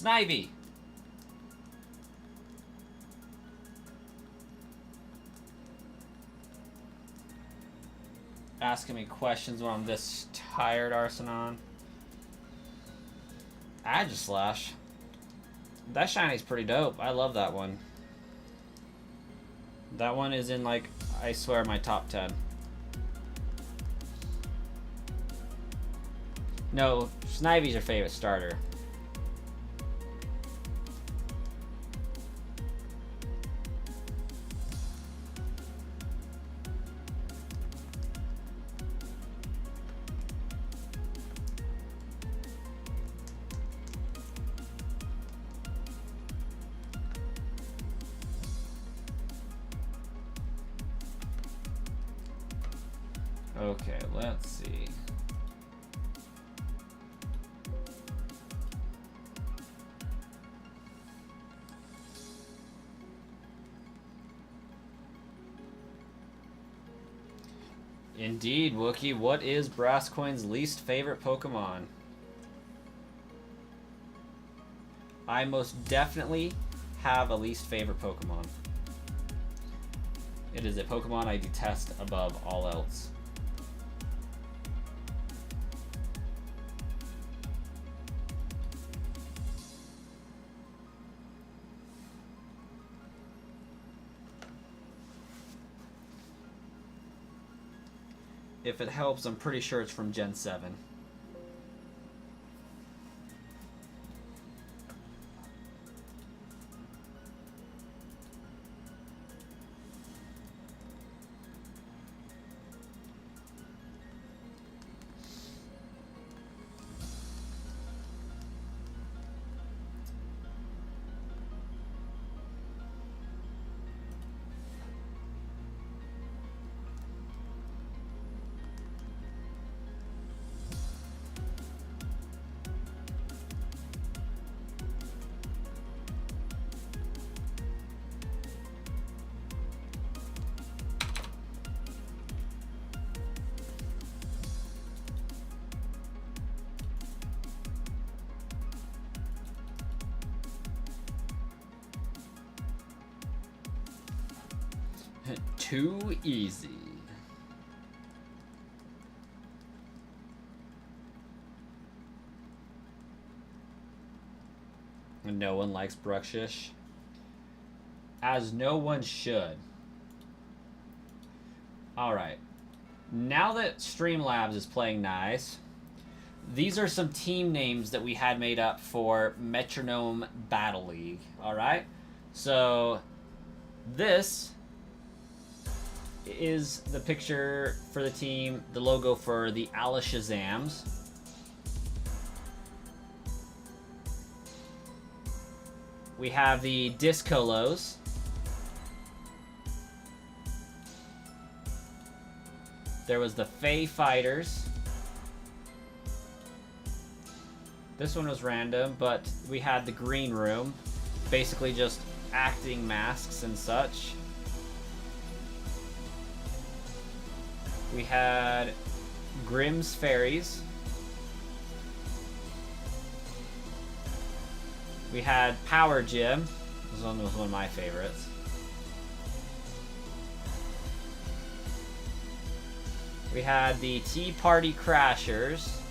Snivy! Asking me questions when I'm this tired, Arsenon. Agislash. That shiny's pretty dope. I love that one. That one is in, like, I swear, my top 10. No, Snivy's your favorite starter. Okay, let's see. Indeed, Wookie. What is Brasscoin's least favorite Pokemon? I most definitely have a least favorite Pokemon. It is a Pokemon I detest above all else. If it helps, I'm pretty sure it's from Gen 7. Too easy. No one likes Bruxish. As no one should. Alright. Now that Streamlabs is playing nice, these are some team names that we had made up for Metronome Battle League. Alright? So, this is the picture for the team, the logo for the Alashazams. We have the Discolos. There was the Fey Fighters. This one was random, but we had the Green Room. Basically just acting masks and such. We had Grimm's Fairies. We had Power Gym. This one was one of my favorites. We had the Tea Party Crashers.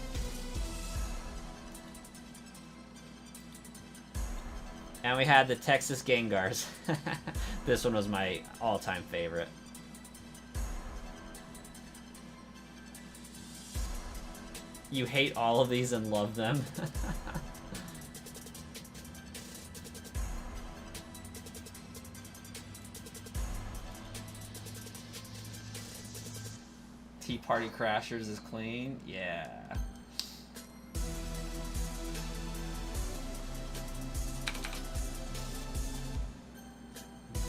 And we had the Texas Gengars. This one was my all-time favorite. You hate all of these and love them. Tea Party Crashers is clean. Yeah.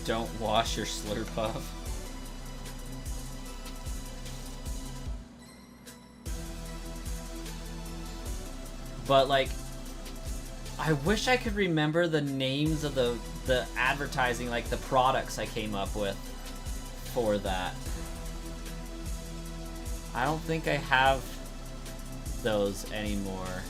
Don't wash your Slurpuff. But like, I wish I could remember the names of the advertising, like the products I came up with for that. I don't think I have those anymore.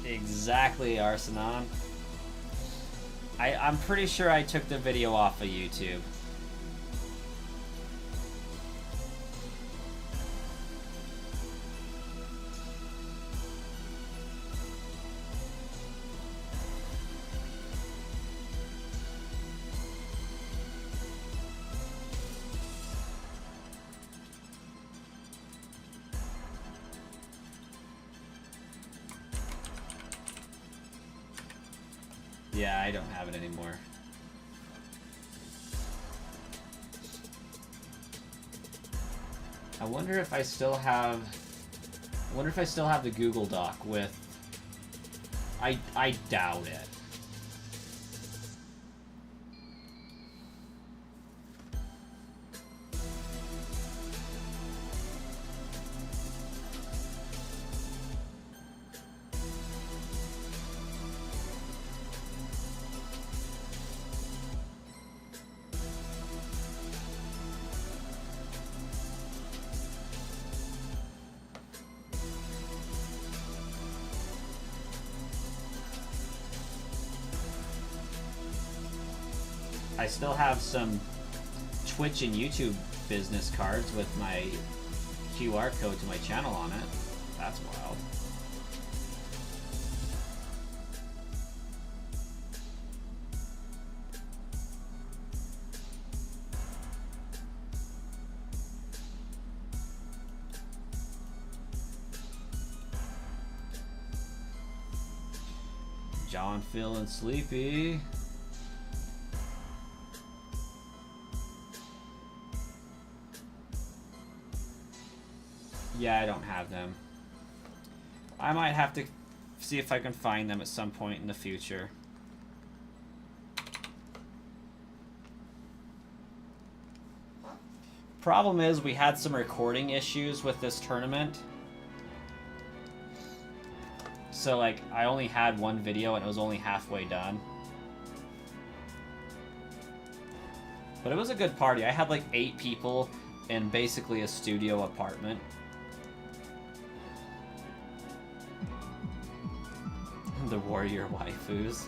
Exactly, Arsenon. I'm pretty sure I took the video off of YouTube. Yeah, I don't have it anymore. I wonder if I still have the Google Doc with. I doubt it. I still have some Twitch and YouTube business cards with my QR code to my channel on it. That's wild. John feeling sleepy. Yeah, I don't have them. I might have to see if I can find them at some point in the future. Problem is, we had some recording issues with this tournament. So, like, I only had one video and it was only halfway done. But it was a good party. I had like 8 people in basically a studio apartment. The warrior waifus.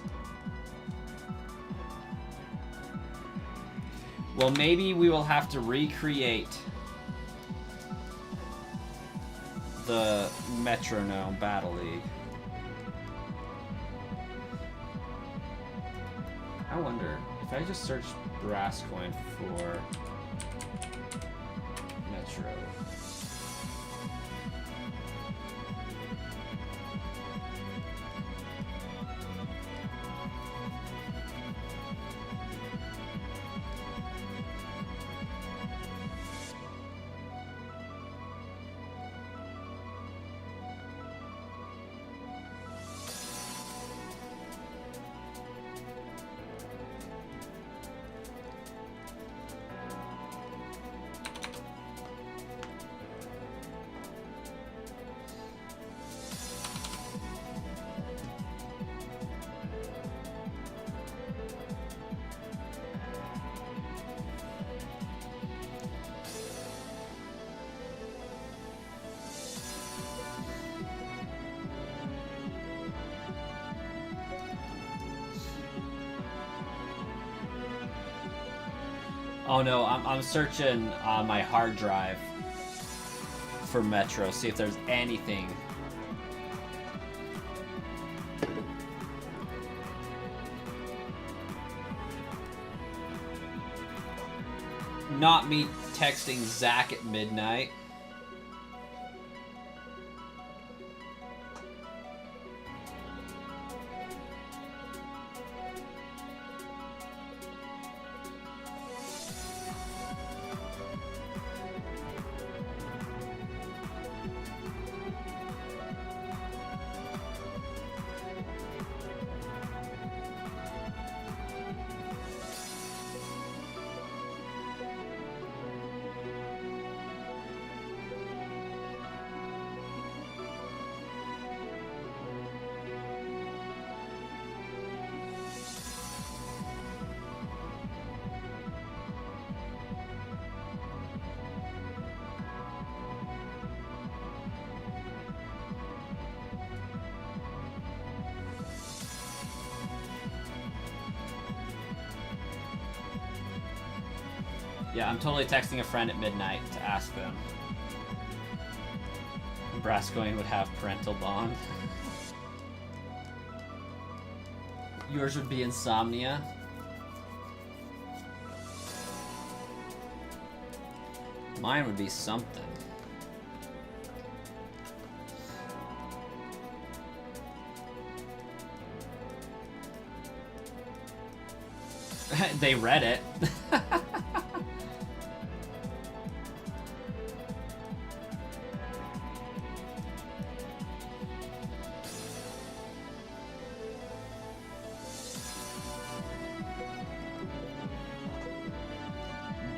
Well, maybe we will have to recreate the Metronome Battle League. I wonder if I just search Brass Coin for Metro. Oh no, I'm searching on my hard drive for Metro, see if there's anything. Not me texting Zach at midnight. Yeah, I'm totally texting a friend at midnight to ask them. Brascoigne would have parental bond. Yours would be insomnia. Mine would be something. They read it.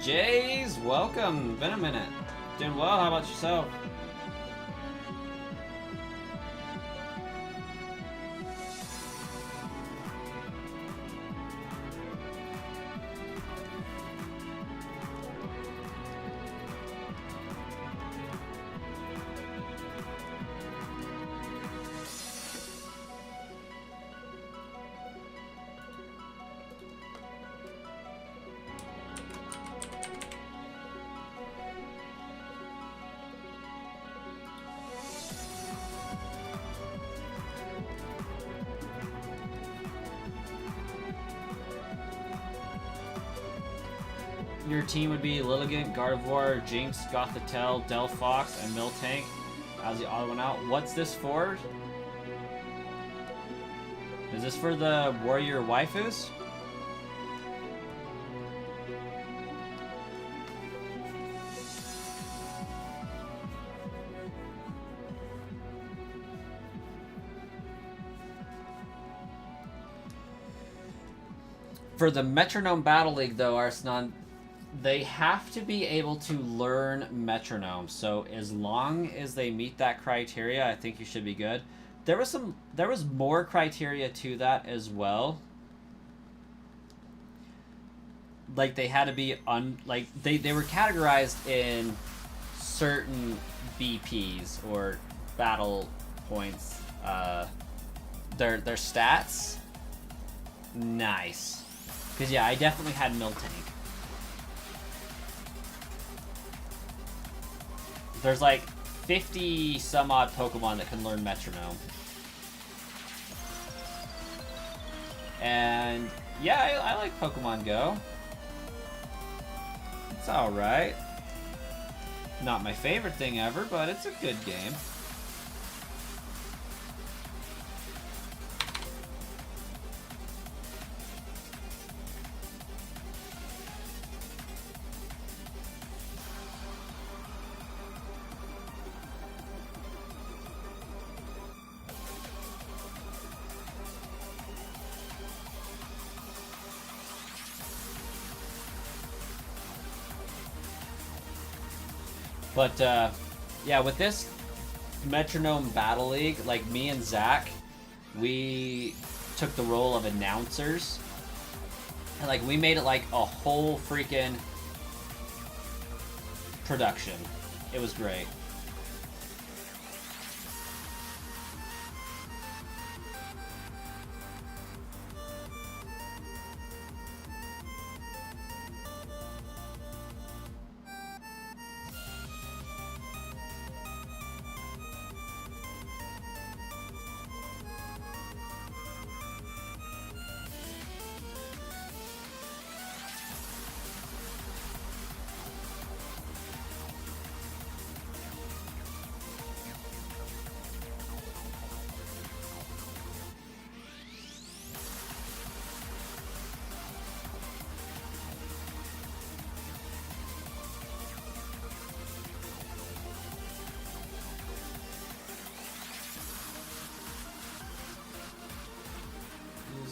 Jays, welcome. Been a minute. Doing well. How about yourself? Your team would be Lilligant, Gardevoir, Jinx, Gothitelle, Delphox, and Miltank as the other one out. What's this for? Is this for the warrior waifus? For the Metronome Battle League, though, Arsenon, they have to be able to learn metronome. So as long as they meet that criteria, I think you should be good. There was more criteria to that as well. Like they had to be they were categorized in certain BPs or battle points. Their stats. Nice. Because yeah, I definitely had Miltank. There's like 50 some odd Pokemon that can learn metronome. And yeah, I like Pokemon Go. It's alright. Not my favorite thing ever, but it's a good game. But, yeah, with this Metronome Battle League, like, me and Zach, we took the role of announcers. And, like, we made it, like, a whole freaking production. It was great.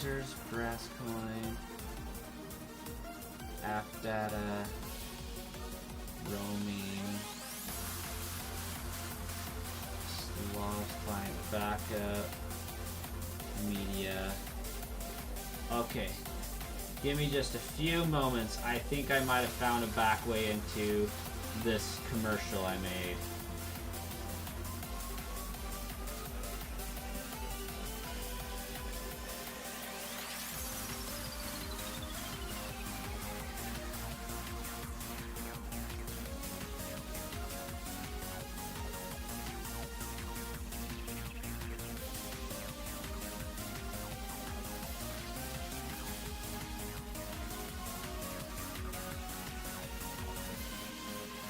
lasers, brass coin, app data, roaming, lost client backup, media. Okay, give me just a few moments. I think I might have found a back way into this commercial I made.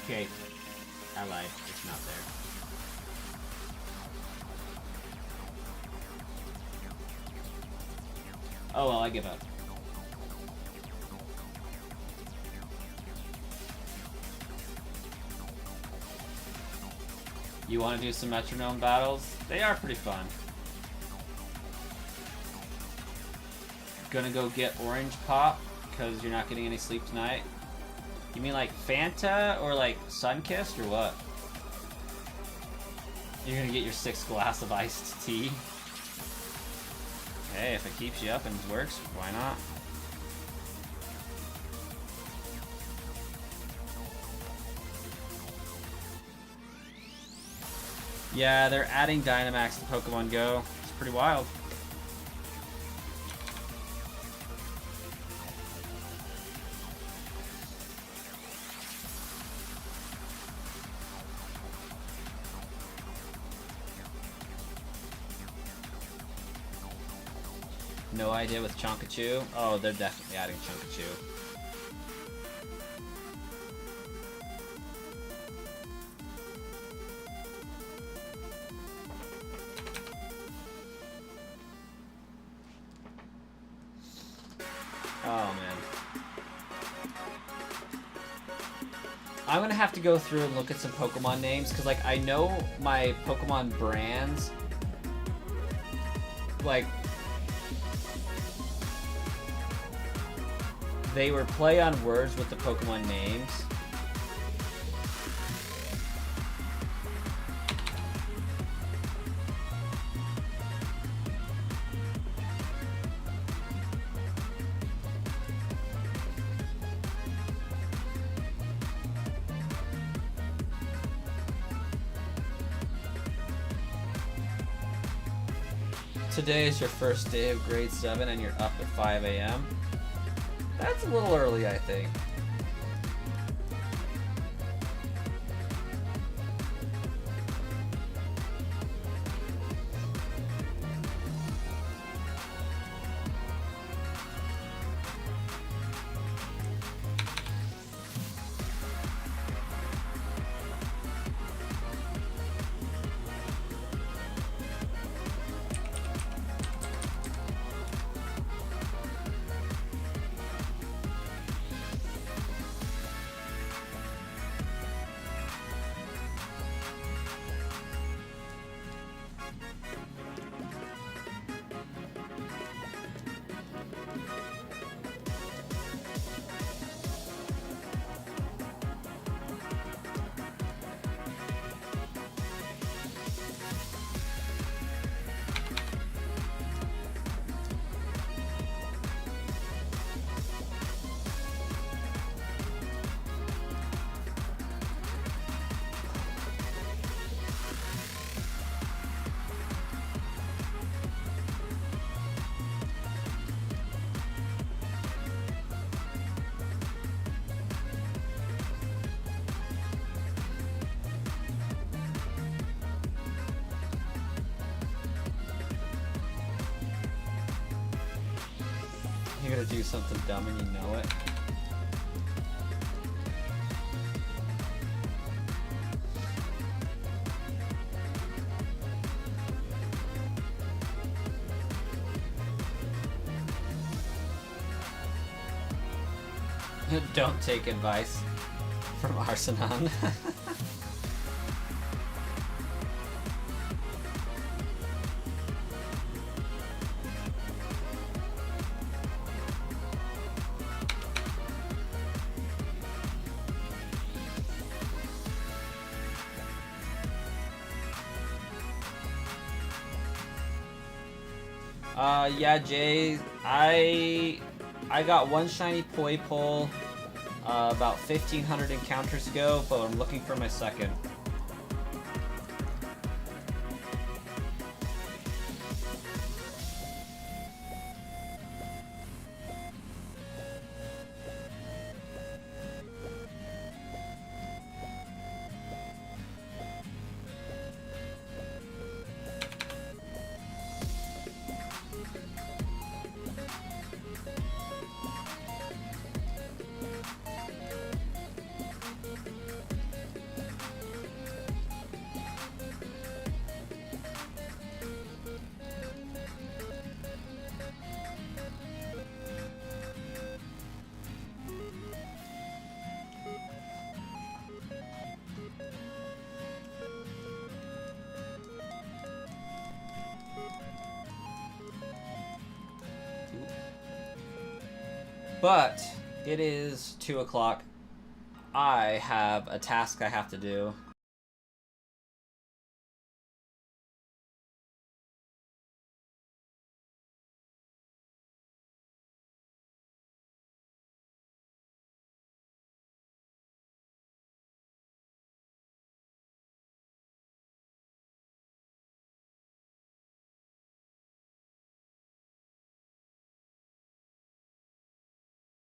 Okay, I lied. It's not there. Oh well, I give up. You want to do some metronome battles? They are pretty fun. Gonna go get orange pop because you're not getting any sleep tonight. You mean like Fanta or like Sunkissed or what? You're gonna get your 6th glass of iced tea? Hey, if it keeps you up and works, why not? Yeah, they're adding Dynamax to Pokemon Go. It's pretty wild. No idea with Chonkachu. Oh, they're definitely adding Chonkachu. Oh man. I'm gonna have to go through and look at some Pokemon names because, like, I know my Pokemon brands. Like, they were play on words with the Pokemon names. Today is your first day of grade 7 and you're up at 5 a.m. That's a little early, I think. You're gonna do something dumb and you know it. Don't take advice from Arsenon. Yeah, Jay, I got one shiny Poipole about 1,500 encounters ago, but I'm looking for my second. But it is 2 o'clock. I have a task I have to do.